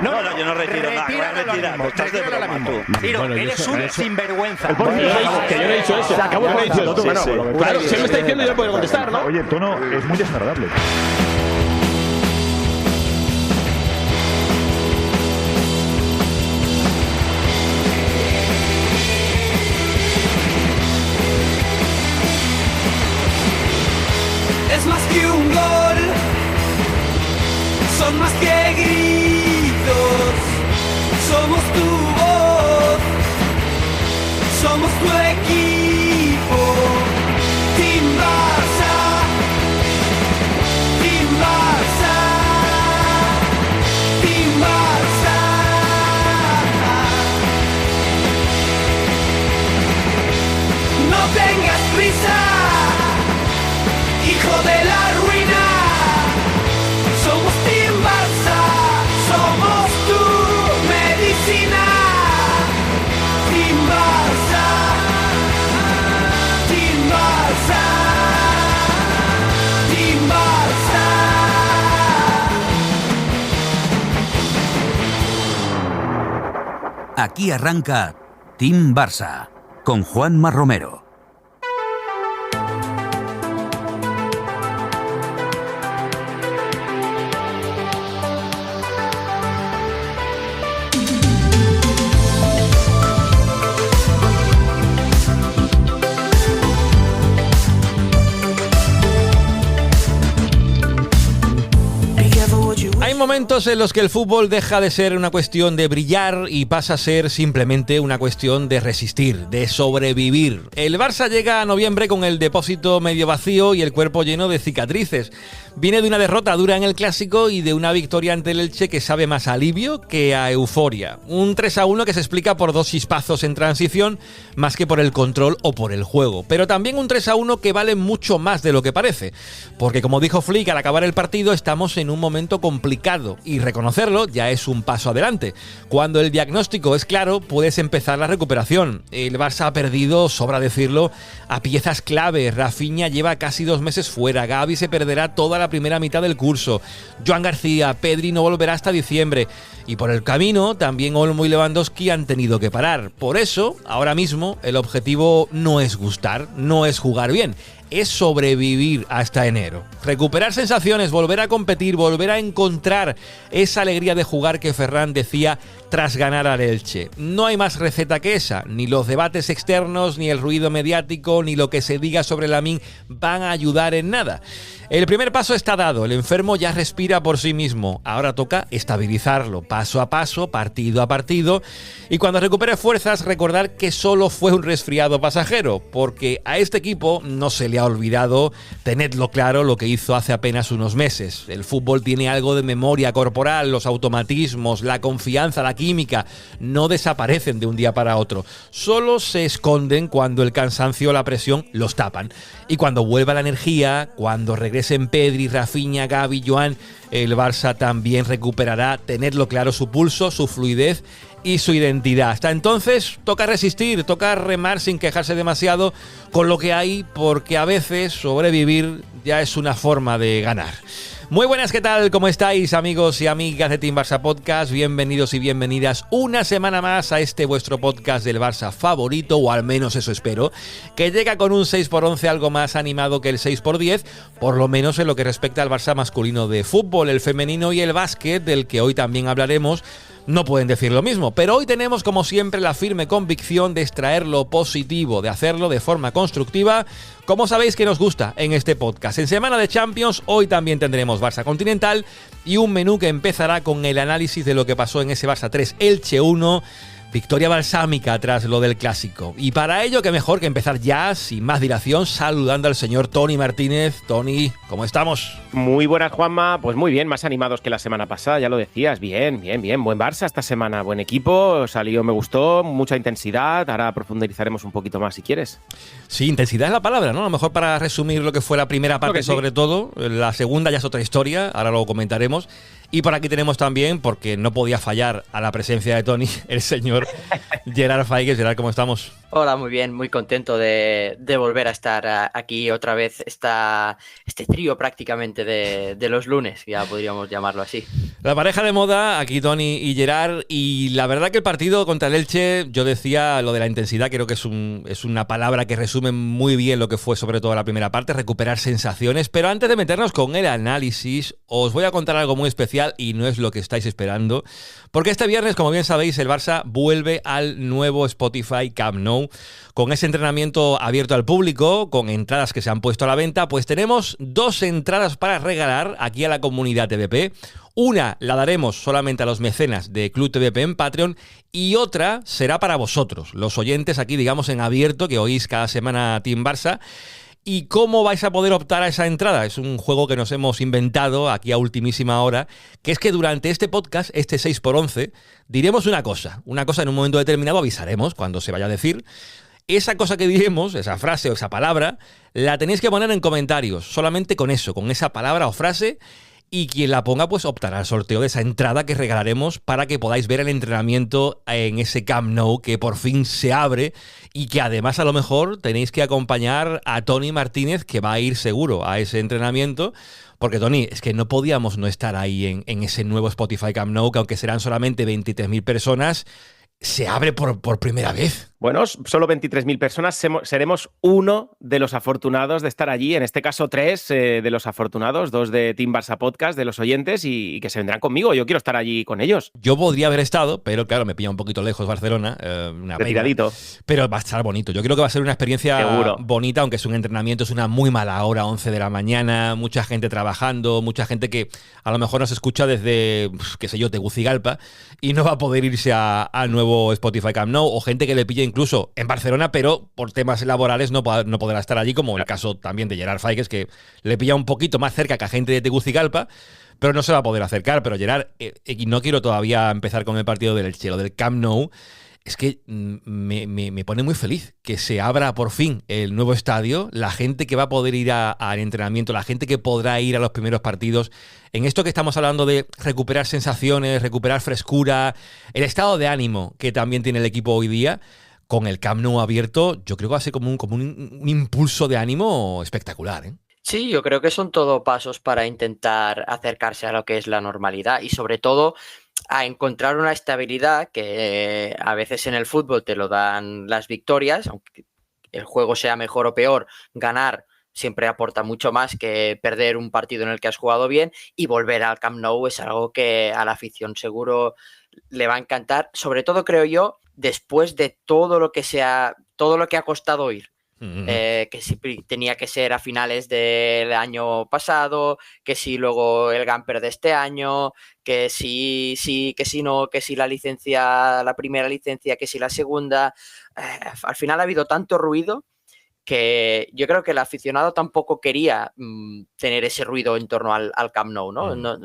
No, yo no retiro nada. Voy a retirar. Estás de broma tú. Ciro, eres un sinvergüenza. Que yo no he dicho eso. Yo no he dicho eso. Claro, si él me está diciendo, yo no puedo contestar, ¿no? Oye, el tono es muy desagradable. Es más que un gol, son más que gritos, somos tu voz, somos tu equipo, Team Barça, Team Barça, Team Barça. No tengas prisa, hijo de la ruina, somos Team Barça, somos tu medicina. Team Barça, Team Barça, Team Barça. Aquí arranca Team Barça con Juanma Romero. Hay momentos en los que el fútbol deja de ser una cuestión de brillar y pasa a ser simplemente una cuestión de resistir, de sobrevivir. El Barça llega a noviembre con el depósito medio vacío y el cuerpo lleno de cicatrices. Viene de una derrota dura en el Clásico y de una victoria ante el Elche que sabe más a alivio que a euforia. Un 3-1 que se explica por dos chispazos en transición más que por el control o por el juego. Pero también un 3-1 que vale mucho más de lo que parece. Porque como dijo Flick al acabar el partido, estamos en un momento complicado y reconocerlo ya es un paso adelante. Cuando el diagnóstico es claro, puedes empezar la recuperación. El Barça ha perdido, sobra decirlo, a piezas clave. Rafinha lleva casi 2 meses fuera, Gavi se perderá toda la primera mitad del curso, Joan García, Pedri no volverá hasta diciembre y por el camino también Olmo y Lewandowski han tenido que parar. Por eso, ahora mismo, el objetivo no es gustar, no es jugar bien, es sobrevivir hasta enero. Recuperar sensaciones, volver a competir, volver a encontrar esa alegría de jugar que Ferran decía tras ganar al Elche. No hay más receta que esa. Ni los debates externos, ni el ruido mediático, ni lo que se diga sobre Lamine van a ayudar en nada. El primer paso está dado, el enfermo ya respira por sí mismo. Ahora toca estabilizarlo, paso a paso, partido a partido. Y cuando recupere fuerzas, recordar que solo fue un resfriado pasajero, porque a este equipo no se le ha olvidado, tenedlo claro, lo que hizo hace apenas unos meses. El fútbol tiene algo de memoria corporal, los automatismos, la confianza, la química, no desaparecen de un día para otro. Solo se esconden cuando el cansancio o la presión los tapan. Y cuando vuelva la energía, cuando regresen Pedri, Rafinha, Gavi, Joan, el Barça también recuperará, tenedlo claro, su pulso, su fluidez y su identidad. Hasta entonces toca resistir, toca remar sin quejarse demasiado con lo que hay, porque a veces sobrevivir ya es una forma de ganar. Muy buenas, ¿qué tal? ¿Cómo estáis, amigos y amigas de Team Barça Podcast? Bienvenidos y bienvenidas una semana más a este vuestro podcast del Barça favorito, o al menos eso espero, que llega con un 6x11 algo más animado que el 6x10, por lo menos en lo que respecta al Barça masculino de fútbol. El femenino y el básquet, del que hoy también hablaremos, no pueden decir lo mismo, pero hoy tenemos como siempre la firme convicción de extraer lo positivo, de hacerlo de forma constructiva, como sabéis que nos gusta en este podcast. En semana de Champions, hoy también tendremos Barça Continental y un menú que empezará con el análisis de lo que pasó en ese Barça 3 Elche 1, victoria balsámica tras lo del Clásico. Y para ello, qué mejor que empezar ya, sin más dilación, saludando al señor Tony Martínez. Tony, ¿cómo estamos? Muy buenas, Juanma. Pues muy bien, más animados que la semana pasada, ya lo decías. Bien. Buen Barça esta semana, buen equipo, salió, me gustó, mucha intensidad. Ahora profundizaremos un poquito más si quieres. Sí, intensidad es la palabra, ¿no? A lo mejor para resumir lo que fue la primera parte, sobre todo. La segunda ya es otra historia, ahora lo comentaremos. Y por aquí tenemos también, porque no podía fallar a la presencia de Toni, el señor Gerard Faigues. Gerard, ¿cómo estamos? Hola, muy bien, muy contento de volver a estar aquí otra vez, este trío prácticamente de los lunes, ya podríamos llamarlo así. La pareja de moda, aquí Toni y Gerard, y la verdad que el partido contra el Elche, yo decía lo de la intensidad, creo que es una palabra que resume muy bien lo que fue sobre todo la primera parte, recuperar sensaciones, pero antes de meternos con el análisis, os voy a contar algo muy especial y no es lo que estáis esperando, porque este viernes, como bien sabéis, el Barça vuelve al nuevo Spotify Camp Nou, con ese entrenamiento abierto al público, con entradas que se han puesto a la venta. Pues tenemos 2 entradas para regalar aquí a la comunidad TVP. Una la daremos solamente a los mecenas de Club TVP en Patreon y otra será para vosotros, los oyentes aquí, digamos, en abierto, que oís cada semana Team Barça. ¿Y cómo vais a poder optar a esa entrada? Es un juego que nos hemos inventado aquí a ultimísima hora, que es que durante este podcast, este 6x11, diremos una cosa en un momento determinado, avisaremos cuando se vaya a decir. Esa cosa que diremos, esa frase o esa palabra, la tenéis que poner en comentarios, solamente con eso, con esa palabra o frase, y quien la ponga pues optará al sorteo de esa entrada que regalaremos para que podáis ver el entrenamiento en ese Camp Nou que por fin se abre y que además a lo mejor tenéis que acompañar a Toni Martínez, que va a ir seguro a ese entrenamiento, porque Toni, es que no podíamos no estar ahí en ese nuevo Spotify Camp Nou, que aunque serán solamente 23.000 personas, se abre por primera vez. Bueno, solo 23.000 personas, seremos uno de los afortunados de estar allí, en este caso 3 de los afortunados, 2 de Team Barça Podcast, de los oyentes, y que se vendrán conmigo. Yo quiero estar allí con ellos. Yo podría haber estado, pero claro, me pilla un poquito lejos Barcelona, una retiradito. Pero va a estar bonito. Yo creo que va a ser una experiencia seguro bonita, aunque es un entrenamiento, es una muy mala hora, 11 de la mañana, mucha gente trabajando, mucha gente que a lo mejor nos escucha desde, qué sé yo, Tegucigalpa, y no va a poder irse al nuevo Spotify Camp Nou, o gente que le pille incluso en Barcelona, pero por temas laborales no podrá estar allí, como el caso también de Gerard Faigues, que le pilla un poquito más cerca que a gente de Tegucigalpa, pero no se va a poder acercar. Pero Gerard, y no quiero todavía empezar con el partido del Elche, lo del Camp Nou, es que me pone muy feliz que se abra por fin el nuevo estadio, la gente que va a poder ir al entrenamiento, la gente que podrá ir a los primeros partidos. En esto que estamos hablando de recuperar sensaciones, recuperar frescura, el estado de ánimo que también tiene el equipo hoy día, con el Camp Nou abierto, yo creo que va a ser como un impulso de ánimo espectacular, ¿eh? Sí, yo creo que son todo pasos para intentar acercarse a lo que es la normalidad y sobre todo a encontrar una estabilidad que a veces en el fútbol te lo dan las victorias, aunque el juego sea mejor o peor, ganar siempre aporta mucho más que perder un partido en el que has jugado bien, y volver al Camp Nou es algo que a la afición seguro le va a encantar, sobre todo creo yo, después de todo lo que ha costado ir. Que si tenía que ser a finales del año pasado, que si luego el Gamper de este año, que si sí, que si no, que si la primera licencia, que si la segunda. Al final ha habido tanto ruido que yo creo que el aficionado tampoco quería tener ese ruido en torno al Camp Nou, ¿no? No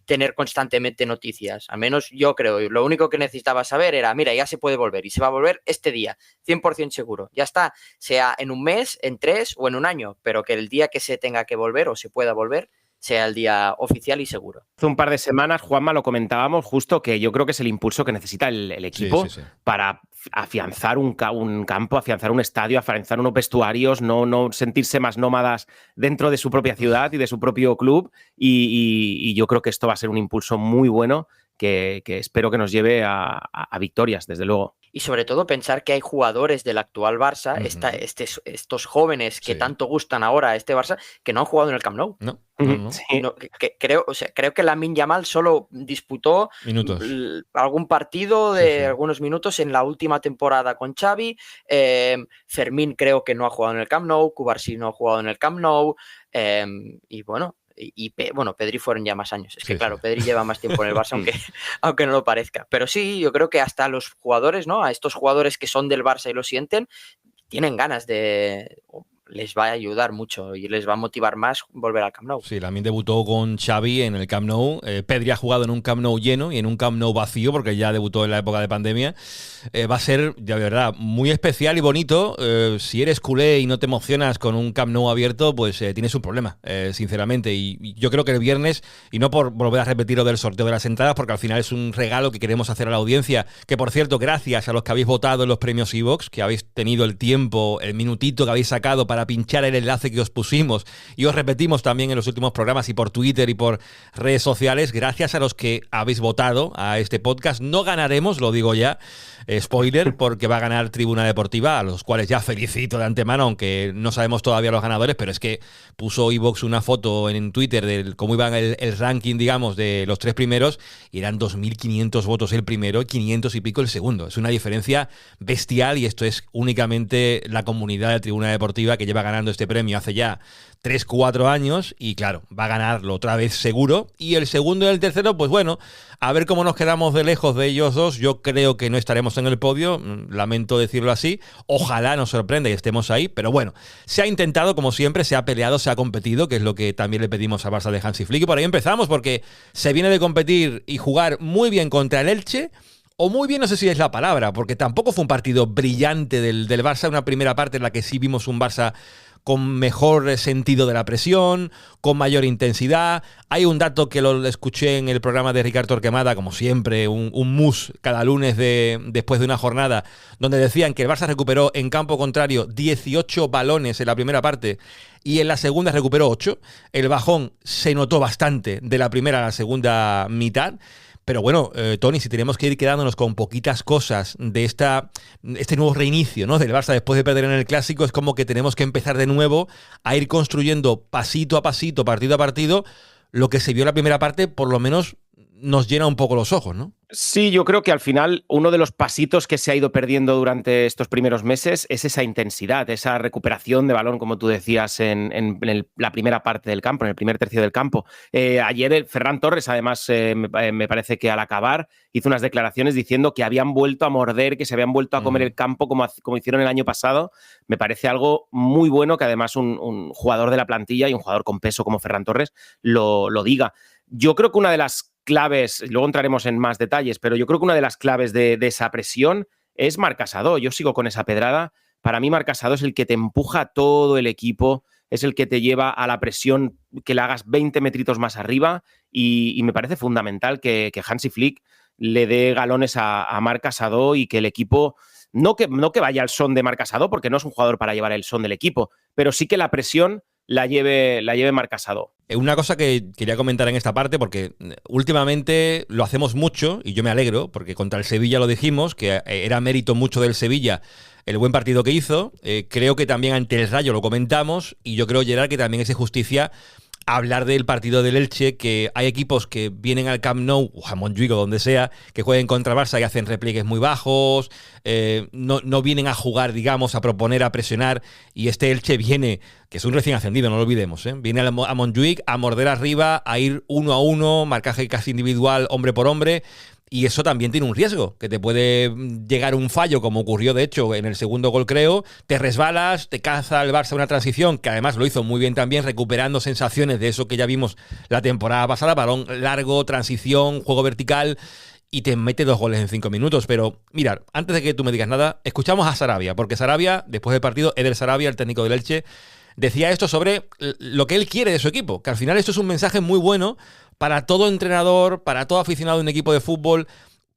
tener constantemente noticias, al menos yo creo. Lo único que necesitaba saber era, mira, ya se puede volver y se va a volver este día, 100% seguro, ya está, sea en un mes, en 3 o en un año, pero que el día que se tenga que volver o se pueda volver sea el día oficial y seguro. Hace un par de semanas, Juanma, lo comentábamos justo, que yo creo que es el impulso que necesita el equipo sí. Para afianzar un campo, afianzar un estadio, afianzar unos vestuarios, no sentirse más nómadas dentro de su propia ciudad y de su propio club, y yo creo que esto va a ser un impulso muy bueno que espero que nos lleve a victorias, desde luego. Y sobre todo pensar que hay jugadores del actual Barça, estos jóvenes que tanto gustan ahora a este Barça, que no han jugado en el Camp Nou. No. Sí. No, creo que Lamine Yamal solo disputó algún partido de algunos minutos en la última temporada con Xavi. Fermín creo que no ha jugado en el Camp Nou, Cubarsí no ha jugado en el Camp Nou, y bueno, Pedri fueron ya más años. Es que claro, Pedri lleva más tiempo en el Barça, aunque no lo parezca. Pero sí, yo creo que hasta los jugadores, ¿no? A estos jugadores que son del Barça y lo sienten, tienen ganas de... les va a ayudar mucho y les va a motivar más volver al Camp Nou. Sí, Lamine debutó con Xavi en el Camp Nou. Pedri ha jugado en un Camp Nou lleno y en un Camp Nou vacío, porque ya debutó en la época de pandemia. Va a ser, de verdad, muy especial y bonito. Si eres culé y no te emocionas con un Camp Nou abierto, pues tienes un problema, sinceramente. Y yo creo que el viernes, y no por volver a repetir lo del sorteo de las entradas, porque al final es un regalo que queremos hacer a la audiencia, que por cierto, gracias a los que habéis votado en los premios iVoox, que habéis tenido el tiempo, el minutito que habéis sacado para pinchar el enlace que os pusimos y os repetimos también en los últimos programas y por Twitter y por redes sociales. Gracias a los que habéis votado a este podcast. No ganaremos, lo digo ya, spoiler, porque va a ganar Tribuna Deportiva, a los cuales ya felicito de antemano, aunque no sabemos todavía los ganadores, pero es que puso iVoox una foto en Twitter de cómo iba el ranking, digamos, de los 3 primeros, y eran 2.500 votos el primero y 500 y pico el segundo. Es una diferencia bestial, y esto es únicamente la comunidad de Tribuna Deportiva, que lleva ganando este premio hace ya 3-4 años, y claro, va a ganarlo otra vez seguro. Y el segundo y el tercero, pues bueno, a ver cómo nos quedamos de lejos de ellos dos. Yo creo que no estaremos en el podio, lamento decirlo así, ojalá nos sorprenda y estemos ahí, pero bueno, se ha intentado como siempre, se ha peleado, se ha competido, que es lo que también le pedimos a Barça de Hansi Flick, y por ahí empezamos, porque se viene de competir y jugar muy bien contra el Elche. O muy bien, no sé si es la palabra, porque tampoco fue un partido brillante del Barça, una primera parte en la que sí vimos un Barça con mejor sentido de la presión, con mayor intensidad. Hay un dato que lo escuché en el programa de Ricard Torquemada, como siempre, un mus cada lunes después de una jornada, donde decían que el Barça recuperó en campo contrario 18 balones en la primera parte y en la segunda recuperó 8. El bajón se notó bastante de la primera a la segunda mitad. Pero bueno, Toni, si tenemos que ir quedándonos con poquitas cosas de este nuevo reinicio, ¿no?, del Barça después de perder en el Clásico, es como que tenemos que empezar de nuevo a ir construyendo pasito a pasito, partido a partido, lo que se vio en la primera parte, por lo menos nos llena un poco los ojos, ¿no? Sí, yo creo que al final uno de los pasitos que se ha ido perdiendo durante estos primeros meses es esa intensidad, esa recuperación de balón, como tú decías, en la primera parte del campo, en el primer tercio del campo. Ayer Ferran Torres, además, me parece que al acabar hizo unas declaraciones diciendo que habían vuelto a morder, que se habían vuelto a comer el campo como hicieron el año pasado. Me parece algo muy bueno que además un jugador de la plantilla y un jugador con peso como Ferran Torres lo diga. Yo creo que una de las claves, luego entraremos en más detalles, pero yo creo que una de las claves de esa presión es Marc Casado. Yo sigo con esa pedrada. Para mí Marc Casado es el que te empuja todo el equipo, es el que te lleva a la presión, que la hagas 20 metritos más arriba, y me parece fundamental que Hansi Flick le dé galones a Marc Casado y que el equipo, no que vaya al son de Marc Casado, porque no es un jugador para llevar el son del equipo, pero sí que la presión la lleve Marc Casado. Una cosa que quería comentar en esta parte, porque últimamente lo hacemos mucho, y yo me alegro, porque contra el Sevilla lo dijimos, que era mérito mucho del Sevilla el buen partido que hizo. Creo que también ante el Rayo lo comentamos, y yo creo, Gerard, que también es de justicia hablar del partido del Elche, que hay equipos que vienen al Camp Nou, o a Montjuic o donde sea, que jueguen contra Barça y hacen repliegues muy bajos, no vienen a jugar, digamos, a proponer, a presionar, y este Elche viene, que es un recién ascendido, no lo olvidemos, viene a Montjuic a morder arriba, a ir 1-1, marcaje casi individual, hombre por hombre. Y eso también tiene un riesgo, que te puede llegar un fallo, como ocurrió de hecho en el segundo gol, creo, te resbalas, te caza el Barça una transición, que además lo hizo muy bien también, recuperando sensaciones de eso que ya vimos la temporada pasada, balón largo, transición, juego vertical, y te mete 2 goles en 5 minutos. Pero mirad, antes de que tú me digas nada, escuchamos a Sarabia, porque Sarabia, después del partido, Eder Sarabia, el técnico del Elche, decía esto sobre lo que él quiere de su equipo, que al final esto es un mensaje muy bueno para todo entrenador, para todo aficionado de un equipo de fútbol.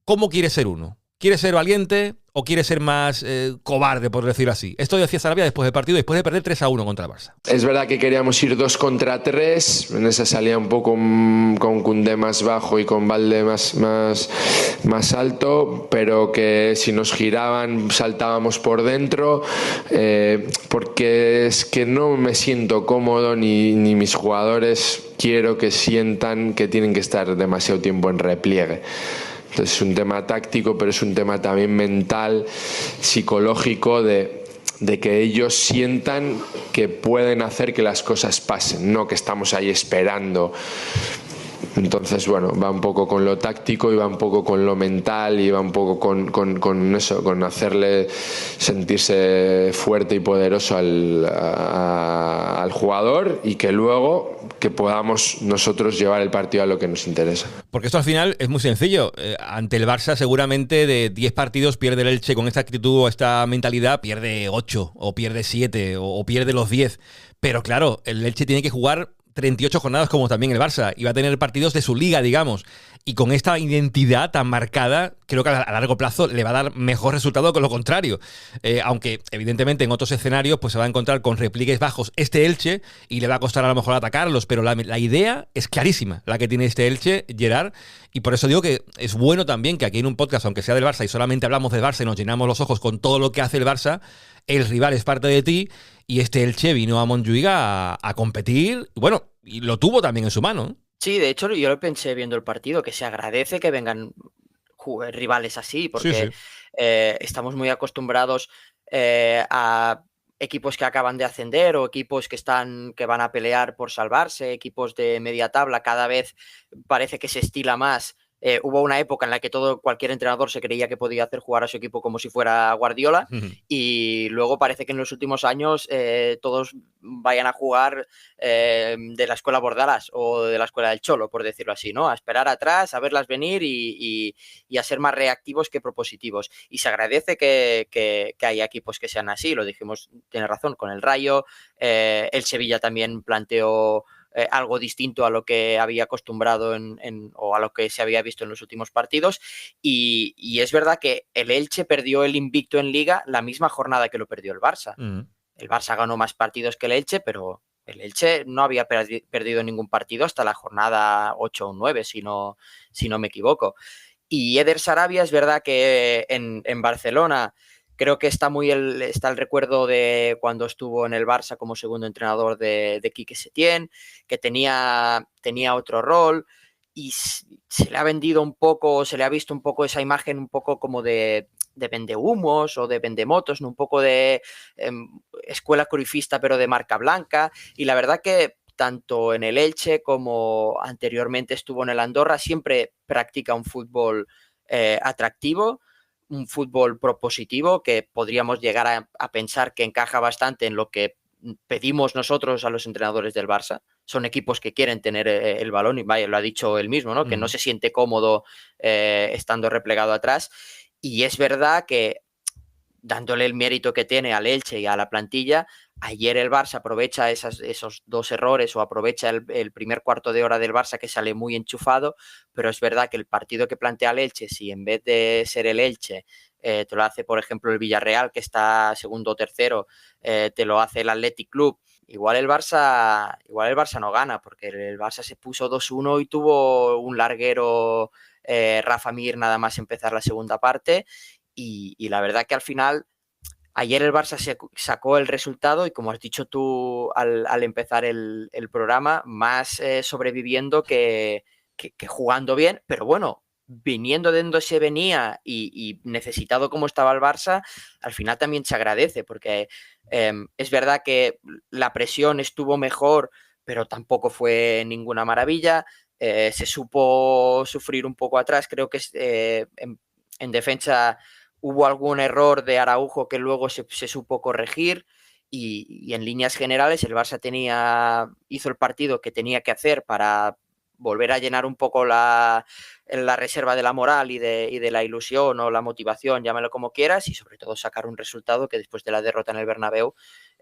¿Cómo quiere ser uno? ¿Quiere ser valiente o quiere ser más cobarde, por decirlo así? Esto decía Sarabia después del partido, después de perder 3-1 contra el Barça. Es verdad que queríamos ir 2 contra 3, en esa salía un poco con Koundé más bajo y con Valde más alto, pero que si nos giraban saltábamos por dentro, porque es que no me siento cómodo ni mis jugadores quiero que sientan que tienen que estar demasiado tiempo en repliegue. Entonces es un tema táctico, pero es un tema también mental, psicológico, de que ellos sientan que pueden hacer que las cosas pasen, no que estamos ahí esperando. Entonces, bueno, va un poco con lo táctico y va un poco con lo mental y va un poco con eso, con hacerle sentirse fuerte y poderoso al jugador, y que luego que podamos nosotros llevar el partido a lo que nos interesa. Porque esto al final es muy sencillo. Ante el Barça seguramente de 10 partidos pierde el Elche con esta actitud o esta mentalidad, pierde 8 o pierde 7 o pierde los 10. Pero claro, el Elche tiene que jugar 38 jornadas como también el Barça y va a tener partidos de su liga, digamos. Y con esta identidad tan marcada, creo que a largo plazo le va a dar mejor resultado que lo contrario. Aunque, evidentemente, en otros escenarios pues se va a encontrar con repliegues bajos este Elche y le va a costar a lo mejor atacarlos, pero la idea es clarísima, la que tiene este Elche, Gerard, y por eso digo que es bueno también que aquí en un podcast, aunque sea del Barça y solamente hablamos del Barça y nos llenamos los ojos con todo lo que hace el Barça, el rival es parte de ti y este Elche vino a Montjuïc a competir, y bueno, y lo tuvo también en su mano. Sí, de hecho yo lo pensé viendo el partido, que se agradece que vengan rivales así, porque estamos muy acostumbrados a equipos que acaban de ascender o equipos que van a pelear por salvarse, equipos de media tabla. Cada vez parece que se estila más. Hubo una época en la que cualquier entrenador se creía que podía hacer jugar a su equipo como si fuera Guardiola, y luego parece que en los últimos años todos vayan a jugar de la escuela Bordalás o de la escuela del Cholo, por decirlo así, ¿no? A esperar atrás, a verlas venir y a ser más reactivos que propositivos. Y se agradece que haya equipos que sean así, lo dijimos, tiene razón, con el Rayo. El Sevilla también planteó algo distinto a lo que había acostumbrado o a lo que se había visto en los últimos partidos, y es verdad que el Elche perdió el invicto en Liga la misma jornada que lo perdió el Barça. El Barça ganó más partidos que el Elche, pero el Elche no había perdido ningún partido hasta la jornada 8 o 9, si no me equivoco. Y Eder Sarabia, es verdad que en Barcelona creo que está el recuerdo de cuando estuvo en el Barça como segundo entrenador de Quique Setién, que tenía otro rol, y se le ha vendido un poco, se le ha visto un poco esa imagen un poco como de vendehumos o de vendemotos, ¿no? Un poco de escuela corifista pero de marca blanca, y la verdad que tanto en el Elche como anteriormente estuvo en el Andorra siempre practica un fútbol atractivo, un fútbol propositivo que podríamos llegar a pensar que encaja bastante en lo que pedimos nosotros a los entrenadores del Barça. Son equipos que quieren tener el balón, y vaya, lo ha dicho él mismo, ¿no? Que no se siente cómodo estando replegado atrás. Y es verdad que, dándole el mérito que tiene al Elche y a la plantilla, ayer el Barça aprovecha esos dos errores, o aprovecha el primer cuarto de hora del Barça que sale muy enchufado, pero es verdad que el partido que plantea el Elche, si en vez de ser el Elche te lo hace, por ejemplo, el Villarreal, que está segundo o tercero, te lo hace el Athletic Club, igual el Barça no gana, porque el Barça se puso 2-1 y tuvo un larguero Rafa Mir nada más empezar la segunda parte, y la verdad que al final ayer el Barça sacó el resultado, y como has dicho tú al empezar el programa, más sobreviviendo que jugando bien, pero bueno, viniendo de donde se venía y necesitado como estaba el Barça, al final también se agradece, porque es verdad que la presión estuvo mejor, pero tampoco fue ninguna maravilla. Se supo sufrir un poco atrás, creo que en defensa hubo algún error de Araujo que luego se supo corregir, y en líneas generales el Barça hizo el partido que tenía que hacer para volver a llenar un poco la reserva de la moral y de la ilusión o la motivación, llámalo como quieras, y sobre todo sacar un resultado que después de la derrota en el Bernabéu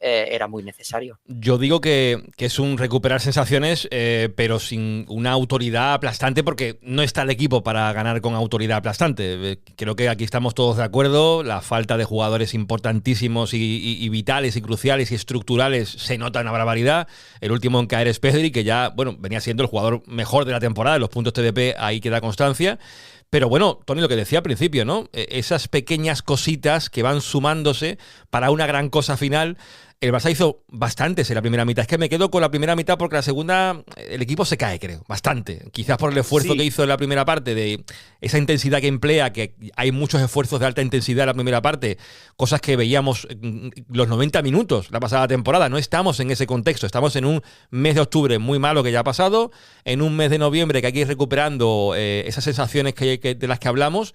era muy necesario. Yo digo que es un recuperar sensaciones, pero sin una autoridad aplastante, porque no está el equipo para ganar con autoridad aplastante. Creo que aquí estamos todos de acuerdo. La falta de jugadores importantísimos y vitales y cruciales y estructurales se nota una barbaridad. El último en caer es Pedri, que ya venía siendo el jugador mejor de la temporada. En los puntos TDP ahí queda constancia. Pero bueno, Toni, lo que decía al principio, ¿no? Esas pequeñas cositas que van sumándose para una gran cosa final. el Barça hizo bastantes en la primera mitad. Es que me quedo con la primera mitad porque la segunda el equipo se cae, creo, bastante. Quizás por el esfuerzo que hizo en la primera parte, de esa intensidad que emplea, que hay muchos esfuerzos de alta intensidad en la primera parte, cosas que veíamos los 90 minutos la pasada temporada. No estamos en ese contexto, estamos en un mes de octubre muy malo que ya ha pasado, en un mes de noviembre que hay que ir recuperando esas sensaciones de las que hablamos.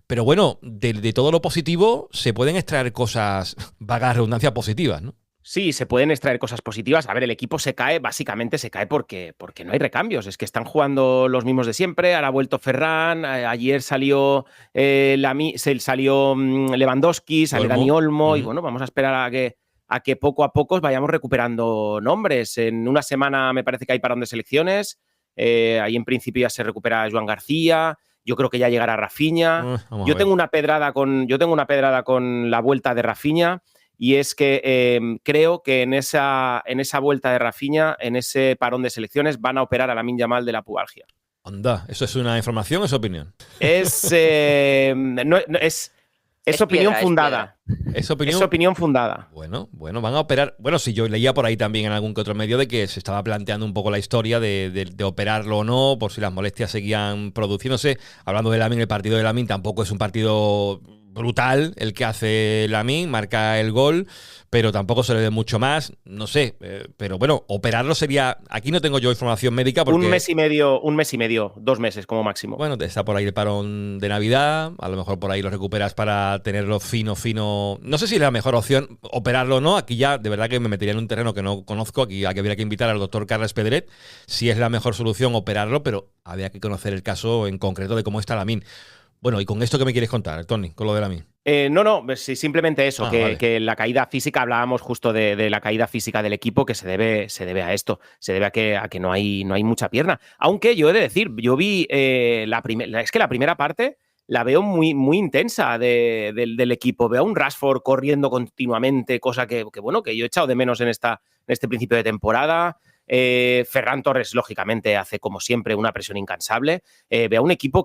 Pero bueno, de todo lo positivo se pueden extraer cosas, vagas redundancias, positivas, ¿no? Sí, se pueden extraer cosas positivas. A ver, el equipo básicamente se cae porque no hay recambios. Es que están jugando los mismos de siempre. Ahora ha vuelto Ferran, ayer salió Lewandowski, sale Dani Olmo, y bueno, vamos a esperar a que poco a poco vayamos recuperando nombres. En una semana me parece que hay parón de selecciones. Ahí en principio ya se recupera Joan García. Yo creo que ya llegará Rafinha. Yo tengo una pedrada con la vuelta de Rafinha. Y es que creo que en esa vuelta de Rafinha, en ese parón de selecciones, van a operar a Lamine Yamal de la pubalgia. Anda, ¿eso es una información o es opinión? Es opinión fundada. ¿Es opinión fundada. Bueno, van a operar. Bueno, sí, yo leía por ahí también en algún que otro medio de que se estaba planteando un poco la historia de operarlo o no, por si las molestias seguían produciéndose. Hablando de Lamine, el partido de Lamine tampoco es un partido brutal el que hace Lamine, marca el gol, pero tampoco se le ve mucho más, no sé, pero bueno, operarlo sería, aquí no tengo yo información médica porque... Un mes y medio, 2 meses como máximo. Bueno, está por ahí el parón de Navidad, a lo mejor por ahí lo recuperas para tenerlo fino, no sé si es la mejor opción operarlo o no, aquí ya de verdad que me metería en un terreno que no conozco, aquí habría que invitar al doctor Carles Pedret, si es la mejor solución operarlo, pero habría que conocer el caso en concreto de cómo está Lamine. Bueno, ¿y con esto qué me quieres contar, Tony, con lo de Lamine? No, simplemente eso, vale. Que la caída física, hablábamos justo de la caída física del equipo, que se debe a esto, se debe a que no hay mucha pierna. Aunque yo he de decir, yo vi la primera parte la veo muy, muy intensa del equipo. Veo a un Rashford corriendo continuamente, cosa que yo he echado de menos en este principio de temporada. Ferran Torres, lógicamente, hace como siempre una presión incansable. Veo a un equipo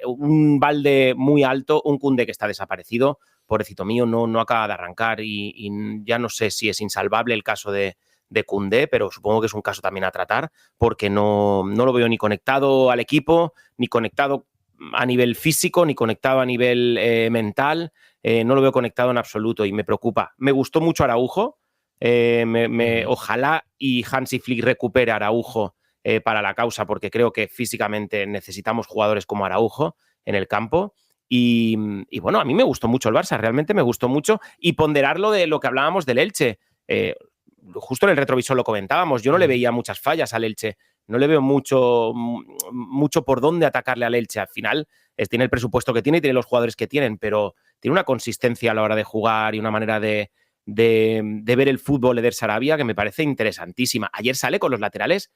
un Balde muy alto, un Koundé que está desaparecido, pobrecito mío, no acaba de arrancar y ya no sé si es insalvable el caso de Koundé, pero supongo que es un caso también a tratar porque no lo veo ni conectado al equipo, ni conectado a nivel físico, ni conectado a nivel mental, no lo veo conectado en absoluto y me preocupa. Me gustó mucho Araujo. Ojalá y Hansi Flick recupere a Araujo para la causa, porque creo que físicamente necesitamos jugadores como Araujo en el campo. Y bueno, a mí me gustó mucho el Barça, realmente me gustó mucho. Y ponderarlo de lo que hablábamos del Elche. Justo en el retrovisor lo comentábamos, yo no le veía muchas fallas al Elche. No le veo mucho por dónde atacarle al Elche. Al final tiene el presupuesto que tiene y tiene los jugadores que tienen, pero tiene una consistencia a la hora de jugar y una manera de ver el fútbol Eder Sarabia que me parece interesantísima. Ayer sale con los laterales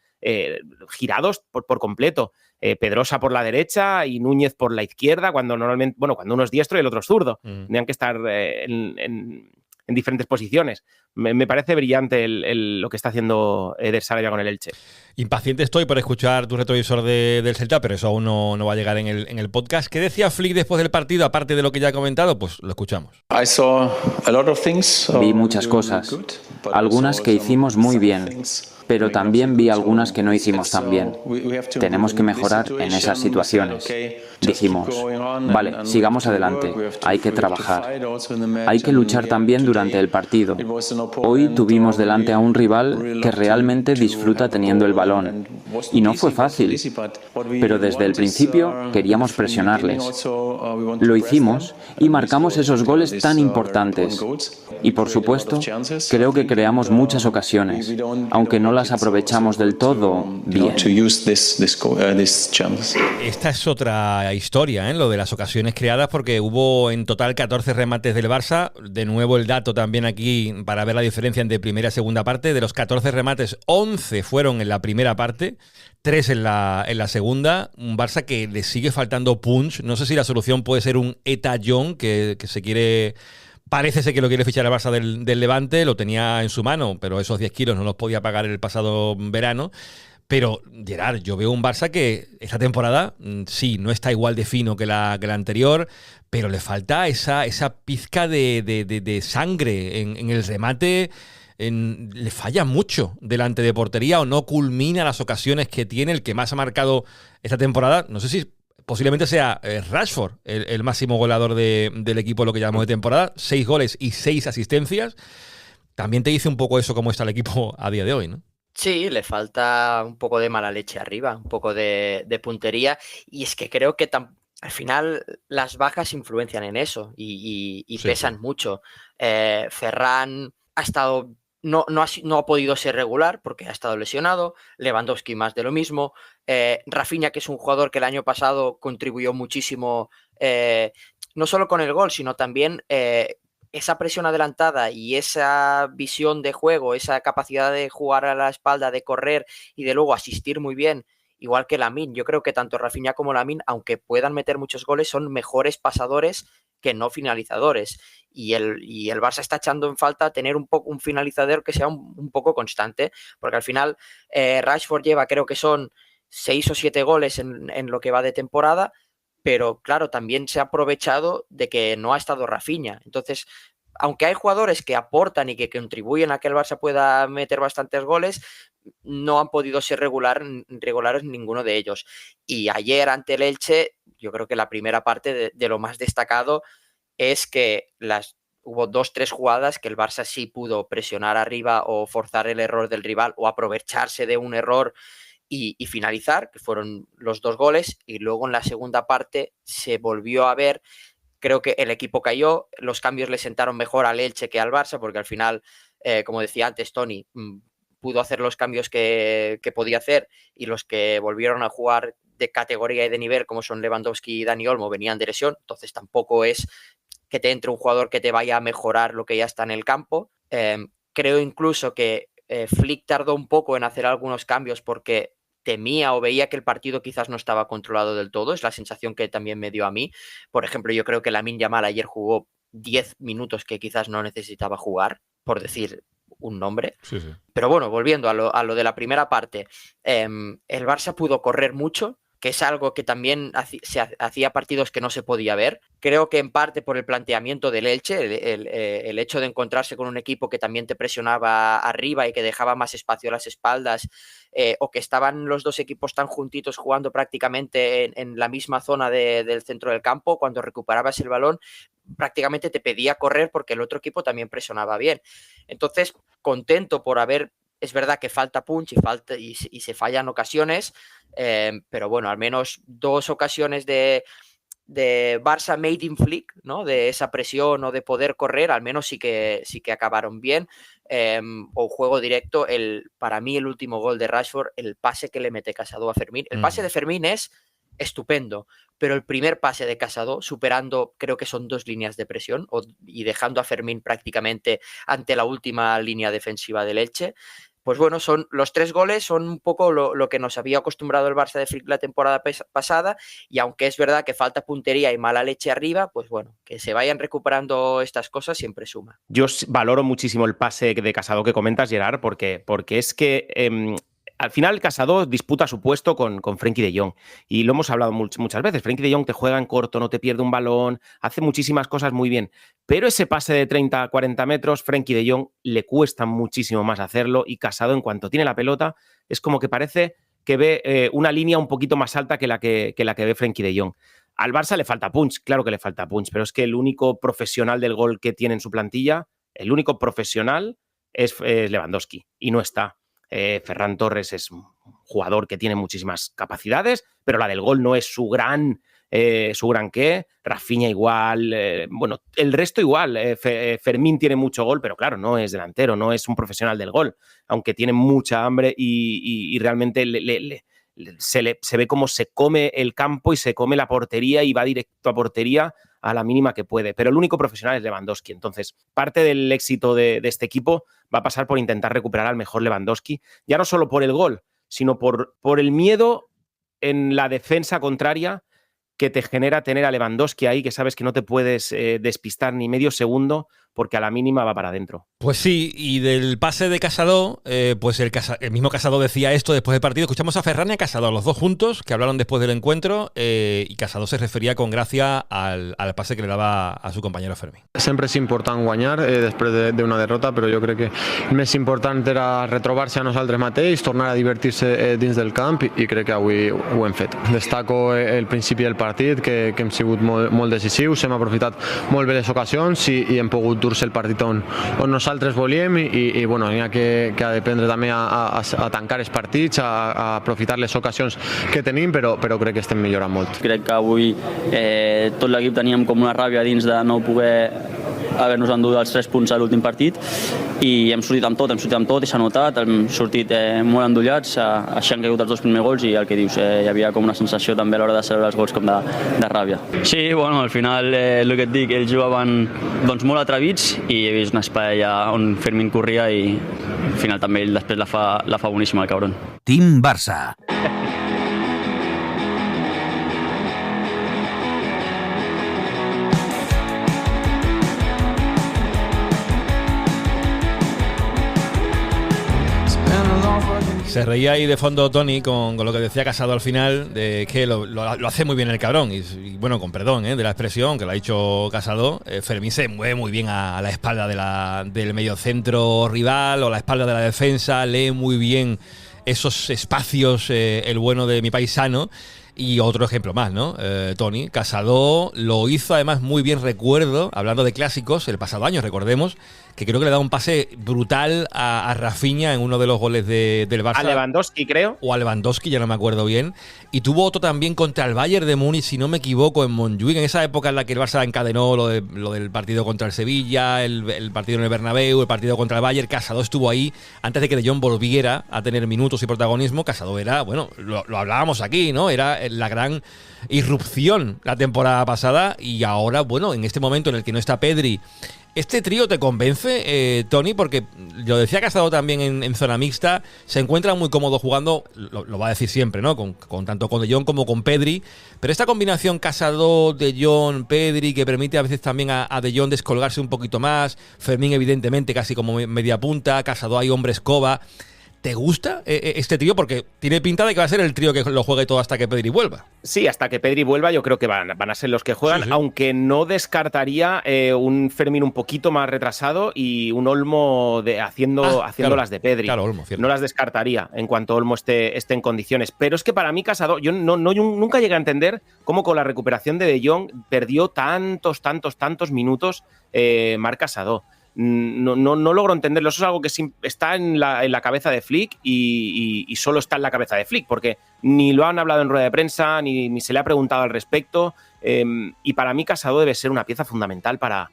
girados por completo. Pedrosa por la derecha y Núñez por la izquierda, cuando normalmente, cuando uno es diestro y el otro es zurdo. Tenían que estar en diferentes posiciones. Me parece brillante lo que está haciendo Eder Sarabia con el Elche. Impaciente estoy por escuchar tu retrovisor del Celta, pero eso aún no va a llegar en el podcast. ¿Qué decía Flick después del partido, aparte de lo que ya ha comentado? Pues lo escuchamos. Vi muchas cosas, algunas que hicimos muy bien, pero también vi algunas que no hicimos tan bien. Tenemos que mejorar en esas situaciones. Dijimos, vale, sigamos adelante, hay que trabajar. Hay que luchar también durante el partido. Hoy tuvimos delante a un rival que realmente disfruta teniendo el balón. Y no fue fácil, pero desde el principio queríamos presionarles. Lo hicimos y marcamos esos goles tan importantes. Y por supuesto, creo que creamos muchas ocasiones, aunque no las aprovechamos del todo bien. Esta es otra historia, lo de las ocasiones creadas, porque hubo en total 14 remates del Barça. De nuevo el dato también aquí para ver la diferencia entre primera y segunda parte. De los 14 remates, 11 fueron en la primera parte, 3 en la segunda. Un Barça que le sigue faltando punch. No sé si la solución puede ser un Eta John que se quiere... Parece ser que lo quiere fichar el Barça del Levante, lo tenía en su mano, pero esos 10 kilos no los podía pagar el pasado verano. Pero, Gerard, yo veo un Barça que esta temporada, sí, no está igual de fino que la anterior, pero le falta esa pizca de sangre en el remate. le falla mucho delante de portería o no culmina las ocasiones que tiene. El que más ha marcado esta temporada, no sé si posiblemente sea Rashford, el máximo goleador del equipo, lo que llamamos de temporada, 6 goles y 6 asistencias. También te dice un poco eso, cómo está el equipo a día de hoy, ¿no? Sí, le falta un poco de mala leche arriba, un poco de puntería, y es que creo que al final las bajas influencian en eso y Sí, pesan sí. mucho. Ferran ha estado, no ha podido ser regular porque ha estado lesionado, Lewandowski más de lo mismo, Rafinha, que es un jugador que el año pasado contribuyó muchísimo, no solo con el gol, sino también esa presión adelantada y esa visión de juego, esa capacidad de jugar a la espalda, de correr y de luego asistir muy bien, igual que Lamine. Yo creo que tanto Rafinha como Lamine, aunque puedan meter muchos goles, son mejores pasadores que no finalizadores. Y el Barça está echando en falta tener un finalizador que sea un poco constante, porque al final Rashford lleva, creo que son 6 o 7 goles en lo que va de temporada, pero claro, también se ha aprovechado de que no ha estado Rafinha. Entonces, aunque hay jugadores que aportan y que contribuyen a que el Barça pueda meter bastantes goles, no han podido ser regulares ninguno de ellos. Y ayer ante el Elche, yo creo que la primera parte de lo más destacado es que hubo 2-3 jugadas que el Barça sí pudo presionar arriba o forzar el error del rival o aprovecharse de un error y finalizar, que fueron los 2 goles, y luego en la segunda parte se volvió a ver, creo que el equipo cayó, los cambios le sentaron mejor al Elche que al Barça, porque al final, como decía antes Tony, pudo hacer los cambios que podía hacer, y los que volvieron a jugar de categoría y de nivel, como son Lewandowski y Dani Olmo, venían de lesión, entonces tampoco es que te entre un jugador que te vaya a mejorar lo que ya está en el campo. Creo incluso que Flick tardó un poco en hacer algunos cambios porque temía o veía que el partido quizás no estaba controlado del todo, es la sensación que también me dio a mí. Por ejemplo, yo creo que Lamine Yamal ayer jugó 10 minutos que quizás no necesitaba jugar, por decir un nombre. Sí, sí. Pero bueno, volviendo a lo de la primera parte, el Barça pudo correr mucho, que es algo que también se hacía partidos que no se podía ver. Creo que en parte por el planteamiento del Elche, el hecho de encontrarse con un equipo que también te presionaba arriba y que dejaba más espacio a las espaldas, o que estaban los dos equipos tan juntitos jugando prácticamente en la misma zona del centro del campo. Cuando recuperabas el balón, prácticamente te pedía correr porque el otro equipo también presionaba bien. Entonces, contento por haber... Es verdad que falta punch y se fallan ocasiones, pero bueno, al menos 2 ocasiones de Barça made in Flick, ¿no? De esa presión o de poder correr, al menos sí que acabaron bien. O juego directo, para mí el último gol de Rashford, el pase que le mete Casado a Fermín. El pase de Fermín es estupendo, pero el primer pase de Casado, superando, creo que son 2 líneas de presión y dejando a Fermín prácticamente ante la última línea defensiva del Elche. Pues bueno, los 3 goles son un poco lo que nos había acostumbrado el Barça de Flick la temporada pasada, y aunque es verdad que falta puntería y mala leche arriba, pues bueno, que se vayan recuperando estas cosas siempre suma. Yo valoro muchísimo el pase de Casado que comentas, Gerard, porque es que al final Casado disputa su puesto con Frenkie de Jong, y lo hemos hablado muchas veces. Frenkie de Jong te juega en corto, no te pierde un balón, hace muchísimas cosas muy bien, pero ese pase de 30 a 40 metros, Frenkie de Jong le cuesta muchísimo más hacerlo, y Casado, en cuanto tiene la pelota, es como que parece que ve una línea un poquito más alta que la que ve Frenkie de Jong. Al Barça le falta punch, claro que le falta punch, pero es que el único profesional del gol que tiene en su plantilla, el único profesional es Lewandowski, y no está. Ferran Torres es un jugador que tiene muchísimas capacidades, pero la del gol no es su gran qué. Rafinha igual, bueno, el resto igual. Fermín tiene mucho gol, pero claro, no es delantero, no es un profesional del gol, aunque tiene mucha hambre y realmente se ve cómo se come el campo y se come la portería y va directo a portería a la mínima que puede. Pero el único profesional es Lewandowski. Entonces, parte del éxito de este equipo va a pasar por intentar recuperar al mejor Lewandowski, ya no solo por el gol, sino por el miedo en la defensa contraria que te genera tener a Lewandowski ahí, que sabes que no te puedes despistar ni medio segundo, porque a la mínima va para adentro. Pues sí, y del pase de Casado, pues el mismo Casado decía esto después del partido. Escuchamos a Ferran y a Casado, los dos juntos, que hablaron después del encuentro, y Casado se refería con gracia al pase que le daba a su compañero Fermín. Sempre és important guanyar després d'una derrota, però jo crec que el més important era retrobar-se a nosaltres mateix, tornar a divertir-se dins del camp, i crec que avui ho hem fet. Destaco el principi del partit, que hem sigut molt decisius, hem aprofitat molt bé les ocasions i hem pogut dur-se el partit on nosaltres volíem, i bueno, n'hi ha que aprendre també a tancar els partits, a aprofitar les ocasions que tenim, però crec que estem millorant molt. Crec que avui tot l'equip teníem com una ràbia dins de no poder haver-nos endut els 3 punts a l'últim partit, i hem sortit amb tot i s'ha notat, hem sortit molt endollats, així han caigut els 2 primers gols, i el que dius, hi havia com una sensació també a l'hora de celebrar els gols com de ràbia. Sí, bueno, al final el que et dic, ells jugaven doncs, molt atrevits, i he vist un espai allà on Fermín corria, i al final també ell després la fa boníssima, el cabron. Team Barça. Se reía ahí de fondo Tony con lo que decía Casado al final, de que lo hace muy bien el cabrón, y bueno, con perdón de la expresión, que lo ha dicho Casado, Fermín se mueve muy bien a la espalda del mediocentro rival o a la espalda de la defensa, lee muy bien esos espacios, el bueno de mi paisano. Y otro ejemplo más, ¿no? Tony, Casado lo hizo además muy bien, recuerdo, hablando de clásicos, el pasado año, recordemos, que creo que le da un pase brutal a Rafinha en uno de los goles del Barça. A Lewandowski, creo. O a Lewandowski, ya no me acuerdo bien. Y tuvo otro también contra el Bayern de Múnich, si no me equivoco, en Montjuic, en esa época en la que el Barça encadenó lo del partido contra el Sevilla, el partido en el Bernabéu, el partido contra el Bayern. Casado estuvo ahí antes de que De Jong volviera a tener minutos y protagonismo. Casado era, bueno, lo hablábamos aquí, ¿no? Era la gran irrupción la temporada pasada, y ahora, bueno, en este momento en el que no está Pedri, ¿este trío te convence, Tony? Porque lo decía Casado también en zona mixta, se encuentra muy cómodo jugando, lo va a decir siempre, ¿no? Con tanto con De Jong como con Pedri, pero esta combinación Casado, De Jong, Pedri, que permite a veces también a De Jong descolgarse un poquito más, Fermín evidentemente casi como media punta, Casado hay hombre escoba. ¿Te gusta este trío? Porque tiene pinta de que va a ser el trío que lo juegue todo hasta que Pedri vuelva. Sí, hasta que Pedri vuelva yo creo que van a ser los que juegan, sí. Aunque no descartaría un Fermín un poquito más retrasado y un Olmo haciendo claro, las de Pedri. Claro, Olmo, cierto. No las descartaría en cuanto Olmo esté en condiciones. Pero es que para mí Casado, yo nunca llegué a entender cómo con la recuperación de De Jong perdió tantos minutos Marc Casado. No logro entenderlo. Eso es algo que está en la cabeza de Flick y solo está en la cabeza de Flick, porque ni lo han hablado en rueda de prensa, ni se le ha preguntado al respecto. Y para mí Casado debe ser una pieza fundamental para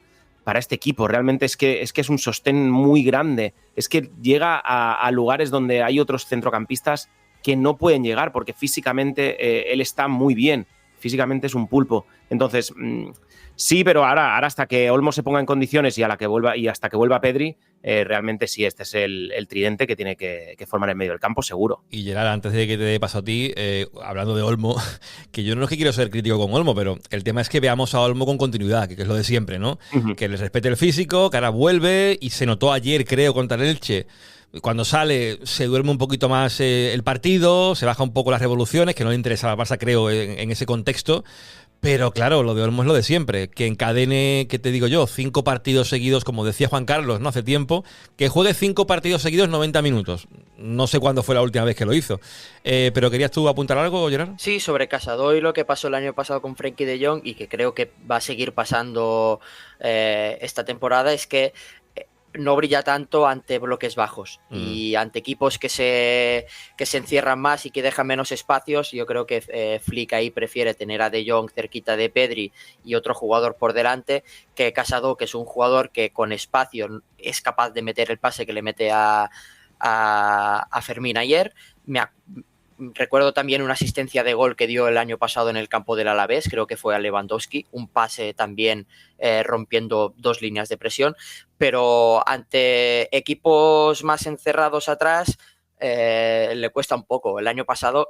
este equipo. Realmente es que es un sostén muy grande. Es que llega a lugares donde hay otros centrocampistas que no pueden llegar, porque físicamente él está muy bien. Físicamente es un pulpo. Entonces... sí, pero ahora hasta que Olmo se ponga en condiciones y hasta que vuelva Pedri, realmente sí, este es el tridente que tiene que formar en medio del campo, seguro. Y Gerard, antes de que te dé paso a ti, hablando de Olmo, que yo no es que quiero ser crítico con Olmo, pero el tema es que veamos a Olmo con continuidad, que es lo de siempre, ¿no? Uh-huh. Que le respete el físico, que ahora vuelve, y se notó ayer, creo, contra el Elche. Cuando sale, se duerme un poquito más el partido, se baja un poco las revoluciones, que no le interesaba al Barça, creo, en ese contexto. Pero claro, lo de Olmo es lo de siempre, que encadene, ¿qué te digo yo? 5 partidos seguidos, como decía Juan Carlos, ¿no? Hace tiempo, que juegue 5 partidos seguidos 90 minutos. No sé cuándo fue la última vez que lo hizo. ¿Pero querías tú apuntar algo, Gerard? Sí, sobre Casado y lo que pasó el año pasado con Frenkie de Jong, y que creo que va a seguir pasando esta temporada, es que no brilla tanto ante bloques bajos y ante equipos que se encierran más y que dejan menos espacios. Yo creo que Flick ahí prefiere tener a De Jong cerquita de Pedri y otro jugador por delante que Casado, que es un jugador que con espacio es capaz de meter el pase que le mete a Fermín ayer. Recuerdo también una asistencia de gol que dio el año pasado en el campo del Alavés, creo que fue a Lewandowski, un pase también rompiendo 2 líneas de presión, pero ante equipos más encerrados atrás le cuesta un poco. El año pasado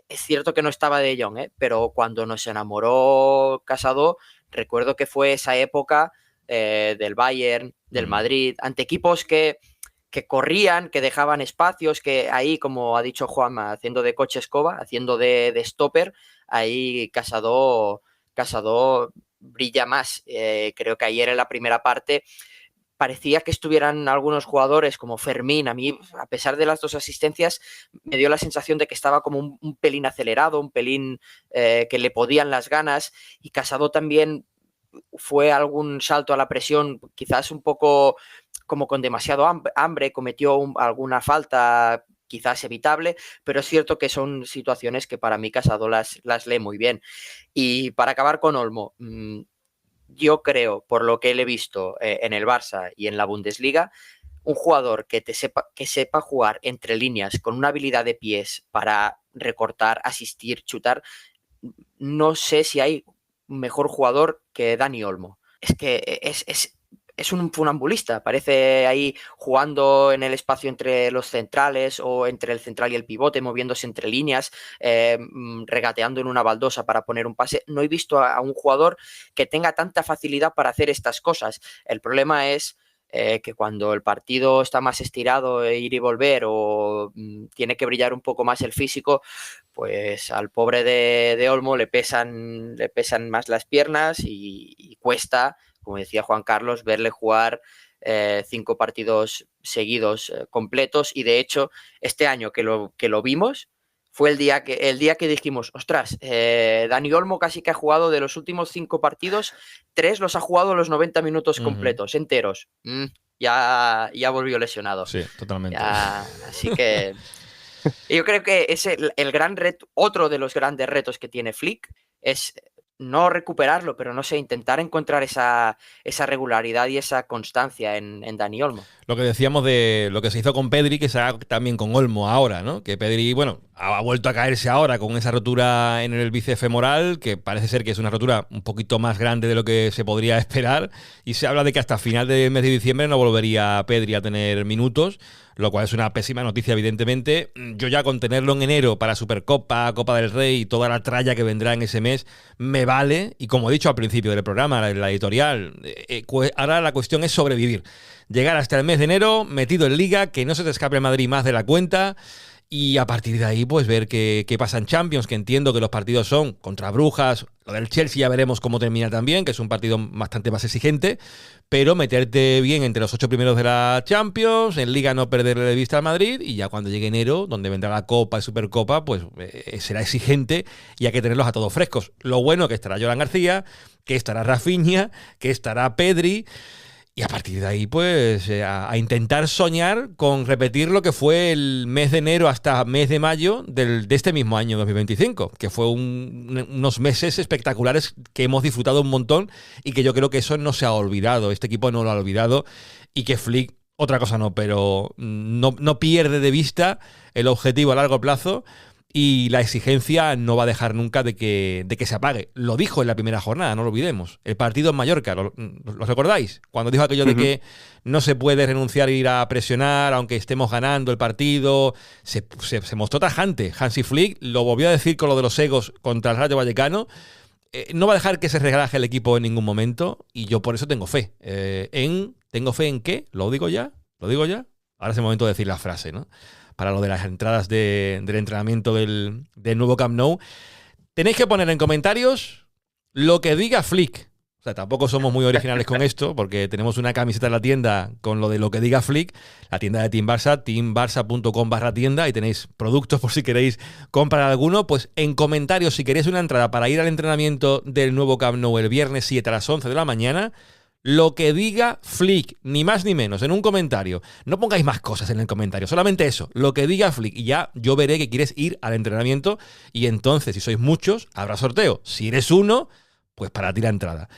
es cierto que no estaba De Jong, pero cuando nos enamoró Casado, recuerdo que fue esa época del Bayern, del Madrid, ante equipos que corrían, que dejaban espacios, que ahí, como ha dicho Juanma, haciendo de coche escoba, haciendo de stopper, ahí Casado brilla más. Creo que ayer en la primera parte parecía que estuvieran algunos jugadores como Fermín. A mí, a pesar de las 2 asistencias, me dio la sensación de que estaba como un pelín acelerado, un pelín que le podían las ganas, y Casado también fue algún salto a la presión, quizás un poco como con demasiado hambre, cometió alguna falta quizás evitable, pero es cierto que son situaciones que para mí Casado las lee muy bien. Y para acabar con Olmo, yo creo, por lo que le he visto en el Barça y en la Bundesliga, un jugador que sepa jugar entre líneas, con una habilidad de pies para recortar, asistir, chutar, no sé si hay mejor jugador que Dani Olmo. Es que es un funambulista, parece ahí jugando en el espacio entre los centrales o entre el central y el pivote, moviéndose entre líneas, regateando en una baldosa para poner un pase. No he visto a un jugador que tenga tanta facilidad para hacer estas cosas. El problema es que cuando el partido está más estirado, ir y volver, o tiene que brillar un poco más el físico, pues al pobre de Olmo le pesan más las piernas y cuesta, como decía Juan Carlos, verle jugar 5 partidos seguidos completos. Y de hecho, este año que lo vimos, fue el día que dijimos, ostras, Dani Olmo casi que ha jugado de los últimos 5 partidos, 3 los ha jugado los 90 minutos completos, enteros. Ya volvió lesionado. Sí, totalmente. Así que yo creo que es el gran reto, otro de los grandes retos que tiene Flick, es no recuperarlo, pero no sé, intentar encontrar esa regularidad y esa constancia en Dani Olmo. Lo que decíamos de lo que se hizo con Pedri, que se haga también con Olmo ahora, ¿no? Que Pedri, bueno, ha vuelto a caerse ahora con esa rotura en el bíceps femoral, que parece ser que es una rotura un poquito más grande de lo que se podría esperar, y se habla de que hasta final del mes de diciembre no volvería Pedri a tener minutos, lo cual es una pésima noticia, evidentemente. Yo ya con tenerlo en enero para Supercopa, Copa del Rey y toda la tralla que vendrá en ese mes, me vale. Y como he dicho al principio del programa, en la editorial, ahora la cuestión es sobrevivir. Llegar hasta el mes de enero, metido en Liga, que no se te escape el Madrid más de la cuenta, y a partir de ahí pues ver qué pasa en Champions, que entiendo que los partidos son contra Brujas, lo del Chelsea ya veremos cómo termina también, que es un partido bastante más exigente, pero meterte bien entre los 8 primeros de la Champions, en Liga no perderle de vista al Madrid, y ya cuando llegue enero, donde vendrá la Copa y Supercopa, pues será exigente y hay que tenerlos a todos frescos. Lo bueno que estará Joran García, que estará Rafinha, que estará Pedri. Y a partir de ahí, pues, a intentar soñar con repetir lo que fue el mes de enero hasta mes de mayo de este mismo año 2025, que fue unos meses espectaculares que hemos disfrutado un montón y que yo creo que eso no se ha olvidado, este equipo no lo ha olvidado, y que Flick, otra cosa no, pero no pierde de vista el objetivo a largo plazo. Y la exigencia no va a dejar nunca de que se apague. Lo dijo en la primera jornada, no lo olvidemos. El partido en Mallorca, ¿lo recordáis? Cuando dijo aquello de que no se puede renunciar a ir a presionar, aunque estemos ganando el partido. Se mostró tajante. Hansi Flick lo volvió a decir con lo de los egos contra el Rayo Vallecano. No va a dejar que se relaje el equipo en ningún momento. Y yo por eso tengo fe. ¿Tengo fe en qué? ¿Lo digo ya? Ahora es el momento de decir la frase, ¿no? Para lo de las entradas del entrenamiento del nuevo Camp Nou. Tenéis que poner en comentarios lo que diga Flick. O sea, tampoco somos muy originales con esto, porque tenemos una camiseta en la tienda con lo de lo que diga Flick, la tienda de Team Barça, teambarça.com/tienda, y tenéis productos por si queréis comprar alguno. Pues en comentarios, si queréis una entrada para ir al entrenamiento del nuevo Camp Nou el viernes 7 a las 11 de la mañana, lo que diga Flick, ni más ni menos, en un comentario. No pongáis más cosas en el comentario, solamente eso, lo que diga Flick. Y ya yo veré que quieres ir al entrenamiento y entonces, si sois muchos, habrá sorteo. Si eres uno, pues para ti la entrada.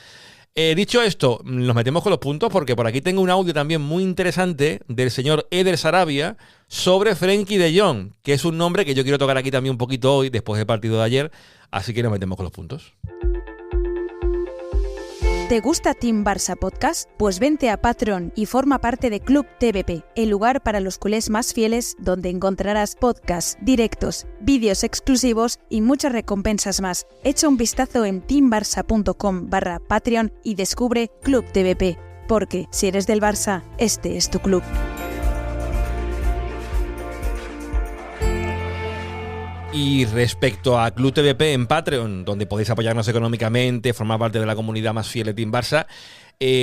Dicho esto, nos metemos con los puntos porque por aquí tengo un audio también muy interesante del señor Eder Sarabia sobre Frenkie de Jong, que es un nombre que yo quiero tocar aquí también un poquito hoy, después del partido de ayer, así que nos metemos con los puntos. ¿Te gusta Team Barça Podcast? Pues vente a Patreon y forma parte de Club TVP, el lugar para los culés más fieles donde encontrarás podcasts, directos, vídeos exclusivos y muchas recompensas más. Echa un vistazo en teambarça.com/Patreon y descubre Club TVP, porque si eres del Barça, este es tu club. Y respecto a Club TVP en Patreon, donde podéis apoyarnos económicamente, formar parte de la comunidad más fiel de Team Barça,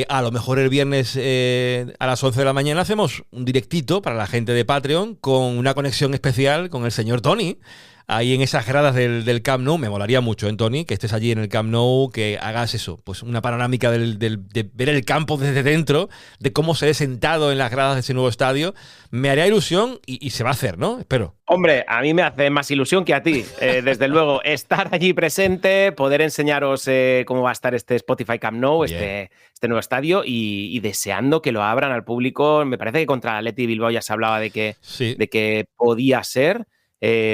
a lo mejor el viernes a las 11 de la mañana hacemos un directito para la gente de Patreon con una conexión especial con el señor Tony. Ahí en esas gradas del Camp Nou, me molaría mucho, Tony, que estés allí en el Camp Nou, que hagas eso, pues una panorámica de ver el campo desde dentro, de cómo se ve sentado en las gradas de ese nuevo estadio. Me haría ilusión y se va a hacer, ¿no? Espero. Hombre, a mí me hace más ilusión que a ti. Desde luego, estar allí presente, poder enseñaros cómo va a estar este Spotify Camp Nou, este nuevo estadio, y deseando que lo abran al público. Me parece que contra el Athletic Bilbao ya se hablaba de que podía ser.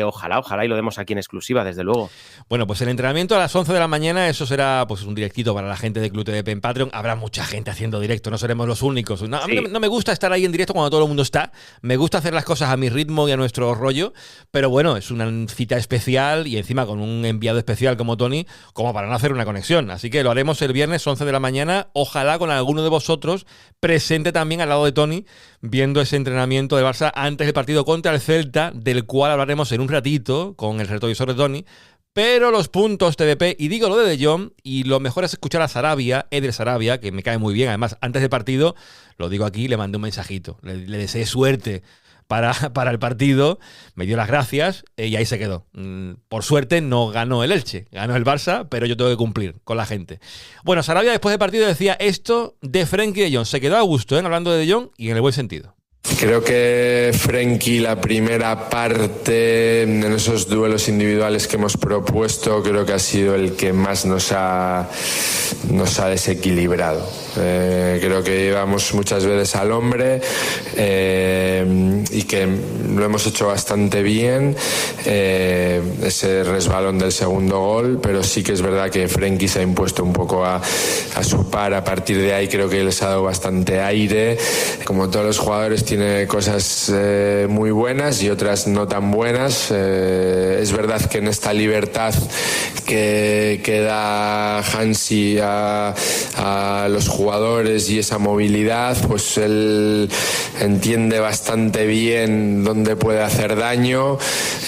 Ojalá y lo demos aquí en exclusiva, desde luego. Bueno, pues el entrenamiento a las 11 de la mañana, eso será pues un directito para la gente de Club TVP en Patreon. Habrá mucha gente haciendo directo, no seremos los únicos. A mí no me gusta estar ahí en directo cuando todo el mundo está. Me gusta hacer las cosas a mi ritmo y a nuestro rollo, pero bueno, es una cita especial y encima con un enviado especial como Tony, como para no hacer una conexión. Así que lo haremos el viernes 11 de la mañana, ojalá con alguno de vosotros presente también al lado de Tony, viendo ese entrenamiento de Barça antes del partido contra el Celta, del cual hablaremos en un ratito con el retrovisor de Tony. Pero los puntos TVP, y digo lo de Jong, y lo mejor es escuchar a Sarabia, Eder Sarabia, que me cae muy bien. Además, antes del partido, lo digo aquí, le mandé un mensajito, le deseé suerte para el partido, me dio las gracias y ahí se quedó. Por suerte no ganó el Elche, ganó el Barça, pero yo tengo que cumplir con la gente. Bueno, Sarabia después del partido decía esto de Frenkie de Jong. Se quedó a gusto, hablando de Jong y en el buen sentido. Creo que Frenkie, la primera parte en esos duelos individuales que hemos propuesto, creo que ha sido el que más nos ha desequilibrado. Creo que íbamos muchas veces al hombre y que lo hemos hecho bastante bien, ese resbalón del segundo gol, pero sí que es verdad que Frenkie se ha impuesto un poco a su par. A partir de ahí creo que les ha dado bastante aire. Como todos los jugadores, tiene cosas muy buenas y otras no tan buenas. Es verdad que en esta libertad que da Hansi a los jugadores y esa movilidad, pues él entiende bastante bien dónde puede hacer daño,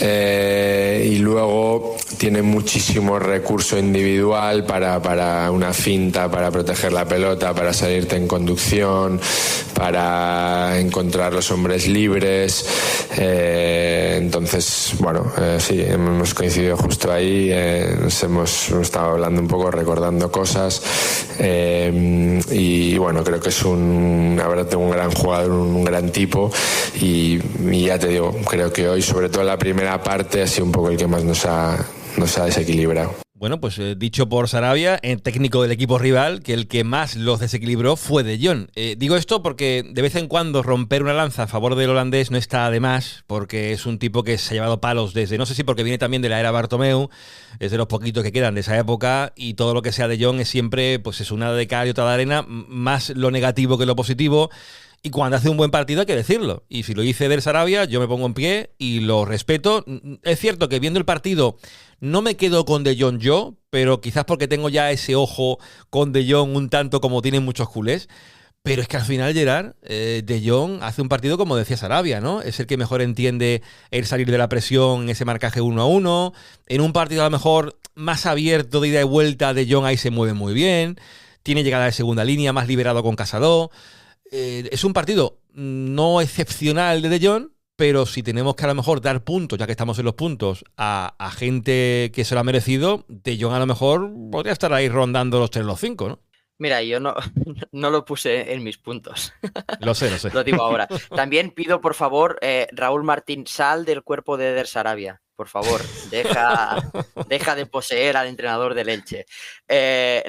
y luego tiene muchísimo recurso individual para una finta, para proteger la pelota, para salirte en conducción, para encontrar los hombres libres. Entonces, bueno, sí, hemos coincidido justo ahí, nos hemos estado hablando un poco, recordando cosas, y bueno, creo que es un gran jugador, un gran tipo, y ya te digo, creo que hoy, sobre todo en la primera parte, ha sido un poco el que más nos ha desequilibrado. Bueno, pues dicho por Sarabia, técnico del equipo rival, que el que más los desequilibró fue De Jong. Digo esto porque de vez en cuando romper una lanza a favor del holandés no está de más, porque es un tipo que se ha llevado palos desde, no sé si porque viene también de la era Bartomeu, es de los poquitos que quedan de esa época, y todo lo que sea De Jong es siempre, pues es una de cal y otra de arena, más lo negativo que lo positivo. Y cuando hace un buen partido hay que decirlo. Y si lo dice Eder Sarabia, yo me pongo en pie y lo respeto. Es cierto que viendo el partido no me quedo con De Jong yo, pero quizás porque tengo ya ese ojo con De Jong un tanto como tienen muchos culés. Pero es que al final, Gerard, De Jong hace un partido como decía Sarabia, ¿no? Es el que mejor entiende el salir de la presión en ese marcaje 1-1. En un partido a lo mejor más abierto de ida y vuelta, De Jong ahí se mueve muy bien. Tiene llegada de segunda línea, más liberado con Casado. Es un partido no excepcional de De Jong, pero si tenemos que a lo mejor dar puntos, ya que estamos en los puntos, a gente que se lo ha merecido, De Jong a lo mejor podría estar ahí rondando los 3 o los 5, ¿no? Mira, yo no lo puse en mis puntos. Lo sé. Lo digo ahora. También pido, por favor, Raúl Martín, sal del cuerpo de Eder Sarabia. Por favor, deja de poseer al entrenador del Elche. Se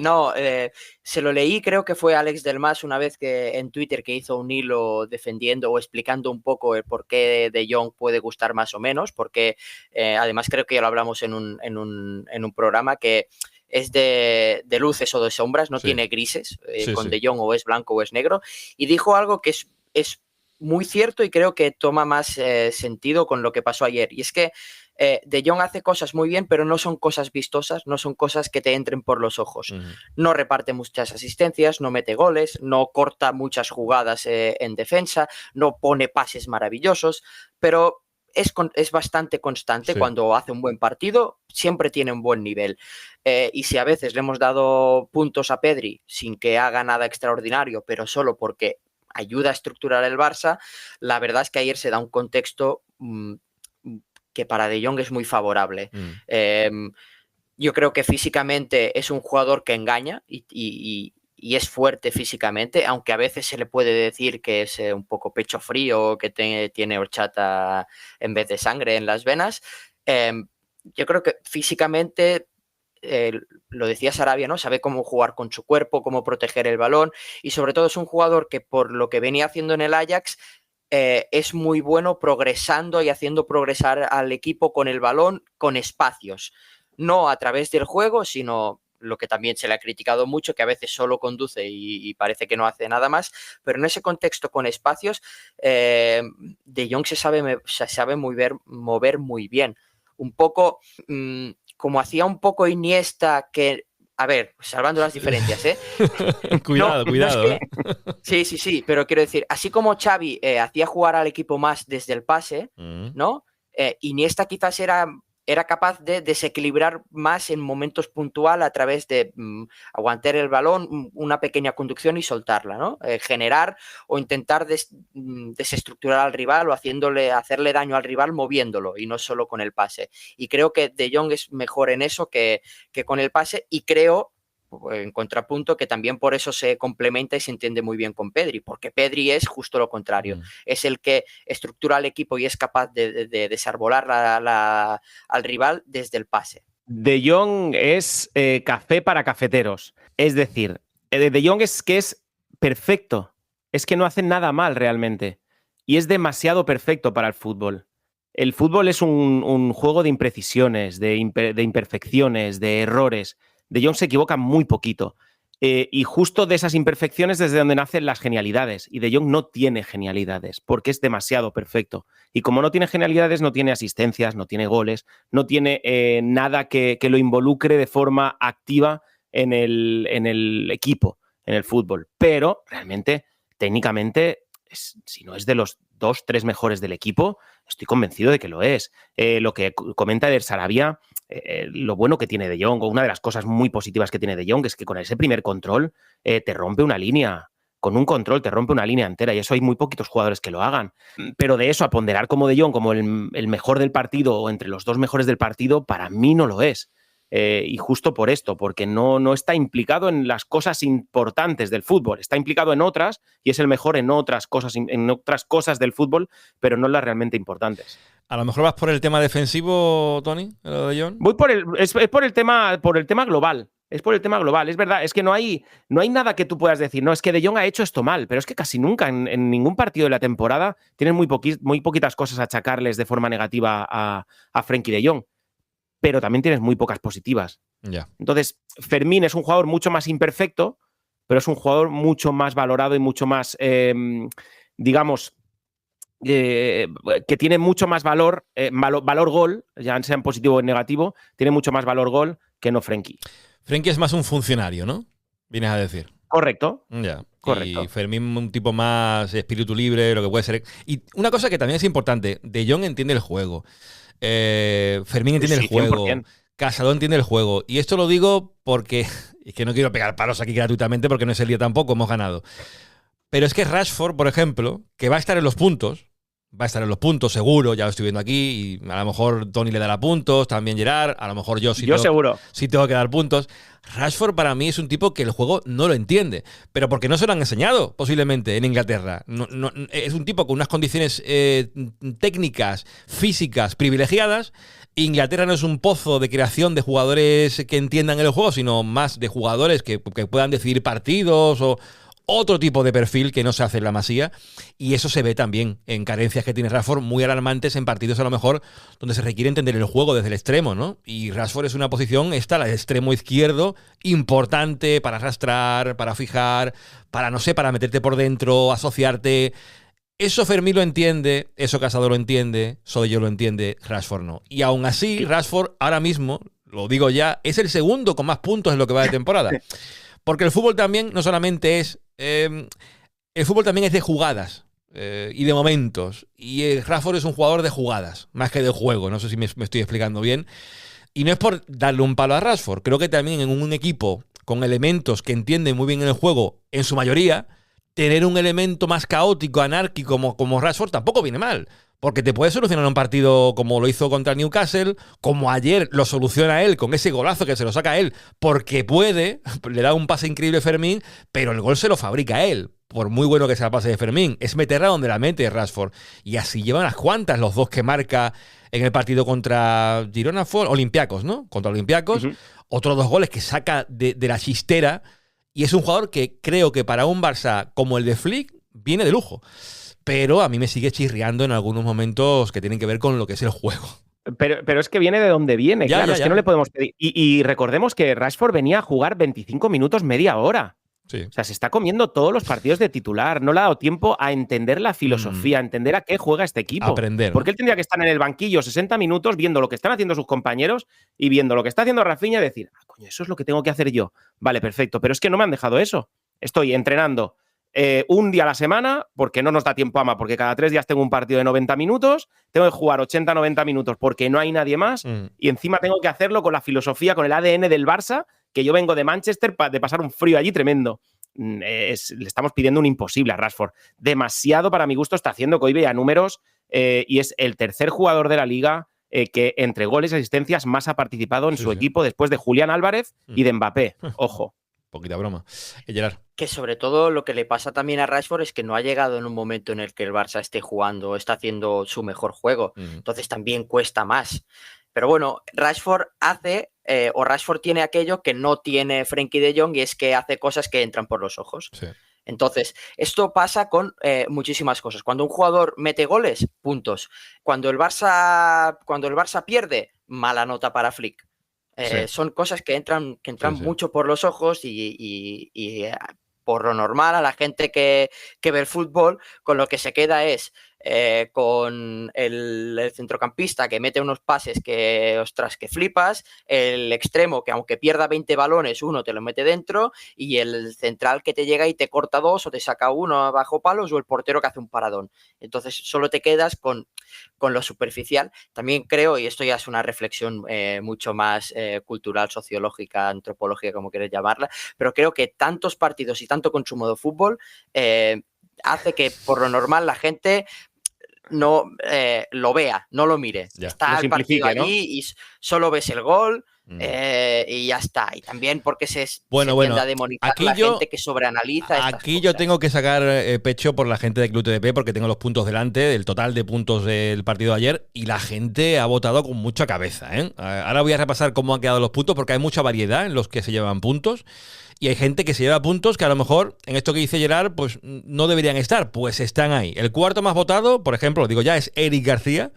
lo leí, creo que fue Alex Delmas una vez que en Twitter, que hizo un hilo defendiendo o explicando un poco el por qué De Jong puede gustar más o menos, porque además creo que ya lo hablamos en un programa, que es de luces o de sombras, no tiene grises, con De Jong o es blanco o es negro, y dijo algo que es muy cierto y creo que toma más sentido con lo que pasó ayer, y es que De Jong hace cosas muy bien, pero no son cosas vistosas, no son cosas que te entren por los ojos. No reparte muchas asistencias, no mete goles, no corta muchas jugadas en defensa, no pone pases maravillosos, pero es bastante constante. Cuando hace un buen partido, siempre tiene un buen nivel. Y si a veces le hemos dado puntos a Pedri sin que haga nada extraordinario, pero solo porque ayuda a estructurar el Barça, la verdad es que ayer se da un contexto que para De Jong es muy favorable. Yo creo que físicamente es un jugador que engaña y es fuerte físicamente, aunque a veces se le puede decir que es un poco pecho frío, que tiene horchata en vez de sangre en las venas. Yo creo que físicamente, lo decía Sarabia, ¿no? Sabe cómo jugar con su cuerpo, cómo proteger el balón, y sobre todo es un jugador que, por lo que venía haciendo en el Ajax, es muy bueno progresando y haciendo progresar al equipo con el balón, con espacios, no a través del juego, sino lo que también se le ha criticado mucho, que a veces solo conduce y parece que no hace nada más, pero en ese contexto con espacios, De Jong se sabe mover muy bien, un poco como hacía un poco Iniesta, que, a ver, salvando las diferencias, cuidado. Sí, pero quiero decir, así como Xavi hacía jugar al equipo más desde el pase, ¿no? Iniesta quizás era capaz de desequilibrar más en momentos puntuales a través de aguantar el balón, una pequeña conducción y soltarla, ¿no? Generar o intentar desestructurar al rival o hacerle daño al rival moviéndolo y no solo con el pase. Y creo que De Jong es mejor en eso que con el pase, y creo, en contrapunto, que también por eso se complementa y se entiende muy bien con Pedri, porque Pedri es justo lo contrario, es el que estructura al equipo y es capaz de desarbolar al rival desde el pase. De Jong es café para cafeteros, es decir, De Jong es perfecto, es que no hace nada mal realmente, y es demasiado perfecto para el fútbol. El fútbol es un juego de imprecisiones, de imperfecciones, de errores. De Jong se equivoca muy poquito. Y justo de esas imperfecciones desde donde nacen las genialidades. Y De Jong no tiene genialidades porque es demasiado perfecto. Y como no tiene genialidades, no tiene asistencias, no tiene goles, no tiene nada que lo involucre de forma activa en el equipo, en el fútbol. Pero realmente, técnicamente, si no es de los 2-3 mejores del equipo, estoy convencido de que lo es. Lo que comenta Eder Sarabia, lo bueno que tiene De Jong, o una de las cosas muy positivas que tiene De Jong, es que con ese primer control te rompe una línea. Con un control te rompe una línea entera, y eso hay muy poquitos jugadores que lo hagan. Pero de eso a ponderar como De Jong como el mejor del partido o entre los dos mejores del partido, para mí no lo es. Y justo por esto, porque no está implicado en las cosas importantes del fútbol, está implicado en otras y es el mejor en otras cosas del fútbol, pero no las realmente importantes. A lo mejor vas por el tema defensivo, Tony, lo de Jong. Voy por el tema global. Es por el tema global, es verdad, es que no hay nada que tú puedas decir, no, es que De Jong ha hecho esto mal, pero es que casi nunca en ningún partido de la temporada tienen muy poquitas cosas a achacarles de forma negativa a Frenkie de Jong. Pero también tienes muy pocas positivas. Entonces, Fermín es un jugador mucho más imperfecto, pero es un jugador mucho más valorado y mucho más, digamos, que tiene mucho más valor gol, ya sea en positivo o en negativo, tiene mucho más valor gol que no Frenkie. Frenkie es más un funcionario, ¿no? Vienes a decir. Correcto. Ya. Correcto. Y Fermín un tipo más espíritu libre, lo que puede ser. Y una cosa que también es importante, De Jong entiende el juego. Fermín entiende el juego, 100%. Casado entiende el juego, y esto lo digo porque es que no quiero pegar palos aquí gratuitamente porque no es el día tampoco, hemos ganado, pero es que Rashford, por ejemplo, que va a estar en los puntos seguro, ya lo estoy viendo aquí, y a lo mejor Tony le dará puntos, también Gerard, a lo mejor yo seguro sí tengo que dar puntos. Rashford para mí es un tipo que el juego no lo entiende, pero porque no se lo han enseñado posiblemente en Inglaterra. No, es un tipo con unas condiciones técnicas, físicas privilegiadas. Inglaterra no es un pozo de creación de jugadores que entiendan el juego, sino más de jugadores que puedan decidir partidos otro tipo de perfil que no se hace en la Masía, y eso se ve también en carencias que tiene Rashford muy alarmantes en partidos a lo mejor donde se requiere entender el juego desde el extremo, ¿no? Y Rashford es una posición, la de extremo izquierdo, importante para arrastrar, para fijar, para, no sé, para meterte por dentro, asociarte. Eso Fermín lo entiende, eso Casado lo entiende, Sodello lo entiende, Rashford no. Y aún así, Rashford ahora mismo, lo digo ya, es el segundo con más puntos en lo que va de temporada. Porque el fútbol también no solamente es... el fútbol también es de jugadas y de momentos. Y Rashford es un jugador de jugadas, más que de juego. No sé si me estoy explicando bien. Y no es por darle un palo a Rashford. Creo que también en un equipo con elementos que entienden muy bien el juego, en su mayoría, tener un elemento más caótico, anárquico como Rashford tampoco viene mal. Porque te puede solucionar un partido como lo hizo contra Newcastle, como ayer lo soluciona él con ese golazo que se lo saca él, porque puede, le da un pase increíble a Fermín, pero el gol se lo fabrica él, por muy bueno que sea el pase de Fermín. Es meterla donde la mete Rashford. Y así llevan unas cuantas los dos que marca en el partido contra Girona, fue Olympiacos, ¿no? Contra Olympiacos. Otros 2 goles que saca de la chistera. Y es un jugador que creo que para un Barça como el de Flick viene de lujo. Pero a mí me sigue chirriando en algunos momentos que tienen que ver con lo que es el juego. Pero es que viene de donde viene, claro, es que no le podemos pedir. Y recordemos que Rashford venía a jugar 25 minutos, media hora. Sí. O sea, se está comiendo todos los partidos de titular. No le ha dado tiempo a entender la filosofía, a entender a qué juega este equipo. Aprender. Porque él tendría que estar en el banquillo 60 minutos viendo lo que están haciendo sus compañeros y viendo lo que está haciendo Rafinha y decir, coño, eso es lo que tengo que hacer yo. Vale, perfecto, pero es que no me han dejado eso. Estoy entrenando un día a la semana, porque no nos da tiempo, porque cada 3 días tengo un partido de 90 minutos, tengo que jugar 80-90 minutos porque no hay nadie más, y encima tengo que hacerlo con la filosofía, con el ADN del Barça, que yo vengo de Manchester de pasar un frío allí tremendo. Le estamos pidiendo un imposible a Rashford. Demasiado para mi gusto está haciendo, que hoy veía números, y es el tercer jugador de la Liga que entre goles y asistencias más ha participado en su equipo después de Julián Álvarez y de Mbappé. Ojo. Poquita broma. Gerard. Que sobre todo lo que le pasa también a Rashford es que no ha llegado en un momento en el que el Barça esté jugando, está haciendo su mejor juego. Entonces también cuesta más. Pero bueno, Rashford Rashford tiene aquello que no tiene Frenkie de Jong, y es que hace cosas que entran por los ojos. Sí. Entonces, esto pasa con muchísimas cosas. Cuando un jugador mete goles, puntos. Cuando el Barça pierde, mala nota para Flick. Son cosas que entran mucho por los ojos y por lo normal a la gente que ve el fútbol, con lo que se queda es con el centrocampista que mete unos pases que, ostras, que flipas, el extremo que aunque pierda 20 balones, uno te lo mete dentro, y el central que te llega y te corta 2 o te saca uno bajo palos, o el portero que hace un paradón. Entonces solo te quedas con lo superficial. También creo, y esto ya es una reflexión mucho más cultural, sociológica, antropológica, como quieras llamarla, pero creo que tantos partidos y tanto consumo de fútbol hace que por lo normal la gente no lo vea, no lo mire. Ya. Está el partido allí, ¿no? Y solo ves el gol y ya está. Y también porque se tiende a demonizar la gente que sobreanaliza. Aquí yo tengo que sacar pecho por la gente de Club TDP, porque tengo los puntos delante, del total de puntos del partido de ayer, y la gente ha votado con mucha cabeza, ¿eh? Ahora voy a repasar cómo han quedado los puntos, porque hay mucha variedad en los que se llevan puntos. Y hay gente que se lleva puntos que a lo mejor, en esto que dice Gerard, pues no deberían estar. Pues están ahí. El cuarto más votado, por ejemplo, digo ya, es Eric García,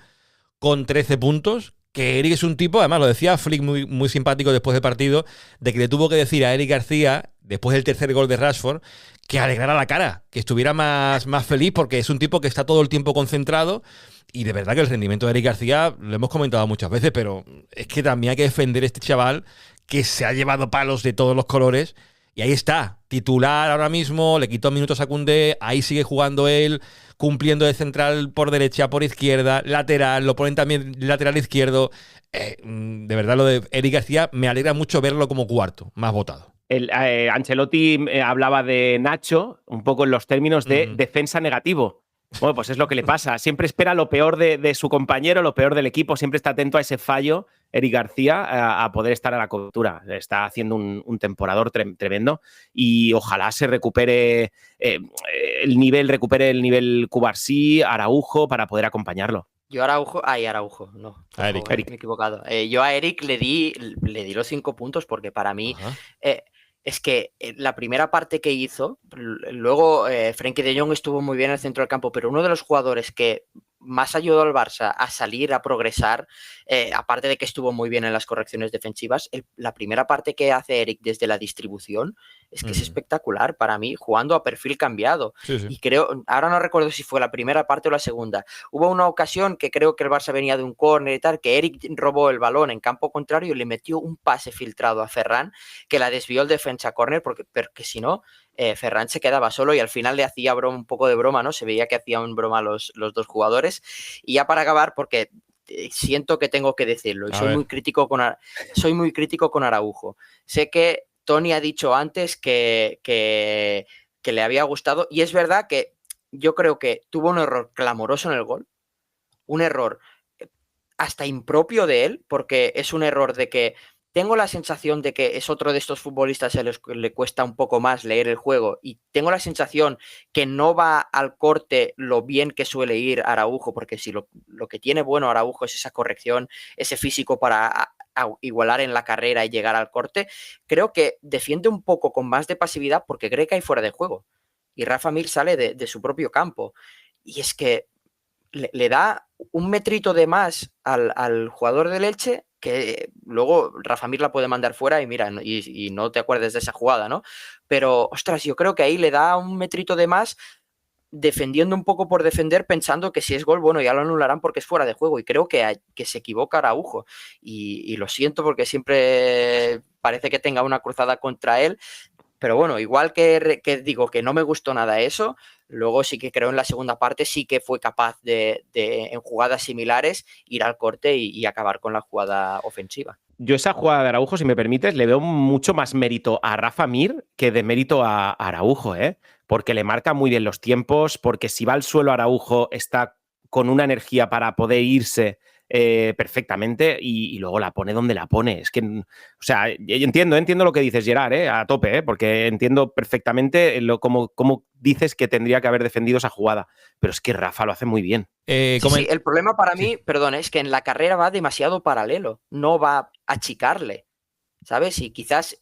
con 13 puntos. Que Eric es un tipo, además lo decía Flick muy, muy simpático después del partido, de que le tuvo que decir a Eric García, después del tercer gol de Rashford, que alegrara la cara, que estuviera más feliz, porque es un tipo que está todo el tiempo concentrado. Y de verdad que el rendimiento de Eric García, lo hemos comentado muchas veces, pero es que también hay que defender a este chaval que se ha llevado palos de todos los colores. Y ahí está, titular ahora mismo, le quitó minutos a Koundé, ahí sigue jugando él, cumpliendo de central por derecha, por izquierda, lateral, lo ponen también lateral izquierdo. De verdad, lo de Eric García me alegra mucho verlo como cuarto, más votado. Ancelotti hablaba de Nacho un poco en los términos de defensa negativo. Bueno, pues es lo que le pasa. Siempre espera lo peor de su compañero, lo peor del equipo. Siempre está atento a ese fallo, Eric García, a poder estar a la cobertura. Está haciendo un temporador tremendo, y ojalá se recupere el nivel Cubarsí, Araujo, para poder acompañarlo. Yo Araujo, no. Eric. Me he equivocado. Yo a Eric le di los 5 puntos porque para mí es que la primera parte que hizo, luego Frenkie de Jong estuvo muy bien en el centro del campo, pero uno de los jugadores que más ayudó al Barça a salir, a progresar, aparte de que estuvo muy bien en las correcciones defensivas, la primera parte que hace Eric desde la distribución es que es espectacular para mí, jugando a perfil cambiado. Sí. Y creo, ahora no recuerdo si fue la primera parte o la segunda, hubo una ocasión que creo que el Barça venía de un córner y tal, que Eric robó el balón en campo contrario y le metió un pase filtrado a Ferran, que la desvió el defensa córner, porque si no, Ferran se quedaba solo y al final le hacía un poco de broma, ¿no? Se veía que hacían broma los dos jugadores. Y ya para acabar, porque siento que tengo que decirlo, y soy muy crítico con Araujo. Sé que Tony ha dicho antes que le había gustado, y es verdad que yo creo que tuvo un error clamoroso en el gol, un error hasta impropio de él, porque es un error de que tengo la sensación de que es otro de estos futbolistas que le cuesta un poco más leer el juego, y tengo la sensación que no va al corte lo bien que suele ir Araujo, porque si lo que tiene bueno Araujo es esa corrección, ese físico para igualar en la carrera y llegar al corte, creo que defiende un poco con más de pasividad porque cree que hay fuera de juego. Y Rafa Mir sale de su propio campo. Y es que le da un metrito de más al jugador del Elche, que luego Rafa Mir la puede mandar fuera y mira, y no te acuerdes de esa jugada, ¿no? Pero, ostras, yo creo que ahí le da un metrito de más, defendiendo un poco por defender, pensando que si es gol, bueno, ya lo anularán porque es fuera de juego, y creo que se equivoca Araujo, y lo siento porque siempre parece que tenga una cruzada contra él, pero bueno, igual que digo que no me gustó nada eso, luego sí que creo en la segunda parte sí que fue capaz de en jugadas similares ir al corte y acabar con la jugada ofensiva. Yo esa jugada de Araujo, si me permites, le veo mucho más mérito a Rafa Mir que de mérito a Araujo, porque le marca muy bien los tiempos, porque si va al suelo Araujo está con una energía para poder irse perfectamente y luego la pone donde la pone. Es que, o sea, entiendo lo que dices, Gerard, a tope, porque entiendo perfectamente cómo dices que tendría que haber defendido esa jugada, pero es que Rafa lo hace muy bien. Sí, el problema para mí, perdón, es que en la carrera va demasiado paralelo, no va a achicarle, ¿sabes? Y quizás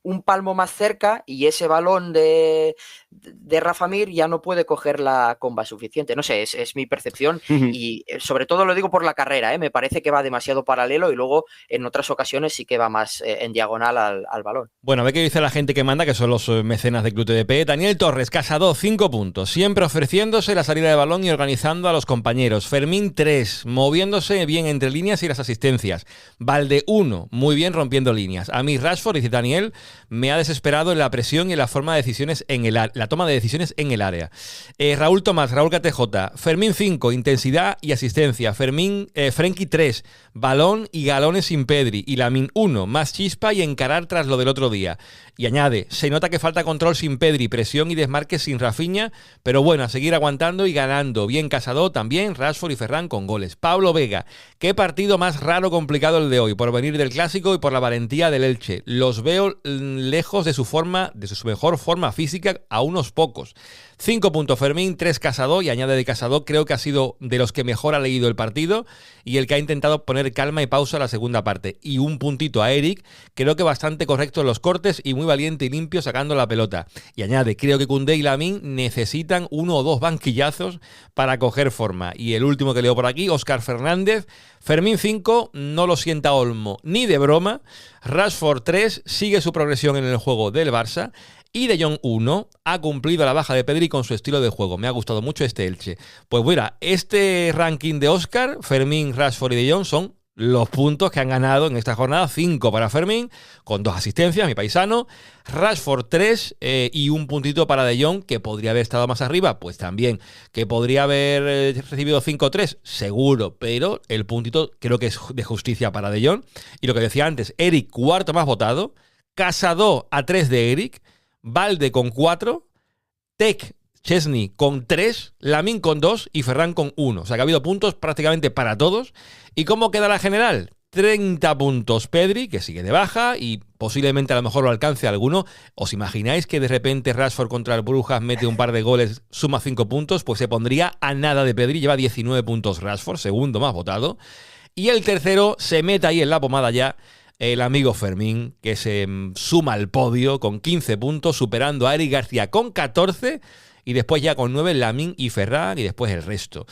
un palmo más cerca y ese balón de Rafa Mir ya no puede coger la comba suficiente. No sé, es mi percepción y sobre todo lo digo por la carrera, me parece que va demasiado paralelo y luego en otras ocasiones sí que va más en diagonal al balón. Bueno, a ver qué dice la gente que manda, que son los mecenas de Club TDP. Daniel Torres, Casado, 5 puntos, siempre ofreciéndose la salida de balón y organizando a los compañeros. Fermín, 3, moviéndose bien entre líneas y las asistencias. Valde, 1, muy bien rompiendo líneas. A mí Rashford, dice Daniel, me ha desesperado en la presión y en la forma de decisiones la toma de decisiones en el área. Raúl Tomás, Raúl KTJ, Fermín 5, intensidad y asistencia. Frenkie 3, balón y galones sin Pedri. Y Lamine 1, más chispa y encarar tras lo del otro día. Y añade, se nota que falta control sin Pedri, presión y desmarques sin Rafinha, pero bueno, a seguir aguantando y ganando. Bien Casado también, Rashford y Ferran con goles. Pablo Vega, qué partido más raro, complicado el de hoy, por venir del clásico y por la valentía del Elche. Los veo lejos de su mejor forma física a unos pocos. 5 puntos Fermín, 3 Casado, y añade de Casado, creo que ha sido de los que mejor ha leído el partido y el que ha intentado poner calma y pausa a la segunda parte. Y un puntito a Eric, creo que bastante correcto en los cortes y muy valiente y limpio sacando la pelota. Y añade, creo que Koundé y Lamine necesitan 1 o 2 banquillazos para coger forma. Y el último que leo por aquí, Óscar Fernández, Fermín 5, no lo sienta Olmo ni de broma. Rashford 3, sigue su progresión en el juego del Barça. Y De Jong 1, ha cumplido la baja de Pedri con su estilo de juego. Me ha gustado mucho este Elche. Pues mira, este ranking de Óscar, Fermín, Rashford y De Jong son los puntos que han ganado en esta jornada. 5 para Fermín, con 2 asistencias, mi paisano. Rashford 3 y un puntito para De Jong, que podría haber estado más arriba, pues también. Que podría haber recibido 5-3, seguro, pero el puntito creo que es de justicia para De Jong. Y lo que decía antes, Eric, cuarto más votado. Casado a 3 de Eric. Valde con 4, Tec Chesney con 3, Lamine con 2 y Ferran con 1. O sea que ha habido puntos prácticamente para todos. ¿Y cómo queda la general? 30 puntos Pedri, que sigue de baja y posiblemente a lo mejor lo alcance alguno. ¿Os imagináis que de repente Rashford contra el Brujas mete un par de goles, suma 5 puntos? Pues se pondría a nada de Pedri, lleva 19 puntos Rashford, segundo más votado. Y el tercero se mete ahí en la pomada ya, el amigo Fermín, que se suma al podio con 15 puntos, superando a Eric García con 14 y después ya con 9 Lamine y Ferran y después el resto.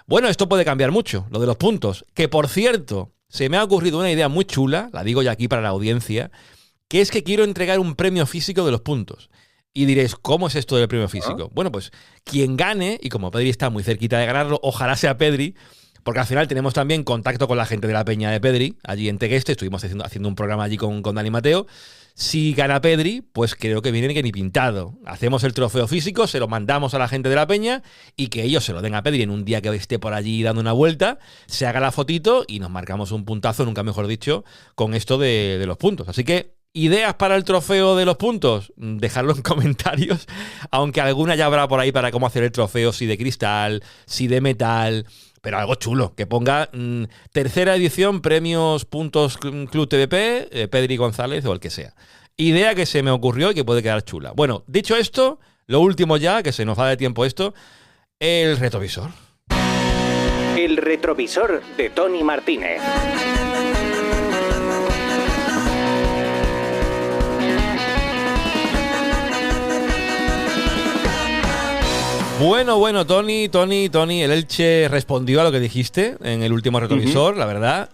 Bueno, esto puede cambiar mucho, lo de los puntos, que por cierto, se me ha ocurrido una idea muy chula, la digo ya aquí para la audiencia, que es que quiero entregar un premio físico de los puntos. Y diréis, ¿cómo es esto del premio físico? Bueno, pues quien gane, y como Pedri está muy cerquita de ganarlo, ojalá sea Pedri, porque al final tenemos también contacto con la gente de la peña de Pedri, allí en Tegueste, estuvimos haciendo un programa allí con Dani Mateo. Si gana Pedri, pues creo que viene que ni pintado. Hacemos el trofeo físico, se lo mandamos a la gente de la peña y que ellos se lo den a Pedri en un día que esté por allí dando una vuelta, se haga la fotito y nos marcamos un puntazo, nunca mejor dicho, con esto de los puntos. Así que ¿ideas para el trofeo de los puntos? Dejadlo en comentarios, aunque alguna ya habrá por ahí para cómo hacer el trofeo, si de cristal, si de metal, pero algo chulo, que ponga tercera edición, premios, puntos, Club TVP, Pedri González o el que sea. Idea que se me ocurrió y que puede quedar chula. Bueno, dicho esto, lo último ya, que se nos va de tiempo esto, el retrovisor. El retrovisor de Tony Martínez. Bueno, Tony, el Elche respondió a lo que dijiste en el último retrovisor, la verdad.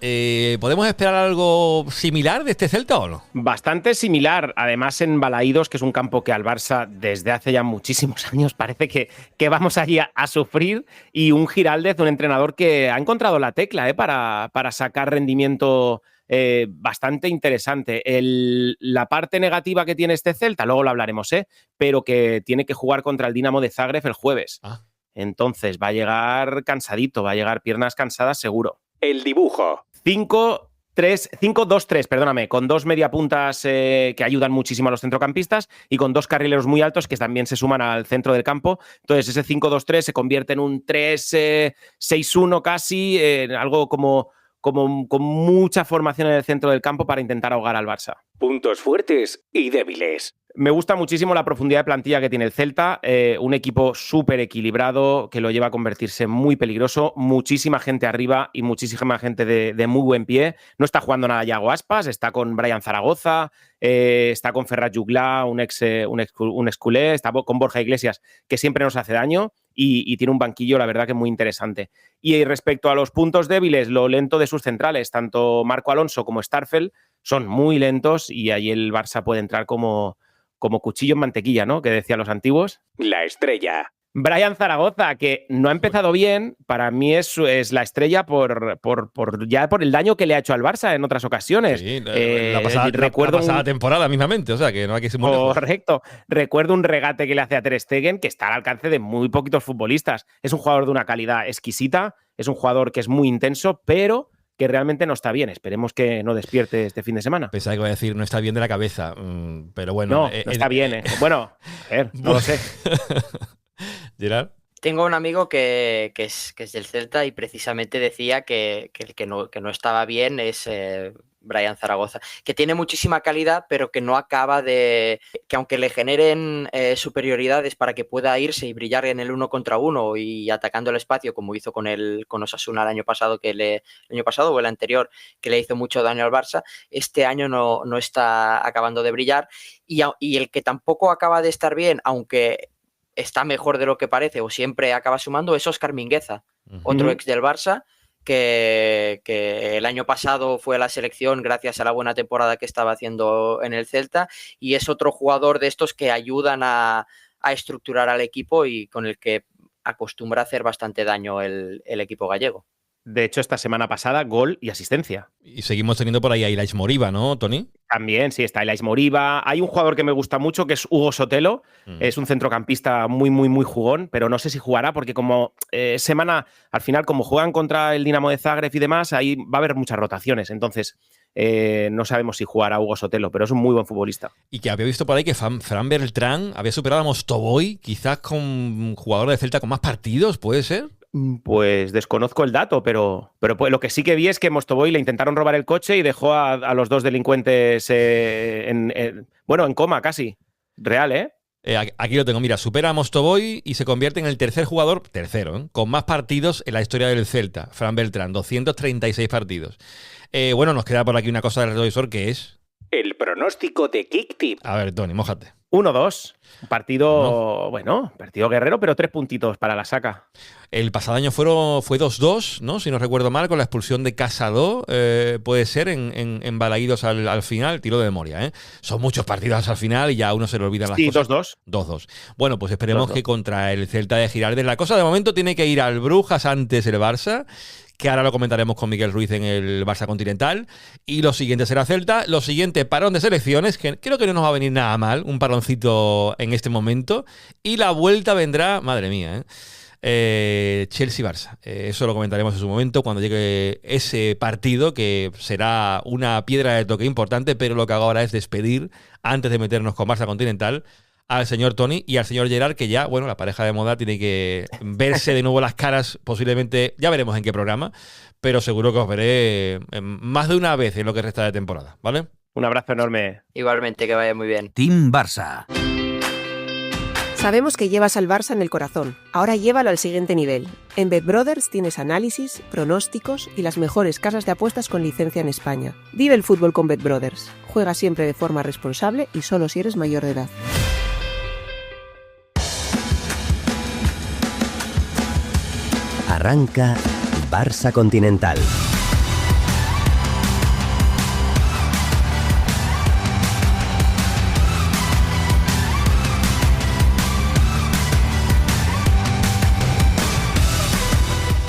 ¿Podemos esperar algo similar de este Celta o no? Bastante similar, además en Balaídos, que es un campo que al Barça desde hace ya muchísimos años parece que vamos allí a sufrir, y un Giraldez, un entrenador que ha encontrado la tecla para sacar rendimiento bastante interesante. La parte negativa que tiene este Celta, luego lo hablaremos, pero que tiene que jugar contra el Dinamo de Zagreb el jueves. Entonces va a llegar cansadito, va a llegar piernas cansadas seguro. El dibujo. 5-2-3, perdóname, con dos mediapuntas que ayudan muchísimo a los centrocampistas y con dos carrileros muy altos que también se suman al centro del campo. Entonces ese 5-2-3 se convierte en un 3-6-1 casi, algo como con mucha formación en el centro del campo para intentar ahogar al Barça. Puntos fuertes y débiles. Me gusta muchísimo la profundidad de plantilla que tiene el Celta, un equipo súper equilibrado que lo lleva a convertirse muy peligroso, muchísima gente arriba y muchísima gente de muy buen pie. No está jugando nada Yago Aspas, está con Brian Zaragoza, está con Ferran Juglà, un ex culé, está con Borja Iglesias, que siempre nos hace daño, y tiene un banquillo, la verdad, que muy interesante. Y respecto a los puntos débiles, lo lento de sus centrales, tanto Marco Alonso como Starfel son muy lentos, y ahí el Barça puede entrar como cuchillo en mantequilla, ¿no? Que decían los antiguos. La estrella. Brian Zaragoza, que no ha empezado bien, para mí es la estrella por el daño que le ha hecho al Barça en otras ocasiones. Sí, la pasada temporada mismamente, o sea que no hay que ser muy lejos. Correcto. Recuerdo un regate que le hace a Ter Stegen que está al alcance de muy poquitos futbolistas. Es un jugador de una calidad exquisita, es un jugador que es muy intenso, pero que realmente no está bien. Esperemos que no despierte este fin de semana. Pensaba que iba a decir, no está bien de la cabeza, pero bueno. No está bien. Bueno, no lo sé. Gerard. Tengo un amigo que es del Celta y precisamente decía que el que no estaba bien es Brian Zaragoza, que tiene muchísima calidad, pero que no acaba que aunque le generen superioridades para que pueda irse y brillar en el 1 contra 1 y atacando el espacio, como hizo con Osasuna el año pasado, el año pasado o el anterior, que le hizo mucho daño al Barça, este año no está acabando de brillar, y el que tampoco acaba de estar bien, aunque está mejor de lo que parece o siempre acaba sumando, es Óscar Mingueza, otro ex del Barça, que el año pasado fue a la selección gracias a la buena temporada que estaba haciendo en el Celta, y es otro jugador de estos que ayudan a estructurar al equipo y con el que acostumbra a hacer bastante daño el equipo gallego. De hecho, esta semana pasada, gol y asistencia. Y seguimos teniendo por ahí a Ilaix Moriba, ¿no, Tony? También, sí, está Ilaix Moriba. Hay un jugador que me gusta mucho, que es Hugo Sotelo. Es un centrocampista muy, muy, muy jugón, pero no sé si jugará, porque como semana, al final, como juegan contra el Dinamo de Zagreb y demás, ahí va a haber muchas rotaciones. Entonces, no sabemos si jugará Hugo Sotelo, pero es un muy buen futbolista. Y que había visto por ahí que Fran Beltrán había superado a Mostovoy, quizás con jugador de Celta con más partidos, ¿puede ser? Pues desconozco el dato, pero lo que sí que vi es que Mostovoy le intentaron robar el coche y dejó a los dos delincuentes en coma casi. Real, ¿eh? Aquí lo tengo, mira, supera a Mostovoy y se convierte en el tercer jugador, con más partidos en la historia del Celta, Fran Beltrán, 236 partidos. Bueno, nos queda por aquí una cosa del retrovisor que es... El pronóstico de Kick-Tip. A ver, Tony, mójate. 1-2. Partido, bueno, partido guerrero, pero 3 puntitos para la Saca. El pasado año fue 2-2, ¿no? Si no recuerdo mal, con la expulsión de Casado, puede ser, en Balaídos al final, tiro de memoria, ¿eh? Son muchos partidos al final y ya a uno se le olvidan las cosas. 2-2. 2-2. Bueno, pues esperemos 2-2. que contra el Celta de Giraldez la cosa de momento tiene que ir al Brujas antes el Barça, que ahora lo comentaremos con Miguel Ruiz en el Barça Continental, y lo siguiente será Celta, lo siguiente parón de selecciones, que creo que no nos va a venir nada mal, un paroncito en este momento, y la vuelta vendrá, madre mía, Chelsea-Barça. Eso lo comentaremos en su momento cuando llegue ese partido, que será una piedra de toque importante, pero lo que hago ahora es despedir, antes de meternos con Barça Continental, al señor Tony y al señor Gerard, que ya, bueno, la pareja de moda tiene que verse de nuevo las caras, posiblemente, ya veremos en qué programa, pero seguro que os veré más de una vez en lo que resta de temporada, ¿vale? Un abrazo enorme. Igualmente, que vaya muy bien. Team Barça. Sabemos que llevas al Barça en el corazón. Ahora llévalo al siguiente nivel. En BetBrothers tienes análisis, pronósticos y las mejores casas de apuestas con licencia en España. Vive el fútbol con BetBrothers. Juega siempre de forma responsable y solo si eres mayor de edad. Arranca Barça Continental.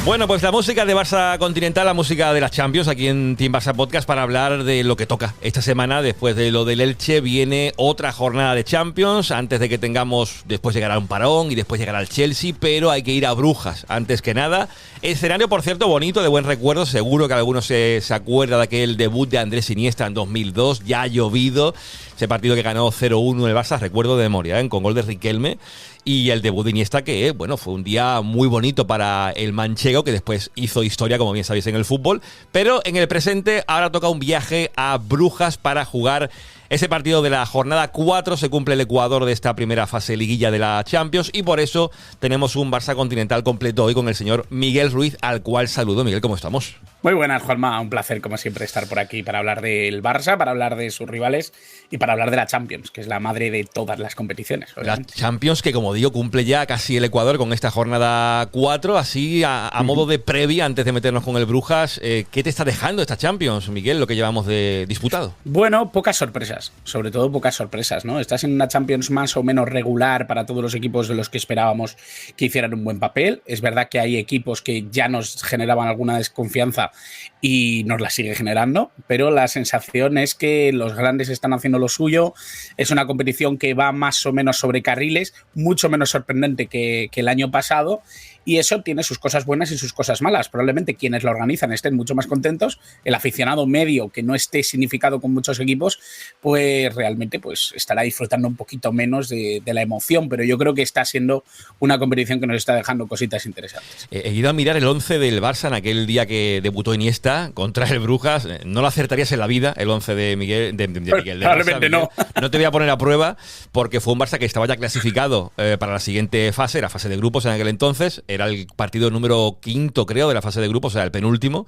Bueno, pues la música de Barça Continental, la música de las Champions, aquí en Team Barça Podcast, para hablar de lo que toca. Esta semana, después de lo del Elche, viene otra jornada de Champions, antes de que tengamos, después llegará un parón y después llegará el Chelsea, pero hay que ir a Brujas, antes que nada. Escenario, por cierto, bonito, de buen recuerdo, seguro que algunos se acuerda de aquel debut de Andrés Iniesta en 2002, ya ha llovido, ese partido que ganó 0-1 el Barça, recuerdo de memoria, con gol de Riquelme. Y el debut de Iniesta, que bueno, fue un día muy bonito para el manchego, que después hizo historia, como bien sabéis, en el fútbol. Pero en el presente ahora toca un viaje a Brujas para jugar ese partido de la jornada 4. Se cumple el ecuador de esta primera fase liguilla de la Champions, y por eso tenemos un Barça Continental completo hoy con el señor Miguel Ruiz, al cual saludo. Miguel, ¿cómo estamos? Muy buenas, Juanma. Un placer, como siempre, estar por aquí para hablar del Barça, para hablar de sus rivales y para hablar de la Champions, que es la madre de todas las competiciones. Obviamente. La Champions, que como digo, cumple ya casi el ecuador con esta jornada 4, así a modo de previa, antes de meternos con el Brujas. ¿Qué te está dejando esta Champions, Miguel, lo que llevamos de disputado? Bueno, pocas sorpresas, sobre todo pocas sorpresas, ¿no? Estás en una Champions más o menos regular para todos los equipos de los que esperábamos que hicieran un buen papel. Es verdad que hay equipos que ya nos generaban alguna desconfianza y nos la sigue generando, pero la sensación es que los grandes están haciendo lo suyo. Es una competición que va más o menos sobre carriles, mucho menos sorprendente que el año pasado, y eso tiene sus cosas buenas y sus cosas malas. Probablemente quienes lo organizan estén mucho más contentos, el aficionado medio que no esté significado con muchos equipos, pues realmente pues estará disfrutando un poquito menos de la emoción, pero yo creo que está siendo una competición que nos está dejando cositas interesantes. He ido a mirar el 11 del Barça en aquel día que debutó Iniesta contra el Brujas. No lo acertarías en la vida, el 11 de Miguel. De Probablemente Barça, no. No te voy a poner a prueba, porque fue un Barça que estaba ya clasificado para la siguiente fase, la fase de grupos en aquel entonces. Era el partido número 5, creo, de la fase de grupos, o sea, el penúltimo.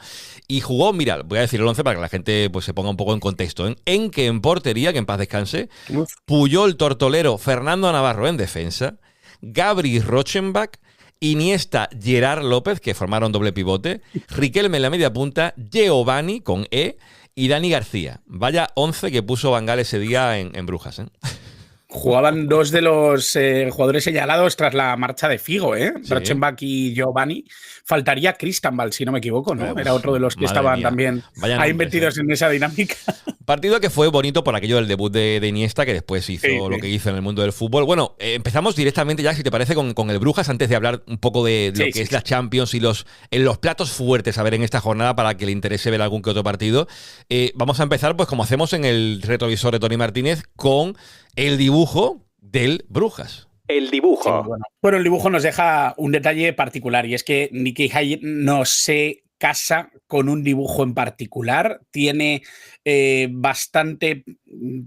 Y jugó, mira, voy a decir el 11 para que la gente pues se ponga un poco en contexto. En que en portería, que en paz descanse, Puyol, Tortolero, Fernando Navarro en defensa, Gabri, Rochenbach, Iniesta, Gerard López, que formaron doble pivote, Riquelme en la media punta, Giovanni con E y Dani García. Vaya 11 que puso Van Gaal ese día en Brujas, ¿eh? Jugaban dos de los jugadores señalados tras la marcha de Figo, ¿eh? Sí. Rochenbach y Giovanni. Faltaría Cristanbal, si no me equivoco, ¿no? Era otro de los que estaban mía. También ahí metidos en esa dinámica. Partido que fue bonito por aquello del debut de Iniesta, que después hizo lo que hizo en el mundo del fútbol. Bueno, empezamos directamente ya, si te parece, con el Brujas, antes de hablar un poco de lo que es la Champions y los platos fuertes a ver en esta jornada para que le interese ver algún que otro partido. Vamos a empezar, pues como hacemos en el retrovisor de Tony Martínez, con el dibujo del Brujas. El dibujo. Sí, bueno, el dibujo nos deja un detalle particular, y es que Nicky Hayek no se casa con un dibujo en particular. Tiene bastante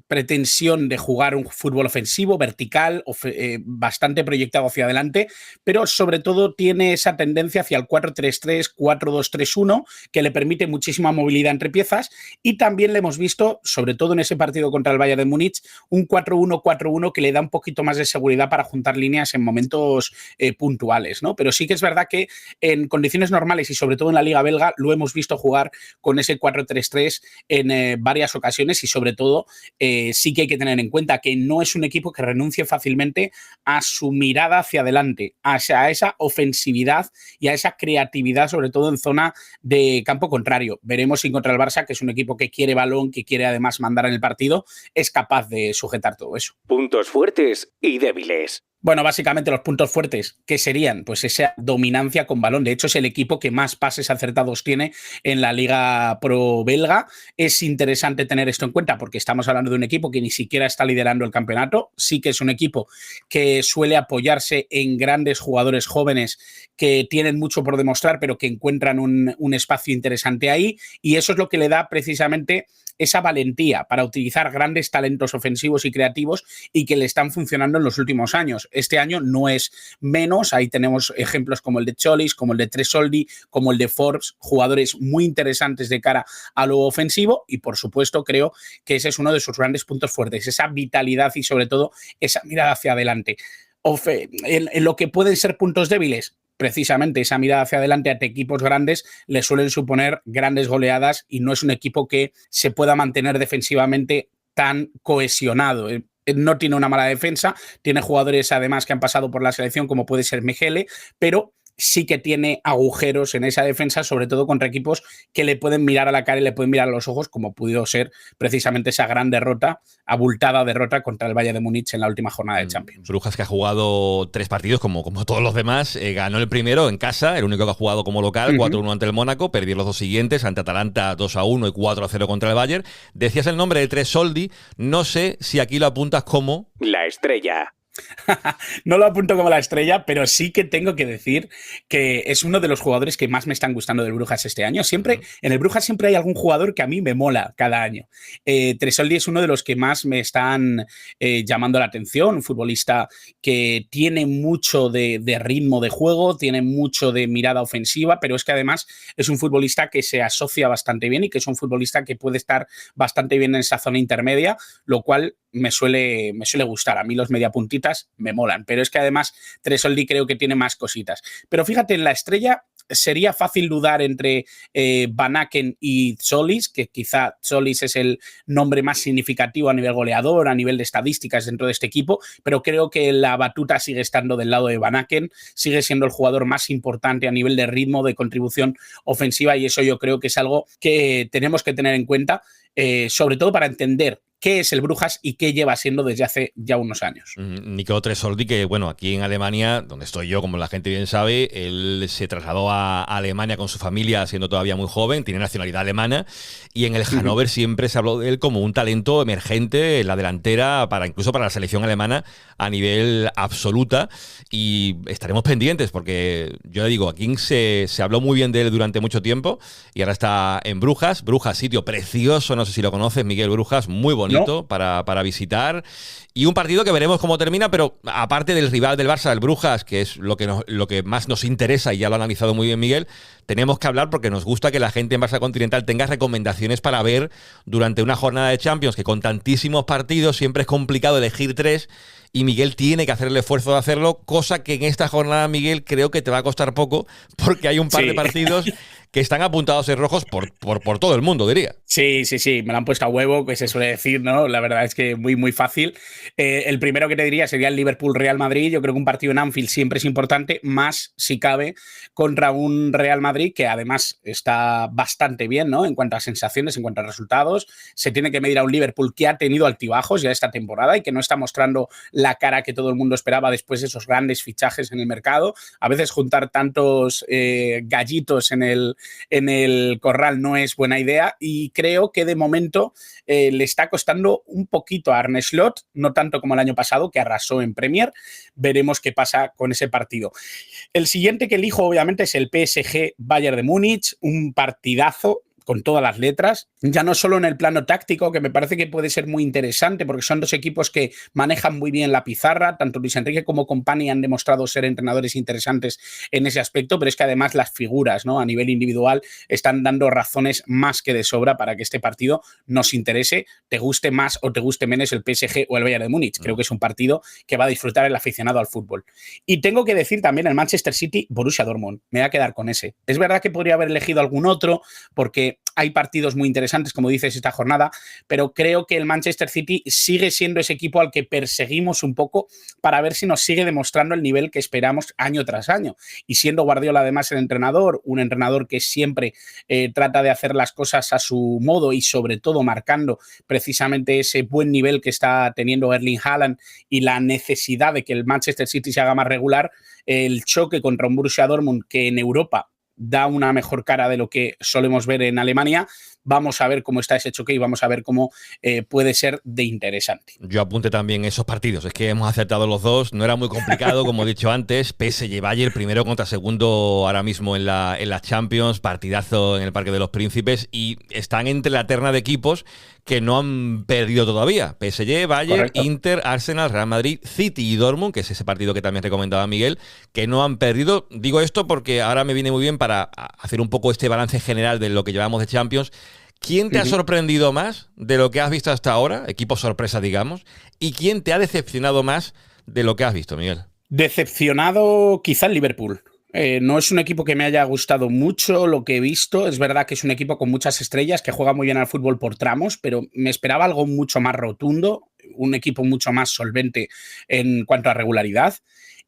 pretensión de jugar un fútbol ofensivo, vertical, bastante proyectado hacia adelante, pero sobre todo tiene esa tendencia hacia el 4-3-3, 4-2-3-1, que le permite muchísima movilidad entre piezas, y también le hemos visto, sobre todo en ese partido contra el Bayern de Múnich, un 4-1-4-1 que le da un poquito más de seguridad para juntar líneas en momentos puntuales, ¿no? Pero sí que es verdad que en condiciones normales y sobre todo en la Liga Belga lo hemos visto jugar con ese 4-3-3 en varias ocasiones, y sobre todo sí que hay que tener en cuenta que no es un equipo que renuncie fácilmente a su mirada hacia adelante, a esa ofensividad y a esa creatividad, sobre todo en zona de campo contrario. Veremos si contra el Barça, que es un equipo que quiere balón, que quiere además mandar en el partido, es capaz de sujetar todo eso. Puntos fuertes y débiles. Bueno, básicamente los puntos fuertes, ¿qué serían? Pues esa dominancia con balón. De hecho, es el equipo que más pases acertados tiene en la Liga Pro belga. Es interesante tener esto en cuenta porque estamos hablando de un equipo que ni siquiera está liderando el campeonato. Sí que es un equipo que suele apoyarse en grandes jugadores jóvenes que tienen mucho por demostrar, pero que encuentran un espacio interesante ahí. Y eso es lo que le da precisamente esa valentía para utilizar grandes talentos ofensivos y creativos y que le están funcionando en los últimos años. Este año no es menos, ahí tenemos ejemplos como el de Cholis, como el de Tresoldi, como el de Forbes, jugadores muy interesantes de cara a lo ofensivo, y por supuesto creo que ese es uno de sus grandes puntos fuertes, esa vitalidad y sobre todo esa mirada hacia adelante. En lo que pueden ser puntos débiles, precisamente esa mirada hacia adelante ante equipos grandes le suelen suponer grandes goleadas y no es un equipo que se pueda mantener defensivamente tan cohesionado. No tiene una mala defensa, tiene jugadores además que han pasado por la selección como puede ser Mejele, pero sí que tiene agujeros en esa defensa, sobre todo contra equipos que le pueden mirar a la cara y le pueden mirar a los ojos, como pudo ser precisamente esa gran derrota, abultada derrota contra el Bayern de Múnich en la última jornada de Champions. Brujas, que ha jugado 3 partidos como todos los demás, ganó el primero en casa, el único que ha jugado como local, 4-1 ante el Mónaco, perdió los 2 siguientes, ante Atalanta 2-1 y 4-0 contra el Bayern. Decías el nombre de Tresoldi, no sé si aquí lo apuntas como... La estrella. No lo apunto como la estrella, pero sí que tengo que decir que es uno de los jugadores que más me están gustando del Brujas este año. Siempre, en el Brujas siempre hay algún jugador que a mí me mola cada año. Tresoldi es uno de los que más me están llamando la atención, un futbolista que tiene mucho de ritmo de juego, tiene mucho de mirada ofensiva, pero es que además es un futbolista que se asocia bastante bien y que es un futbolista que puede estar bastante bien en esa zona intermedia, lo cual me suele gustar. A mí los mediapuntitas me molan, pero es que además Tresoldi creo que tiene más cositas. Pero fíjate, en la estrella sería fácil dudar entre Van Aken y Cholis, que quizá Cholis es el nombre más significativo a nivel goleador, a nivel de estadísticas dentro de este equipo, pero creo que la batuta sigue estando del lado de Van Aken, sigue siendo el jugador más importante a nivel de ritmo, de contribución ofensiva, y eso yo creo que es algo que tenemos que tener en cuenta, sobre todo para entender qué es el Brujas y qué lleva siendo desde hace ya unos años. Nicolò Tresoldi, que bueno, aquí en Alemania, donde estoy yo, como la gente bien sabe, él se trasladó a Alemania con su familia siendo todavía muy joven, tiene nacionalidad alemana, y en el Hannover siempre se habló de él como un talento emergente en la delantera, incluso para la selección alemana a nivel absoluta, y estaremos pendientes porque yo le digo, aquí se habló muy bien de él durante mucho tiempo y ahora está en Brujas, sitio precioso, no sé si lo conoces, Miguel, Brujas, muy bonito. ¿No? Para visitar, y un partido que veremos cómo termina, pero aparte del rival del Barça, del Brujas, que es lo que más nos interesa, y ya lo ha analizado muy bien Miguel, tenemos que hablar porque nos gusta que la gente en Barça Continental tenga recomendaciones para ver durante una jornada de Champions, que con tantísimos partidos siempre es complicado elegir 3, y Miguel tiene que hacer el esfuerzo de hacerlo, cosa que en esta jornada, Miguel, creo que te va a costar poco, porque hay un par de partidos que están apuntados en rojos por todo el mundo, diría. Sí, me lo han puesto a huevo, que se suele decir, ¿no? La verdad es que muy fácil. El primero que te diría sería el Liverpool-Real Madrid. Yo creo que un partido en Anfield siempre es importante, más si cabe contra un Real Madrid que además está bastante bien, ¿no? En cuanto a sensaciones, en cuanto a resultados. Se tiene que medir a un Liverpool que ha tenido altibajos ya esta temporada y que no está mostrando la cara que todo el mundo esperaba después de esos grandes fichajes en el mercado. A veces juntar tantos gallitos en el corral no es buena idea, y creo que de momento le está costando un poquito a Arne Slot, no tanto como el año pasado, que arrasó en Premier. Veremos qué pasa con ese partido. El siguiente que elijo obviamente es el PSG Bayern de Múnich, un partidazo con todas las letras, ya no solo en el plano táctico, que me parece que puede ser muy interesante, porque son dos equipos que manejan muy bien la pizarra, tanto Luis Enrique como Company han demostrado ser entrenadores interesantes en ese aspecto, pero es que además las figuras, ¿no?, a nivel individual están dando razones más que de sobra para que este partido nos interese, te guste más o te guste menos el PSG o el Bayern de Múnich. Creo que es un partido que va a disfrutar el aficionado al fútbol. Y tengo que decir también el Manchester City, Borussia Dortmund. Me voy a quedar con ese. Es verdad que podría haber elegido algún otro, porque hay partidos muy interesantes, como dices, esta jornada, pero creo que el Manchester City sigue siendo ese equipo al que perseguimos un poco para ver si nos sigue demostrando el nivel que esperamos año tras año. Y siendo Guardiola además el entrenador, un entrenador que siempre trata de hacer las cosas a su modo y sobre todo marcando precisamente ese buen nivel que está teniendo Erling Haaland y la necesidad de que el Manchester City se haga más regular, el choque contra un Borussia Dortmund que en Europa da una mejor cara de lo que solemos ver en Alemania. Vamos a ver cómo está ese choque y vamos a ver cómo puede ser de interesante. Yo apunté también esos partidos. Es que hemos acertado los dos. No era muy complicado, como he dicho antes. PSG Bayern, primero contra segundo ahora mismo en la Champions. Partidazo en el Parque de los Príncipes. Y están entre la terna de equipos que no han perdido todavía. PSG, Bayern, correcto, Inter, Arsenal, Real Madrid, City y Dortmund, que es ese partido que también recomendaba Miguel, que no han perdido. Digo esto porque ahora me viene muy bien para hacer un poco este balance general de lo que llevamos de Champions. ¿Quién te ha sorprendido más de lo que has visto hasta ahora? Equipo sorpresa, digamos. ¿Y quién te ha decepcionado más de lo que has visto, Miguel? Decepcionado quizá el Liverpool. No es un equipo que me haya gustado mucho lo que he visto. Es verdad que es un equipo con muchas estrellas, que juega muy bien al fútbol por tramos, pero me esperaba algo mucho más rotundo, un equipo mucho más solvente en cuanto a regularidad.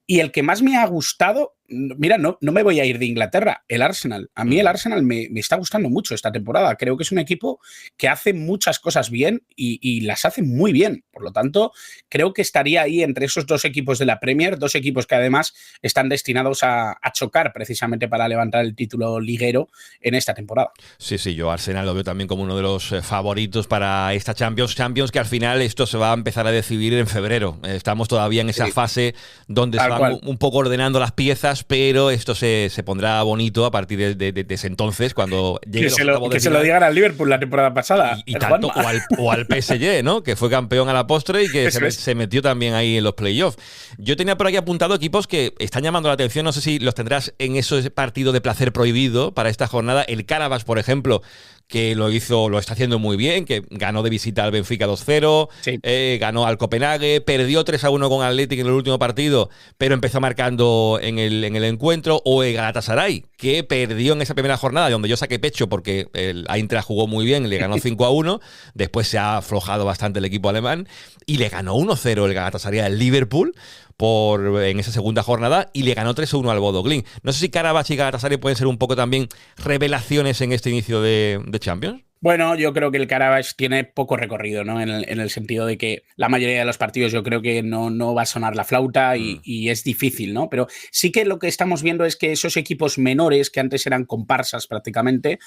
Y el que más me ha gustado, mira, no me voy a ir de Inglaterra, el Arsenal. A mí el Arsenal me está gustando mucho esta temporada. Creo que es un equipo que hace muchas cosas bien y las hace muy bien. Por lo tanto, creo que estaría ahí entre esos dos equipos de la Premier, dos equipos que además están destinados a chocar precisamente para levantar el título liguero en esta temporada. Sí, yo Arsenal lo veo también como uno de los favoritos para esta Champions, que al final esto se va a empezar a decidir en febrero. Estamos todavía en esa fase donde se van un poco ordenando las piezas, pero esto se pondrá bonito a partir de ese entonces, cuando llegue que se lo digan al Liverpool la temporada pasada. Y tanto, o al PSG, ¿no?, que fue campeón a la postre y que se metió también ahí en los playoffs. Yo tenía por aquí apuntado equipos que están llamando la atención, no sé si los tendrás en ese partido de placer prohibido para esta jornada. El Karabakh, por ejemplo, que lo está haciendo muy bien, que ganó de visita al Benfica 2-0, ganó al Copenhague, perdió 3-1 con Athletic en el último partido, pero empezó marcando en el encuentro. O el Galatasaray, que perdió en esa primera jornada, donde yo saqué pecho porque el Eintracht jugó muy bien, le ganó 5-1, después se ha aflojado bastante el equipo alemán, y le ganó 1-0 el Galatasaray al Liverpool en esa segunda jornada, y le ganó 3-1 al Bodo Glimt. No sé si Karabakh y Galatasaray pueden ser un poco también revelaciones en este inicio de Champions. Bueno, yo creo que el Karabakh tiene poco recorrido, ¿no? En el sentido de que la mayoría de los partidos yo creo que no va a sonar la flauta y es difícil, ¿no? Pero sí que lo que estamos viendo es que esos equipos menores, que antes eran comparsas prácticamente,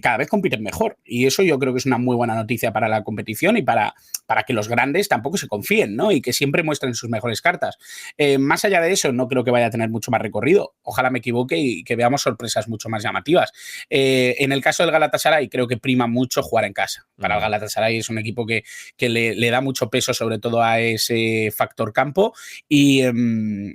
cada vez compiten mejor. Y eso yo creo que es una muy buena noticia para la competición y para que los grandes tampoco se confíen, ¿no? Y que siempre muestren sus mejores cartas. Más allá de eso, no creo que vaya a tener mucho más recorrido. Ojalá me equivoque y que veamos sorpresas mucho más llamativas. En el caso del Galatasaray, creo que prima mucho jugar en casa. Para el Galatasaray es un equipo que le da mucho peso sobre todo a ese factor campo y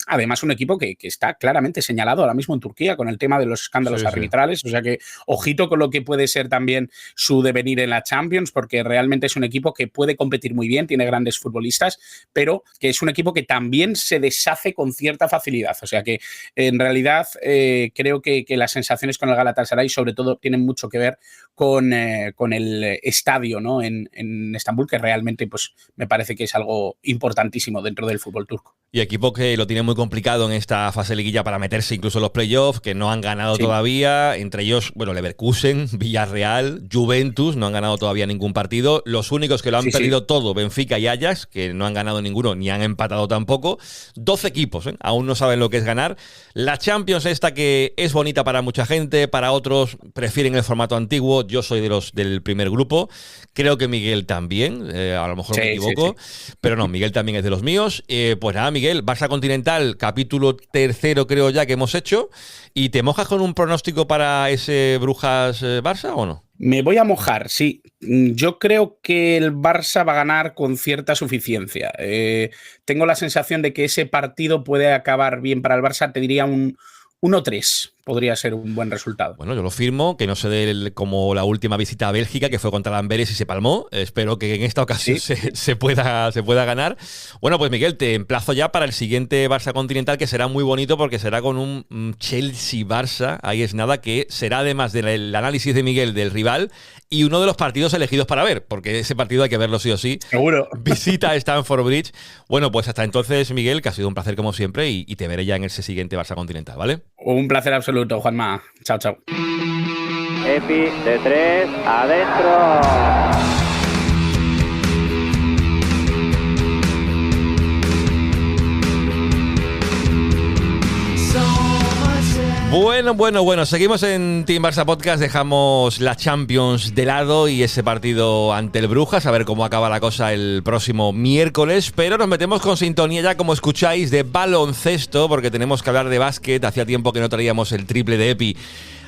además un equipo que está claramente señalado ahora mismo en Turquía con el tema de los escándalos arbitrales, o sea que ojito con lo que puede ser también su devenir en la Champions, porque realmente es un equipo que puede competir muy bien, tiene grandes futbolistas, pero que es un equipo que también se deshace con cierta facilidad, o sea que en realidad creo que las sensaciones con el Galatasaray sobre todo tienen mucho que ver con el estadio, ¿no?, en Estambul, que realmente pues me parece que es algo importantísimo dentro del fútbol turco. Y equipo que lo tiene muy complicado en esta fase liguilla para meterse incluso en los playoffs, que no han ganado todavía, entre ellos, bueno, Leverkusen, Villarreal, Juventus, no han ganado todavía ningún partido. Los únicos que lo han perdido todo, Benfica y Ajax, que no han ganado ninguno ni han empatado tampoco. 12 equipos, aún no saben lo que es ganar. La Champions esta que es bonita para mucha gente, para otros prefieren el formato antiguo. Yo soy de los del primer grupo. Creo que Miguel también, a lo mejor me equivoco, pero no, Miguel también es de los míos. Pues nada, Miguel, Barça Continental, capítulo 3 creo ya que hemos hecho. ¿Y te mojas con un pronóstico para ese Brujas-Barça o no? Me voy a mojar, sí. Yo creo que el Barça va a ganar con cierta suficiencia. Tengo la sensación de que ese partido puede acabar bien para el Barça. Te diría un 1-3. Podría ser un buen resultado. Bueno, yo lo firmo, que no se dé como la última visita a Bélgica, que fue contra el Amberes y se palmó. Espero que en esta ocasión se pueda ganar. Bueno, pues Miguel, te emplazo ya para el siguiente Barça Continental, que será muy bonito porque será con un Chelsea-Barça. Ahí es nada, que será, además del análisis de Miguel del rival, y uno de los partidos elegidos para ver, porque ese partido hay que verlo sí o sí. Seguro. Visita a Stamford Bridge. Bueno, pues hasta entonces, Miguel, que ha sido un placer como siempre, y te veré ya en ese siguiente Barça Continental, ¿vale? Un placer absoluto, Juanma. Chao, chao. Epi de 3, adentro. Bueno, seguimos en Team Barça Podcast, dejamos la Champions de lado y ese partido ante el Brujas, a ver cómo acaba la cosa el próximo miércoles, pero nos metemos con sintonía ya, como escucháis, de baloncesto, porque tenemos que hablar de básquet. Hacía tiempo que no traíamos el triple de Epi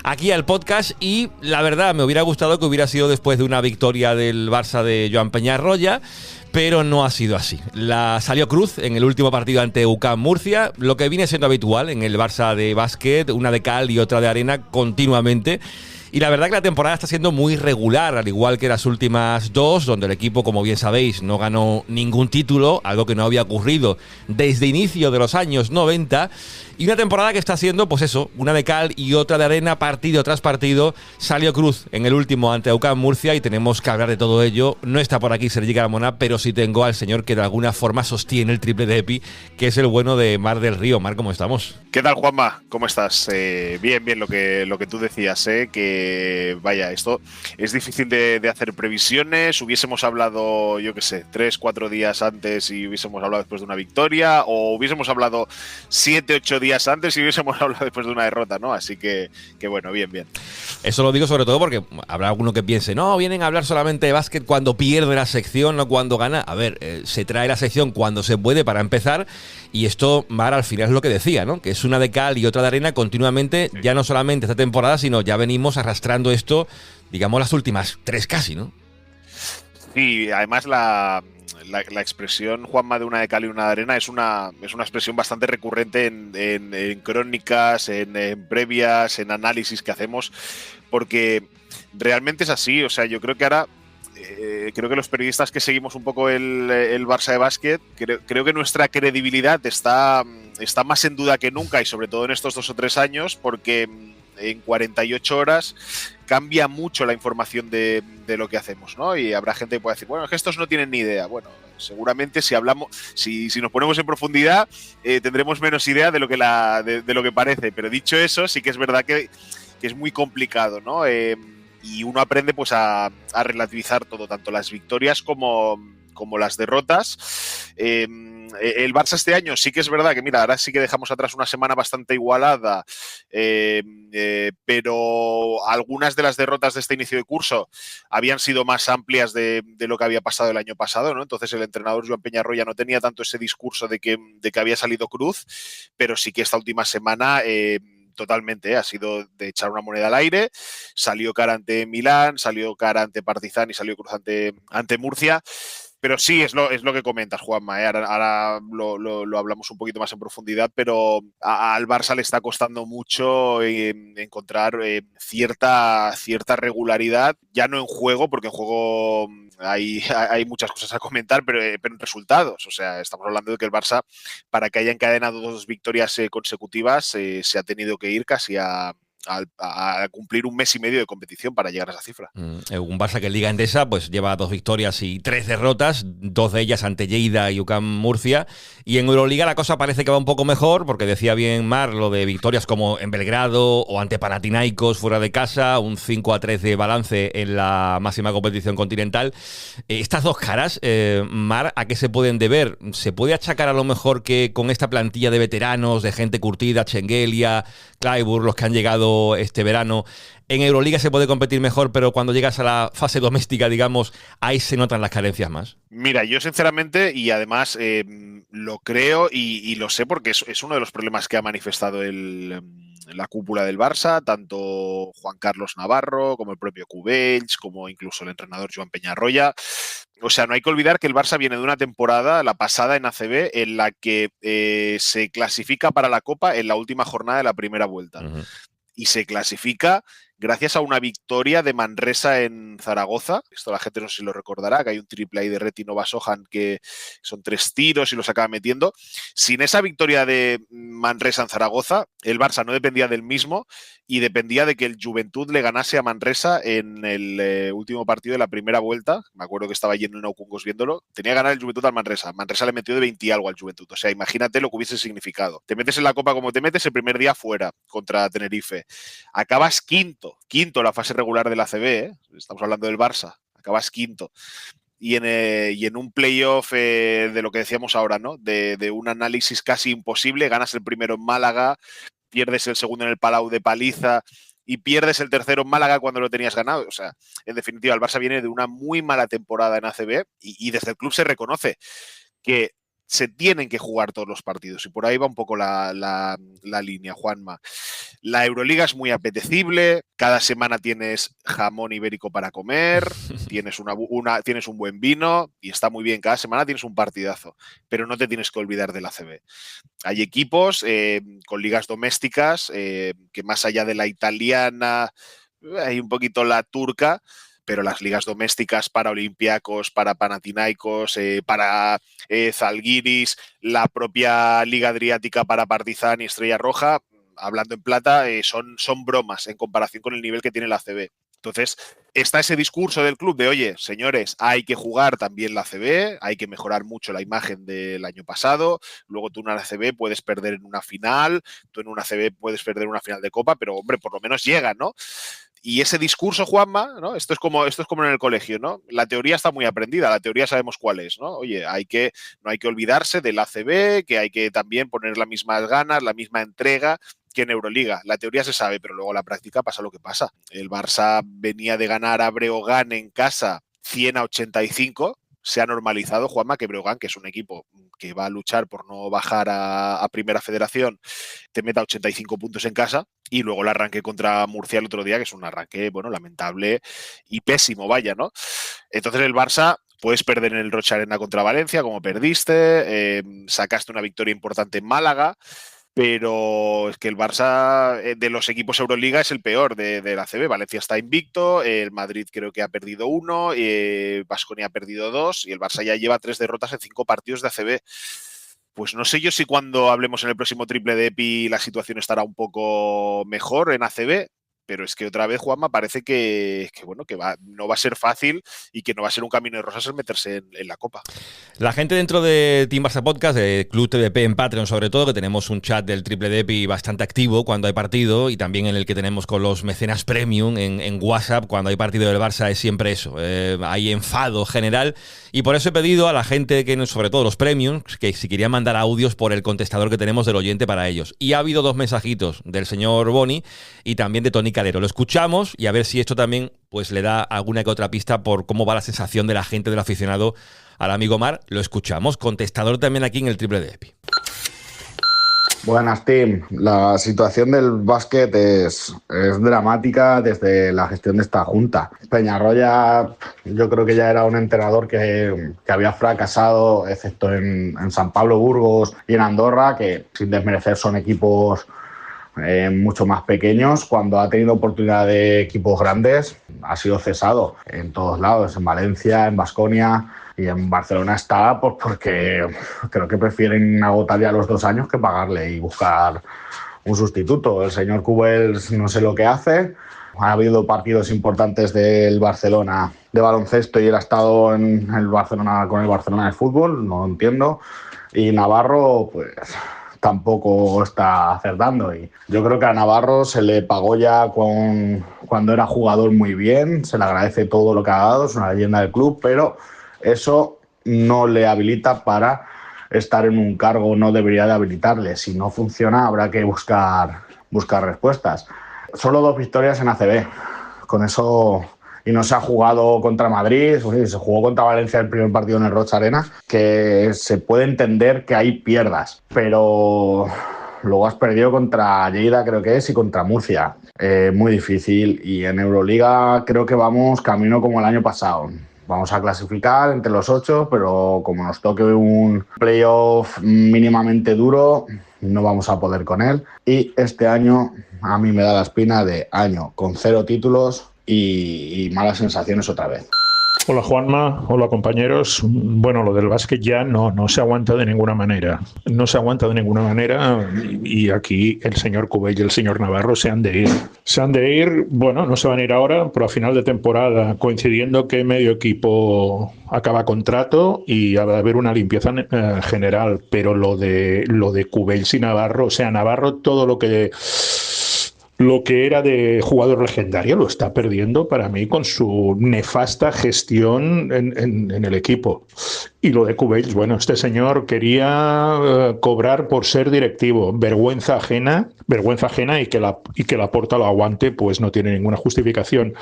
aquí al podcast y la verdad me hubiera gustado que hubiera sido después de una victoria del Barça de Joan Peñarroya, pero no ha sido así. Salió cruz en el último partido ante UCAM Murcia, lo que viene siendo habitual en el Barça de básquet, una de cal y otra de arena continuamente. Y la verdad que la temporada está siendo muy regular, al igual que las últimas dos, donde el equipo, como bien sabéis, no ganó ningún título, algo que no había ocurrido desde inicio de los años 90. Y una temporada que está siendo, pues eso, una de cal y otra de arena, partido tras partido. Salió cruz en el último ante UCAM Murcia y tenemos que hablar de todo ello. No está por aquí Sergi Carmona, pero sí tengo al señor que de alguna forma sostiene el triple de Epi, que es el bueno de Mar del Río. Mar, ¿cómo estamos? ¿Qué tal, Juanma? ¿Cómo estás? Bien, lo que tú decías, que vaya, esto es difícil de hacer previsiones. Hubiésemos hablado, yo qué sé, 3-4 días antes y hubiésemos hablado después de una victoria, o hubiésemos hablado 7-8 días antes y hubiésemos hablado después de una derrota, ¿no? Así que bueno, bien. Eso lo digo sobre todo porque habrá alguno que piense, no, vienen a hablar solamente de básquet cuando pierde la sección, no cuando gana. A ver, se trae la sección cuando se puede para empezar, y esto, Mar, al final es lo que decía, ¿no? Que es una de cal y otra de arena continuamente, ya no solamente esta temporada, sino ya venimos arrastrando esto, digamos, las últimas 3 casi, ¿no? Sí, además la expresión, Juanma, de una de cal y una de arena es una expresión bastante recurrente en crónicas, en previas, en análisis que hacemos, porque realmente es así. O sea, yo creo que ahora creo que los periodistas que seguimos un poco el Barça de básquet, creo que nuestra credibilidad está más en duda que nunca, y sobre todo en estos 2 o 3 años, porque en 48 horas cambia mucho la información de lo que hacemos, ¿no? Y habrá gente que pueda decir, bueno, es que estos no tienen ni idea. Bueno, seguramente si nos ponemos en profundidad, tendremos menos idea de lo que parece. Pero dicho eso, sí que es verdad que es muy complicado, ¿no? Y uno aprende pues a relativizar todo, tanto las victorias como las derrotas. El Barça este año sí que es verdad que, mira, ahora sí que dejamos atrás una semana bastante igualada, pero algunas de las derrotas de este inicio de curso habían sido más amplias de lo que había pasado el año pasado, ¿no? Entonces el entrenador Joan Peñarroya no tenía tanto ese discurso de que había salido cruz, pero sí que esta última semana totalmente, ha sido de echar una moneda al aire. Salió cara ante Milán, salió cara ante Partizan y salió cruz ante Murcia. Pero sí, es lo que comentas, Juanma, ¿eh? Ahora lo hablamos un poquito más en profundidad, pero al Barça le está costando mucho encontrar cierta regularidad, ya no en juego, porque en juego hay muchas cosas a comentar, pero en resultados. O sea, estamos hablando de que el Barça, para que haya encadenado 2 victorias consecutivas, se ha tenido que ir casi a cumplir 1 mes y medio de competición para llegar a esa cifra. Un Barça que en Liga Endesa pues lleva 2 victorias y 3 derrotas, 2 de ellas ante Lleida y UCAM Murcia, y en Euroliga la cosa parece que va un poco mejor, porque decía bien Mar lo de victorias como en Belgrado o ante Panathinaikos fuera de casa, un 5-3 de balance en la máxima competición continental. Estas 2 caras, Mar, ¿a qué se pueden deber? ¿Se puede achacar a lo mejor que con esta plantilla de veteranos, de gente curtida, Chengelia, Clyburn, los que han llegado este verano, en Euroliga se puede competir mejor, pero cuando llegas a la fase doméstica, digamos, ahí se notan las carencias más? Mira, yo sinceramente, y además lo creo y lo sé porque es uno de los problemas que ha manifestado el la cúpula del Barça, tanto Juan Carlos Navarro como el propio Cubells, como incluso el entrenador Joan Peñarroya. O sea, no hay que olvidar que el Barça viene de una temporada, la pasada en ACB, en la que se clasifica para la Copa en la última jornada de la primera vuelta. Y se clasifica gracias a una victoria de Manresa en Zaragoza. Esto la gente no sé si lo recordará, que hay un triple ahí de Reti Nova Sohan que son 3 tiros y los acaba metiendo. Sin esa victoria de Manresa en Zaragoza, el Barça no dependía del mismo y dependía de que el Juventud le ganase a Manresa en el último partido de la primera vuelta. Me acuerdo que estaba lleno en Naucungos viéndolo. Tenía que ganar el Juventud al Manresa. Manresa le metió de 20 y algo al Juventud. O sea, imagínate lo que hubiese significado. Te metes en la Copa como te metes el primer día fuera contra Tenerife. Acabas quinto la fase regular de la ACB, ¿eh? Estamos hablando del Barça, acabas quinto. Y en un playoff de lo que decíamos ahora, ¿no? De un análisis casi imposible, ganas el primero en Málaga, pierdes el segundo en el Palau de paliza y pierdes el tercero en Málaga cuando lo tenías ganado. O sea, en definitiva, el Barça viene de una muy mala temporada en ACB y desde el club se reconoce que se tienen que jugar todos los partidos y por ahí va un poco la línea, Juanma. La Euroliga es muy apetecible, cada semana tienes jamón ibérico para comer, tienes un buen vino y está muy bien, cada semana tienes un partidazo, pero no te tienes que olvidar del ACB. Hay equipos con ligas domésticas que más allá de la italiana, hay un poquito la turca, pero las ligas domésticas para Olympiacos, para Panathinaikos, para Zalgiris, la propia Liga Adriática para Partizan y Estrella Roja, hablando en plata, son bromas en comparación con el nivel que tiene la ACB. Entonces, está ese discurso del club de, oye, señores, hay que jugar también la ACB, hay que mejorar mucho la imagen del año pasado, luego tú en una ACB puedes perder en una final, tú en una ACB puedes perder una final de Copa, pero, hombre, por lo menos llega, ¿no? Y ese discurso, Juanma, ¿no? Esto es como en el colegio, ¿no? La teoría está muy aprendida, la teoría sabemos cuál es, ¿no? Oye, no hay que olvidarse del ACB, que hay que también poner las mismas ganas, la misma entrega que en Euroliga. La teoría se sabe, pero luego en la práctica pasa lo que pasa. El Barça venía de ganar a Breogán en casa 100-85. Se ha normalizado, Juanma, que Breogán, que es un equipo que va a luchar por no bajar a Primera Federación, te meta 85 puntos en casa, y luego el arranque contra Murcia el otro día, que es un arranque, bueno, lamentable y pésimo, vaya, ¿no? Entonces el Barça, puedes perder en el Rocha Arena contra Valencia, como perdiste, sacaste una victoria importante en Málaga, pero es que el Barça de los equipos Euroliga es el peor de la ACB. Valencia está invicto, el Madrid creo que ha perdido 1, Baskonia ha perdido 2 y el Barça ya lleva 3 derrotas en 5 partidos de ACB. Pues no sé yo si cuando hablemos en el próximo triple de EPI la situación estará un poco mejor en ACB, pero es que otra vez, Juanma, parece que no va a ser fácil y que no va a ser un camino de rosas el meterse en la Copa. La gente dentro de Team Barça Podcast, de Club TVP en Patreon sobre todo, que tenemos un chat del Triple de EPI bastante activo cuando hay partido y también en el que tenemos con los mecenas premium en WhatsApp cuando hay partido del Barça, es siempre eso. Hay enfado general y por eso he pedido a la gente, que sobre todo los premium, que si querían mandar audios por el contestador que tenemos del oyente para ellos. Y ha habido 2 mensajitos del señor Boni y también de Tony Calero. Lo escuchamos y a ver si esto también pues le da alguna que otra pista por cómo va la sensación de la gente, del aficionado al amigo Mar. Lo escuchamos. Contestador también aquí en el Triple de EPI. Buenas, Tim. La situación del básquet es dramática desde la gestión de esta junta. Peñarroya, yo creo que ya era un entrenador que había fracasado, excepto en San Pablo, Burgos y en Andorra, que sin desmerecer son equipos mucho más pequeños. Cuando ha tenido oportunidad de equipos grandes, ha sido cesado en todos lados, en Valencia, en Baskonia y en Barcelona está pues porque creo que prefieren agotar ya los 2 años que pagarle y buscar un sustituto. El señor Cubells no sé lo que hace. Ha habido partidos importantes del Barcelona de baloncesto y él ha estado en el Barcelona con el Barcelona de fútbol, no lo entiendo. Y Navarro, pues tampoco está acertando. Y yo creo que a Navarro se le pagó ya cuando era jugador muy bien, se le agradece todo lo que ha dado, es una leyenda del club, pero eso no le habilita para estar en un cargo, no debería de habilitarle. Si no funciona, habrá que buscar respuestas. Solo 2 victorias en ACB, con eso, y no se ha jugado contra Madrid, se jugó contra Valencia el primer partido en el Rocha Arena, que se puede entender que ahí pierdas, pero luego has perdido contra Lleida, creo que es, y contra Murcia. Muy difícil. Y en Euroliga creo que vamos camino como el año pasado. Vamos a clasificar entre los 8, pero como nos toque un playoff mínimamente duro, no vamos a poder con él. Y este año a mí me da la espina de año con 0 títulos y malas sensaciones otra vez. Hola Juanma, hola compañeros. Bueno, lo del básquet ya no se aguanta de ninguna manera. No se aguanta de ninguna manera y aquí el señor Cubell y el señor Navarro se han de ir. Se han de ir, bueno, no se van a ir ahora, pero a final de temporada, coincidiendo que medio equipo acaba contrato y va a haber una limpieza general. Pero lo de Cubell y Navarro, o sea, Navarro todo lo que era de jugador legendario lo está perdiendo para mí con su nefasta gestión en el equipo. Y lo de Cubells, bueno, este señor quería cobrar por ser directivo. Vergüenza ajena y que la Porta lo aguante, pues no tiene ninguna justificación.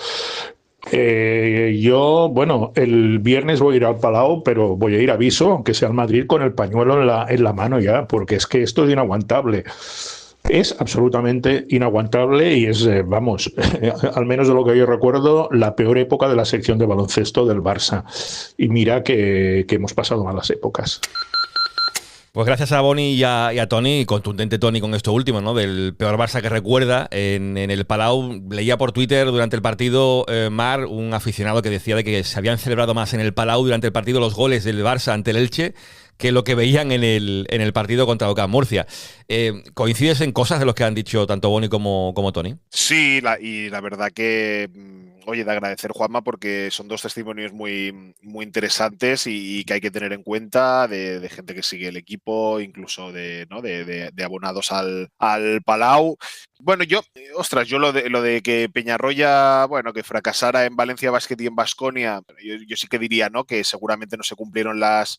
Yo, bueno, el viernes voy a ir al Palau, pero voy a ir a Viso, aunque sea al Madrid, con el pañuelo en la mano ya, porque es que esto es inaguantable. Es absolutamente inaguantable y es, vamos, al menos de lo que yo recuerdo, la peor época de la sección de baloncesto del Barça. Y mira que hemos pasado malas épocas. Pues gracias a Boni y a Tony, contundente Tony con esto último, ¿no? Del peor Barça que recuerda en el Palau. Leía por Twitter durante el partido, Mar, un aficionado que decía de que se habían celebrado más en el Palau durante el partido los goles del Barça ante el Elche que lo que veían en el partido contra Ocam Murcia. ¿Coincides en cosas de los que han dicho tanto Boni como Tony? Sí, y la verdad que, oye, de agradecer, Juanma, porque son dos testimonios muy, muy interesantes y que hay que tener en cuenta de gente que sigue el equipo, incluso de abonados al Palau. Bueno, yo lo de que Peñarroya, bueno, que fracasara en Valencia Basket y en Baskonia, yo sí que diría, ¿no?, que seguramente no se cumplieron las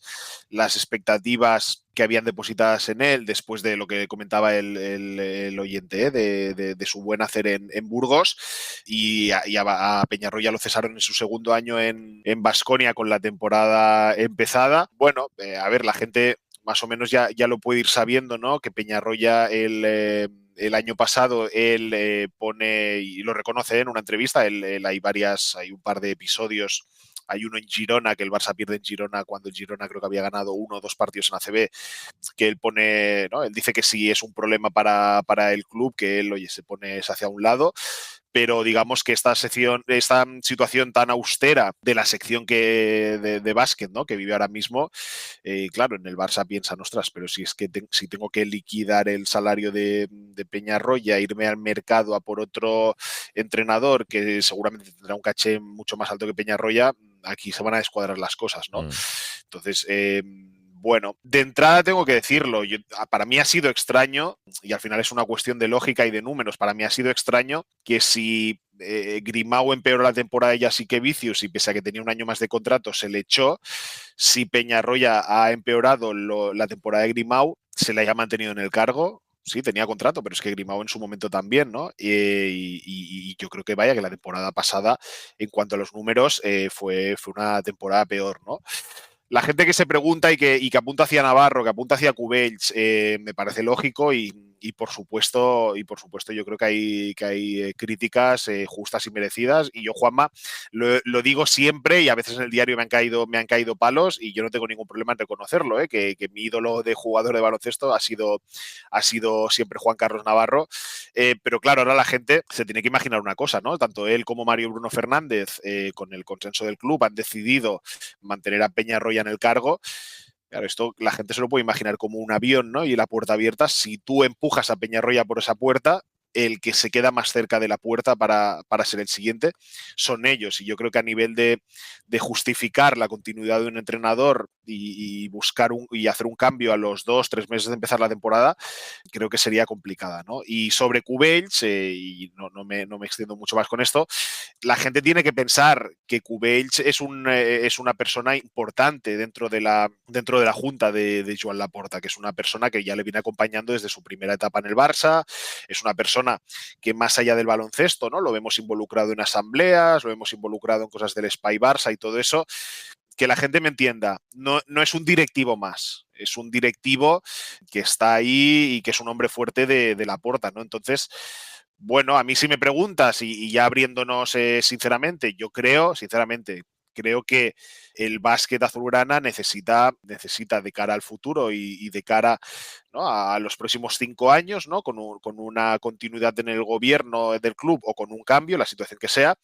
expectativas que habían depositadas en él después de lo que comentaba el oyente, de su buen hacer en Burgos, y a Peñarroya lo cesaron en su segundo año en Baskonia con la temporada empezada. Bueno, a ver, la gente más o menos ya lo puede ir sabiendo, ¿no?, que Peñarroya el año pasado él pone, y lo reconoce en una entrevista, hay un par de episodios. Hay uno en Girona, que el Barça pierde en Girona, cuando el Girona creo que había ganado 1 o 2 partidos en ACB, que él pone, ¿no?, él dice que sí es un problema para el club, que él, oye, se pone hacia un lado. Pero digamos que esta situación tan austera de la sección de básquet, ¿no?, que vive ahora mismo, claro, en el Barça piensan, ostras, pero si es que si tengo que liquidar el salario de Peñarroya, irme al mercado a por otro entrenador que seguramente tendrá un caché mucho más alto que Peñarroya, aquí se van a descuadrar las cosas, ¿no? Entonces, bueno, de entrada tengo que decirlo, para mí ha sido extraño, y al final es una cuestión de lógica y de números, para mí ha sido extraño que si Grimau empeoró la temporada de Jasike Vicius y pese a que tenía un año más de contrato se le echó, si Peñarroya ha empeorado la temporada de Grimau, se le haya mantenido en el cargo. Sí, tenía contrato, pero es que Grimau en su momento también, ¿no? Y yo creo que vaya que la temporada pasada, en cuanto a los números, fue una temporada peor, ¿no? La gente que se pregunta y que apunta hacia Navarro, que apunta hacia Cubells, me parece lógico y por supuesto yo creo que hay críticas justas y merecidas, y yo, Juanma, lo digo siempre, y a veces en el diario me han caído palos y yo no tengo ningún problema en reconocerlo, que mi ídolo de jugador de baloncesto ha sido siempre Juan Carlos Navarro, pero claro, ahora la gente se tiene que imaginar una cosa, ¿no? Tanto él como Mario Bruno Fernández, con el consenso del club, han decidido mantener a Peñarroya en el cargo. Claro, esto la gente se lo puede imaginar como un avión, ¿no? Y la puerta abierta. Si tú empujas a Peñarroya por esa puerta, el que se queda más cerca de la puerta para ser el siguiente son ellos. Y yo creo que a nivel de justificar la continuidad de un entrenador y buscar y hacer un cambio a los 2-3 meses de empezar la temporada, creo que sería complicada, ¿no? Y sobre Cubells, y no me extiendo mucho más con esto, la gente tiene que pensar que Cubells es una persona importante dentro de la junta de Joan Laporta, que es una persona que ya le viene acompañando desde su primera etapa en el Barça, es una persona que más allá del baloncesto, ¿no?, lo vemos involucrado en asambleas, lo vemos involucrado en cosas del Spy Barça y todo eso, que la gente me entienda, no es un directivo más, es un directivo que está ahí y que es un hombre fuerte de Laporta, ¿no? Entonces, bueno, a mí si me preguntas y ya abriéndonos sinceramente, yo creo que el básquet azulgrana necesita de cara al futuro y de cara, ¿no?, a los próximos 5 años, ¿no?, con una continuidad en el gobierno del club o con un cambio, la situación que sea,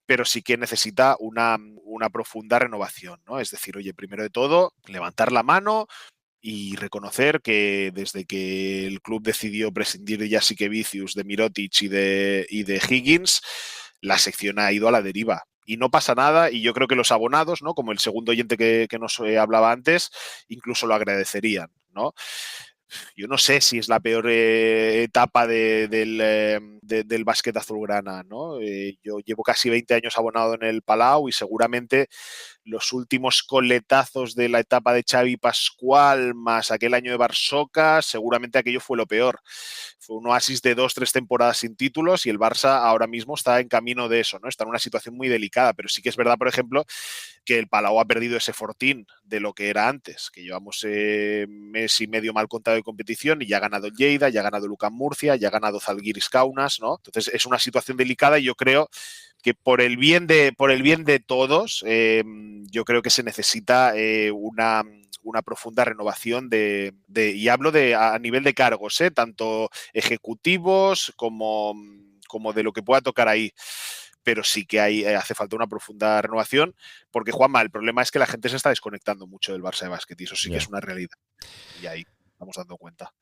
pero sí que necesita una profunda renovación, ¿no? Es decir, oye, primero de todo, levantar la mano y reconocer que desde que el club decidió prescindir de Jasikevičius, de Mirotic y de Higgins, la sección ha ido a la deriva. Y no pasa nada, y yo creo que los abonados, ¿no?, como el segundo oyente que nos hablaba antes, incluso lo agradecerían, ¿no? Yo no sé si es la peor etapa del básquet azulgrana, ¿no? Yo llevo casi 20 años abonado en el Palau y seguramente los últimos coletazos de la etapa de Xavi Pascual más aquel año de Barsoca, seguramente aquello fue lo peor. Fue un oasis de 2-3 temporadas sin títulos y el Barça ahora mismo está en camino de eso, ¿no? Está en una situación muy delicada, pero sí que es verdad, por ejemplo, que el Palau ha perdido ese fortín de lo que era antes, que llevamos mes y medio mal contado de competición y ya ha ganado el Lleida, ya ha ganado el UCAM Murcia, ya ha ganado Zalgiris Kaunas, ¿no? Entonces es una situación delicada y yo creo que por el bien de todos, yo creo que se necesita una profunda renovación y hablo a nivel de cargos, tanto ejecutivos como de lo que pueda tocar ahí. Pero sí que hace falta una profunda renovación, porque, Juanma, el problema es que la gente se está desconectando mucho del Barça de básquet y eso sí que es una realidad. Y ahí estamos dando cuenta.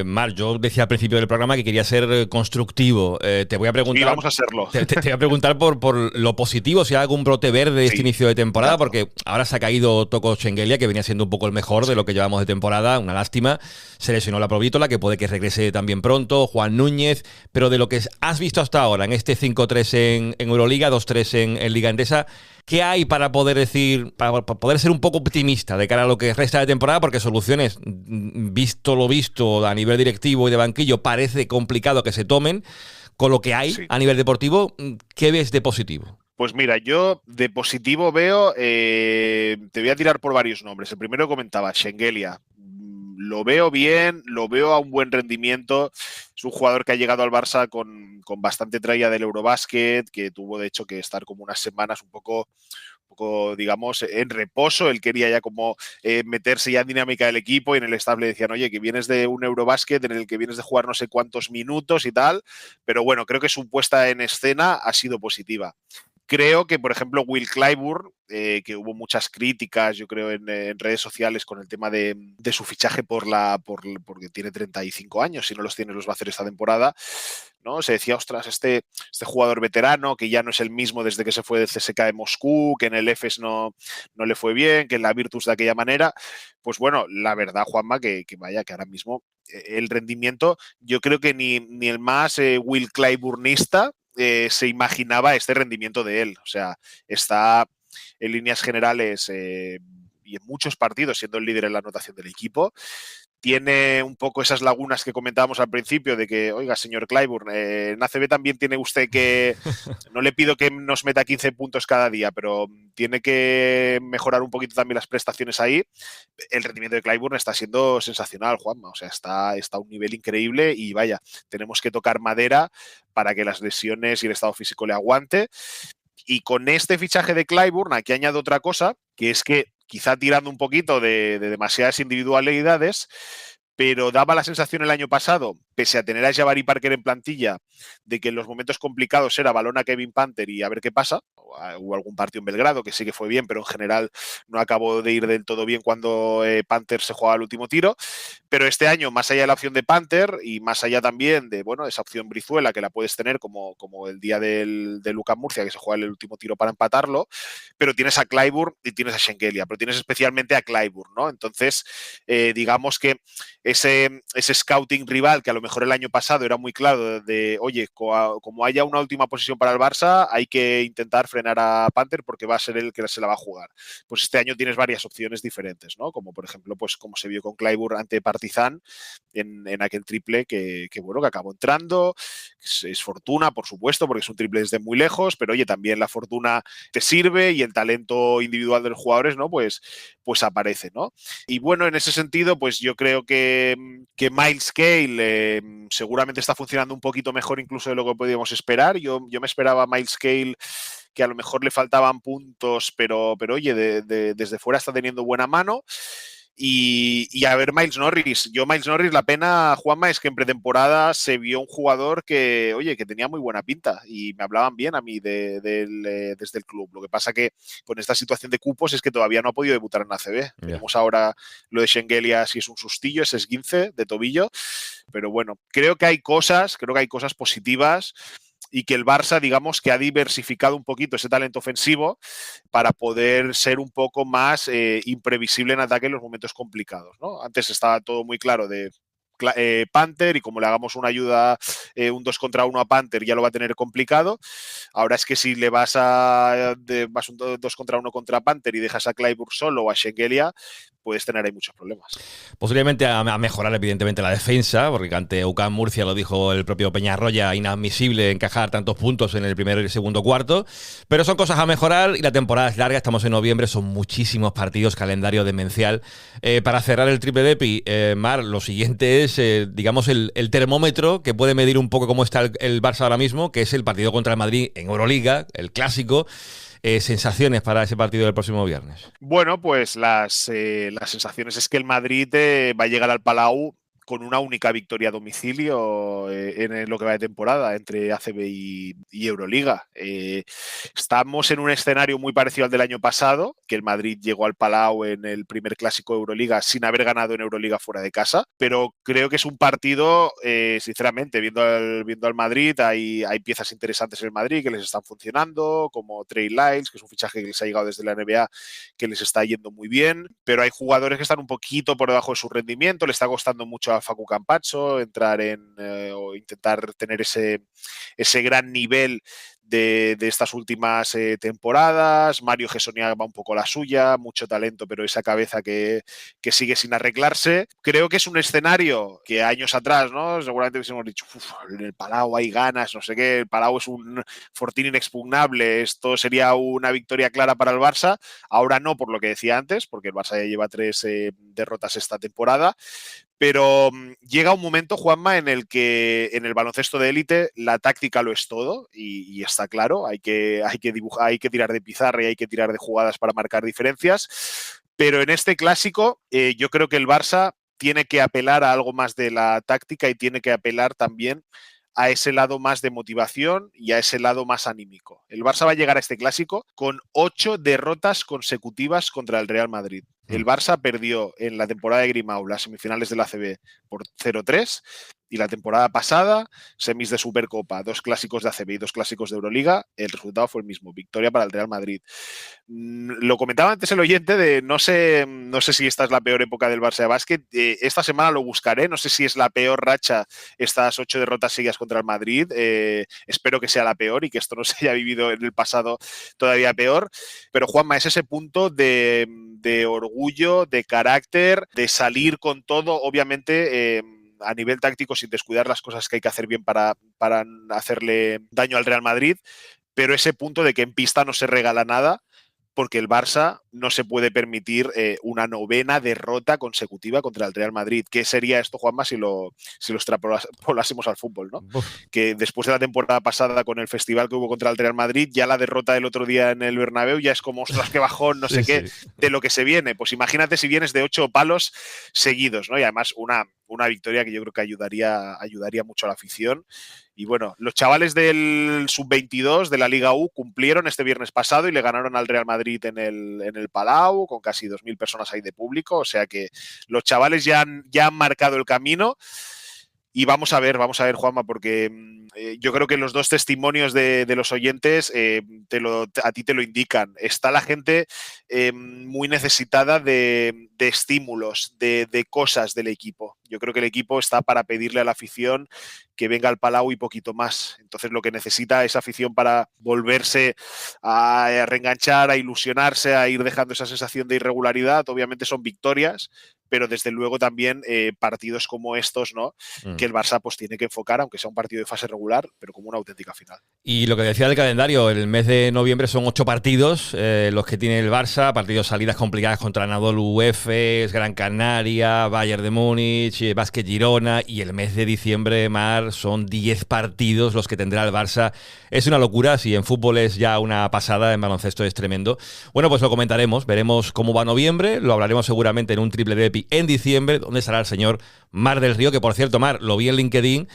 Mar, yo decía al principio del programa que quería ser constructivo. Te voy a preguntar. Sí, vamos a hacerlo. Te voy a preguntar por lo positivo, si hay algún brote verde de este inicio de temporada, claro, porque ahora se ha caído Toko Shengelia, que venía siendo un poco el mejor de lo que llevamos de temporada. Una lástima. Se lesionó la Provítola, que puede que regrese también pronto. Juan Núñez. Pero de lo que has visto hasta ahora, en este 5-3 en Euroliga, 2-3 en Liga Endesa, ¿qué hay para poder decir, para poder ser un poco optimista de cara a lo que resta de temporada? Porque soluciones, visto lo visto a nivel directivo y de banquillo, parece complicado que se tomen. Con lo que hay a nivel deportivo, ¿qué ves de positivo? Pues mira, yo de positivo veo, te voy a tirar por varios nombres. El primero comentaba, Shengelia. Lo veo bien, lo veo a un buen rendimiento. Es un jugador que ha llegado al Barça con bastante tralla del Eurobásquet, que tuvo de hecho que estar como unas semanas un poco, digamos, en reposo. Él quería ya como meterse ya en dinámica del equipo y en el staff le decían, oye, que vienes de un Eurobásquet en el que vienes de jugar no sé cuántos minutos y tal, pero bueno, creo que su puesta en escena ha sido positiva. Creo que, por ejemplo, Will Clyburn, que hubo muchas críticas, yo creo, en redes sociales con el tema de su fichaje porque tiene 35 años, si no los tiene los va a hacer esta temporada, ¿no? Se decía, ostras, este jugador veterano que ya no es el mismo desde que se fue del CSKA de Moscú, que en el EFES no le fue bien, que en la Virtus de aquella manera. Pues bueno, la verdad, Juanma, que vaya, que ahora mismo el rendimiento, yo creo que ni el más Will Clyburnista se imaginaba este rendimiento de él. O sea, está en líneas generales y en muchos partidos siendo el líder en la anotación del equipo. Tiene un poco esas lagunas que comentábamos al principio de que, oiga, señor Clyburn, en ACB también tiene usted que, no le pido que nos meta 15 puntos cada día, pero tiene que mejorar un poquito también las prestaciones ahí. El rendimiento de Clyburn está siendo sensacional, Juanma, o sea, está a un nivel increíble y vaya, tenemos que tocar madera para que las lesiones y el estado físico le aguante. Y con este fichaje de Clyburn, aquí añado otra cosa, que es que quizá tirando un poquito de demasiadas individualidades, pero daba la sensación el año pasado, pese a tener a Jabari Parker en plantilla, de que en los momentos complicados era balón a Kevin Panther y a ver qué pasa. Hubo algún partido en Belgrado que sí que fue bien, pero en general no acabó de ir del todo bien cuando Panther se jugaba el último tiro. Pero este año, más allá de la opción de Panther y más allá también de, bueno, esa opción Brizuela que la puedes tener como el día de UCAM Murcia, que se juega el último tiro para empatarlo, pero tienes a Clyburn y tienes a Shengelia, pero tienes especialmente a Clyburn, ¿no? Entonces, digamos que ese scouting rival que a lo lo mejor el año pasado era muy claro de oye, como haya una última posición para el Barça, hay que intentar frenar a Panther porque va a ser el que se la va a jugar. Pues este año tienes varias opciones diferentes, ¿no? Como por ejemplo, pues como se vio con Clyburn ante Partizan en aquel triple que acabó entrando. Es fortuna, por supuesto, porque es un triple desde muy lejos, pero oye, también la fortuna te sirve y el talento individual de los jugadores, ¿no? Pues aparece, ¿no? Y bueno, en ese sentido, pues yo creo que Miles Cale seguramente está funcionando un poquito mejor incluso de lo que podíamos esperar. Yo me esperaba a Miles Cale que a lo mejor le faltaban puntos, pero oye, desde fuera está teniendo buena mano. Y a ver, Miles Norris, la pena, Juanma, es que en pretemporada se vio un jugador que, oye, que tenía muy buena pinta y me hablaban bien a mí desde el club. Lo que pasa que con esta situación de cupos es que todavía no ha podido debutar en ACB. Tenemos ahora lo de Schengelia, si es un sustillo, ese esguince de tobillo, pero bueno, creo que hay cosas positivas y que el Barça, digamos, que ha diversificado un poquito ese talento ofensivo para poder ser un poco más imprevisible en ataque en los momentos complicados, ¿no? Antes estaba todo muy claro de Panther y como le hagamos una ayuda, un 2 contra 1 a Panther ya lo va a tener complicado. Ahora es que si le vas un 2 contra 1 contra Panther y dejas a Clyburn solo o a Schengelia, puedes tener ahí muchos problemas. Posiblemente a mejorar evidentemente la defensa, porque ante UCAM Murcia, lo dijo el propio Peñarroya, inadmisible encajar tantos puntos en el primer y el segundo cuarto, pero son cosas a mejorar y la temporada es larga, estamos en noviembre, son muchísimos partidos, calendario demencial. Para cerrar el triple depi, Mar, lo siguiente es, digamos, el termómetro que puede medir un poco cómo está el Barça ahora mismo, que es el partido contra el Madrid en Euroliga, el clásico. Sensaciones para ese partido del próximo viernes. Bueno, pues las sensaciones es que el Madrid va a llegar al Palau con una única victoria a domicilio en lo que va de temporada entre ACB y Euroliga. Estamos en un escenario muy parecido al del año pasado, que el Madrid llegó al Palau en el primer clásico de Euroliga sin haber ganado en Euroliga fuera de casa, pero creo que es un partido, sinceramente, viendo al Madrid, hay piezas interesantes en el Madrid que les están funcionando, como Trey Lyles, que es un fichaje que les ha llegado desde la NBA, que les está yendo muy bien, pero hay jugadores que están un poquito por debajo de su rendimiento, le está costando mucho a Facu Campazzo entrar o intentar tener ese gran nivel de estas últimas temporadas. Mario Gessonia va un poco la suya, mucho talento, pero esa cabeza que sigue sin arreglarse. Creo que es un escenario que años atrás, ¿no? Seguramente hubiésemos dicho, en el Palau hay ganas, no sé qué, el Palau es un fortín inexpugnable, esto sería una victoria clara para el Barça. Ahora no, por lo que decía antes, porque el Barça ya lleva 3 derrotas esta temporada. Pero llega un momento, Juanma, en el que en el baloncesto de élite la táctica lo es todo y está claro, hay que dibujar, hay que tirar de pizarra y hay que tirar de jugadas para marcar diferencias. Pero en este clásico yo creo que el Barça tiene que apelar a algo más de la táctica y tiene que apelar también a ese lado más de motivación y a ese lado más anímico. El Barça va a llegar a este clásico con 8 derrotas consecutivas contra el Real Madrid. El Barça perdió en la temporada de Grimau las semifinales de la ACB por 0-3 y la temporada pasada, semis de Supercopa, 2 clásicos de ACB y 2 clásicos de Euroliga, el resultado fue el mismo, victoria para el Real Madrid. Lo comentaba antes el oyente de no sé si esta es la peor época del Barça de básquet, esta semana lo buscaré, no sé si es la peor racha estas 8 derrotas seguidas contra el Madrid, espero que sea la peor y que esto no se haya vivido en el pasado todavía peor, pero Juanma, es ese punto de orgullo, de carácter, de salir con todo, obviamente a nivel táctico sin descuidar las cosas que hay que hacer bien para hacerle daño al Real Madrid, pero ese punto de que en pista no se regala nada, porque el Barça no se puede permitir una 9ª derrota consecutiva contra el Real Madrid. ¿Qué sería esto, Juanma, si lo extrapolásemos al fútbol, ¿no? Que después de la temporada pasada con el festival que hubo contra el Real Madrid, ya la derrota del otro día en el Bernabéu ya es como, ostras, qué bajón, no sé qué, de lo que se viene. Pues imagínate si vienes de 8 palos seguidos, ¿no? Y además una victoria que yo creo que ayudaría mucho a la afición. Y bueno, los chavales del Sub-22 de la Liga U cumplieron este viernes pasado y le ganaron al Real Madrid en el Palau, con casi 2.000 personas ahí de público. O sea que los chavales ya han marcado el camino. Y vamos a ver, Juanma, porque yo creo que los dos testimonios de los oyentes a ti te lo indican. Está la gente muy necesitada de estímulos, de cosas del equipo. Yo creo que el equipo está para pedirle a la afición que venga al Palau y poquito más. Entonces lo que necesita esa afición para volverse a reenganchar, a ilusionarse, a ir dejando esa sensación de irregularidad, obviamente son victorias, pero desde luego también partidos como estos, ¿no? Que el Barça pues tiene que enfocar, aunque sea un partido de fase regular, pero como una auténtica final. Y lo que decía del calendario, el mes de noviembre son 8 partidos los que tiene el Barça, partidos salidas complicadas contra Anadolu Efes, Gran Canaria, Bayern de Múnich, Basket Girona, y el mes de diciembre, Mar, son 10 partidos los que tendrá el Barça. Es una locura, si en fútbol es ya una pasada, en baloncesto es tremendo. Bueno, pues lo comentaremos, veremos cómo va noviembre, lo hablaremos seguramente en un triple de EPI en diciembre, donde estará el señor Mar del Río, que por cierto, Mar, lo vi en LinkedIn,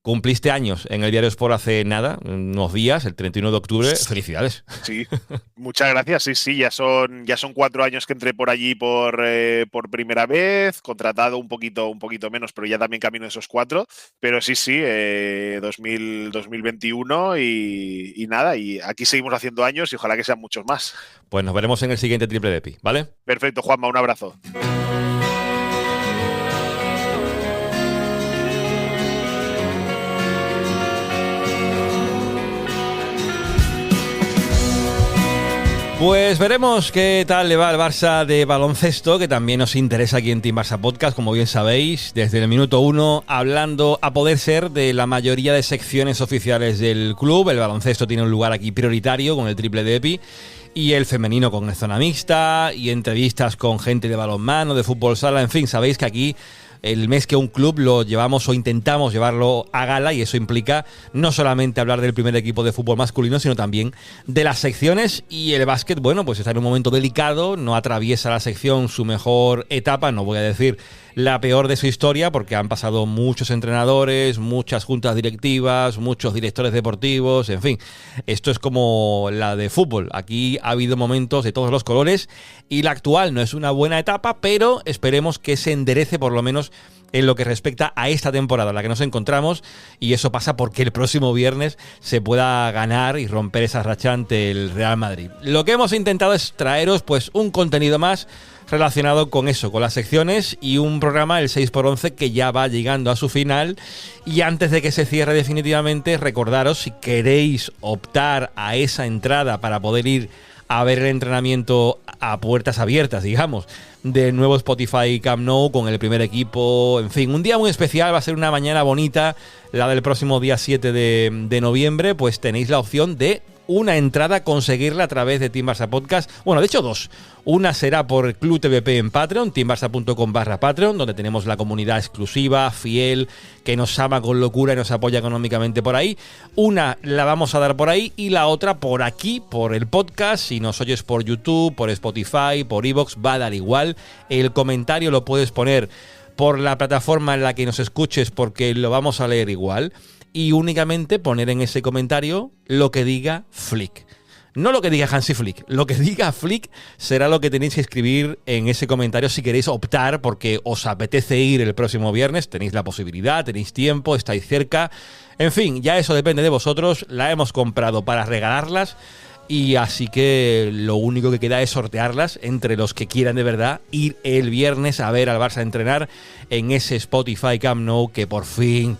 cumpliste años en el Diario Sport hace nada, unos días, el 31 de octubre. Felicidades. Sí, muchas gracias. Sí, ya son 4 años que entré por allí por primera vez, contratado un poquito menos, pero ya también camino esos 4. Pero sí, 2021 y nada, y aquí seguimos haciendo años y ojalá que sean muchos más. Pues nos veremos en el siguiente triple de EPI, ¿vale? Perfecto, Juanma, un abrazo. Pues veremos qué tal le va al Barça de baloncesto, que también nos interesa aquí en Team Barça Podcast, como bien sabéis, desde el minuto 1, hablando a poder ser de la mayoría de secciones oficiales del club. El baloncesto tiene un lugar aquí prioritario con el triple de EPI, y el femenino con el zona mixta, y entrevistas con gente de balonmano, de fútbol sala, en fin, sabéis que aquí el mes que un club lo llevamos o intentamos llevarlo a gala, y eso implica no solamente hablar del primer equipo de fútbol masculino, sino también de las secciones. Y el básquet, bueno, pues está en un momento delicado, no atraviesa la sección su mejor etapa, no voy a decir la peor de su historia, porque han pasado muchos entrenadores, muchas juntas directivas, muchos directores deportivos, en fin, esto es como la de fútbol, aquí ha habido momentos de todos los colores, y la actual no es una buena etapa, pero esperemos que se enderece por lo menos en lo que respecta a esta temporada en la que nos encontramos, y eso pasa porque el próximo viernes se pueda ganar y romper esa racha ante el Real Madrid. Lo que hemos intentado es traeros pues un contenido más relacionado con eso, con las secciones, y un programa, el 6x11, que ya va llegando a su final. Y antes de que se cierre definitivamente, recordaros, si queréis optar a esa entrada para poder ir a ver el entrenamiento a puertas abiertas, digamos, del nuevo Spotify Camp Nou con el primer equipo, en fin, un día muy especial, va a ser una mañana bonita, la del próximo día 7 de noviembre, pues tenéis la opción de una entrada, conseguirla a través de Team Barça Podcast. Bueno, de hecho 2. Una será por Club TVP en Patreon, teambarça.com/Patreon, donde tenemos la comunidad exclusiva, fiel, que nos ama con locura y nos apoya económicamente por ahí. Una la vamos a dar por ahí, y la otra por aquí, por el podcast. Si nos oyes por YouTube, por Spotify, por iVoox, va a dar igual. El comentario lo puedes poner por la plataforma en la que nos escuches, porque lo vamos a leer igual. Y únicamente poner en ese comentario lo que diga Flick. No lo que diga Hansi Flick, lo que diga Flick será lo que tenéis que escribir en ese comentario si queréis optar, porque os apetece ir el próximo viernes, tenéis la posibilidad, tenéis tiempo, estáis cerca. En fin, ya eso depende de vosotros, la hemos comprado para regalarlas, y así que lo único que queda es sortearlas entre los que quieran de verdad ir el viernes a ver al Barça entrenar en ese Spotify Camp Nou, que por fin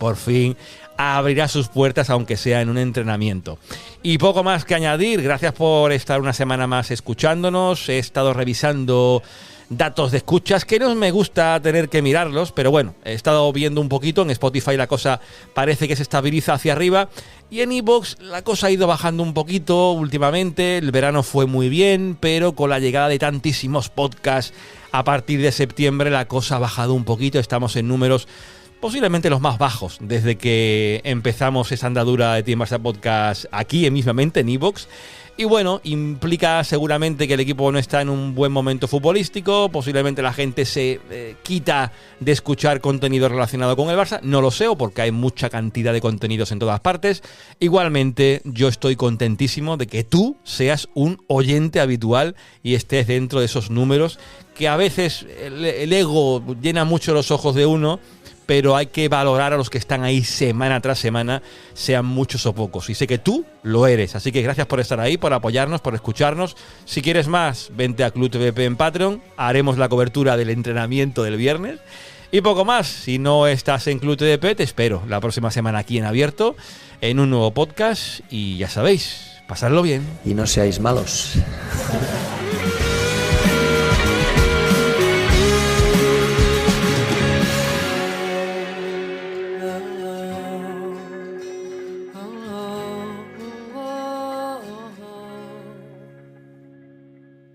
abrirá sus puertas, aunque sea en un entrenamiento. Y poco más que añadir. Gracias por estar una semana más escuchándonos. He estado revisando datos de escuchas que no me gusta tener que mirarlos, pero bueno, he estado viendo un poquito. En Spotify la cosa parece que se estabiliza hacia arriba, y en iVoox la cosa ha ido bajando un poquito últimamente. El verano fue muy bien, pero con la llegada de tantísimos podcasts a partir de septiembre la cosa ha bajado un poquito. Estamos en números posiblemente los más bajos desde que empezamos esa andadura de Team Barça Podcast aquí mismamente en iVoox. Y bueno, implica seguramente que el equipo no está en un buen momento futbolístico, posiblemente la gente se quita de escuchar contenido relacionado con el Barça, no lo sé, porque hay mucha cantidad de contenidos en todas partes. Igualmente, yo estoy contentísimo de que tú seas un oyente habitual y estés dentro de esos números, que a veces el ego llena mucho los ojos de uno, pero hay que valorar a los que están ahí semana tras semana, sean muchos o pocos. Y sé que tú lo eres, así que gracias por estar ahí, por apoyarnos, por escucharnos. Si quieres más, vente a Club TVP en Patreon, haremos la cobertura del entrenamiento del viernes. Y poco más, si no estás en Club TVP, te espero la próxima semana aquí en Abierto, en un nuevo podcast, y ya sabéis, pasadlo bien. Y no seáis malos.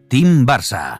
Team Barça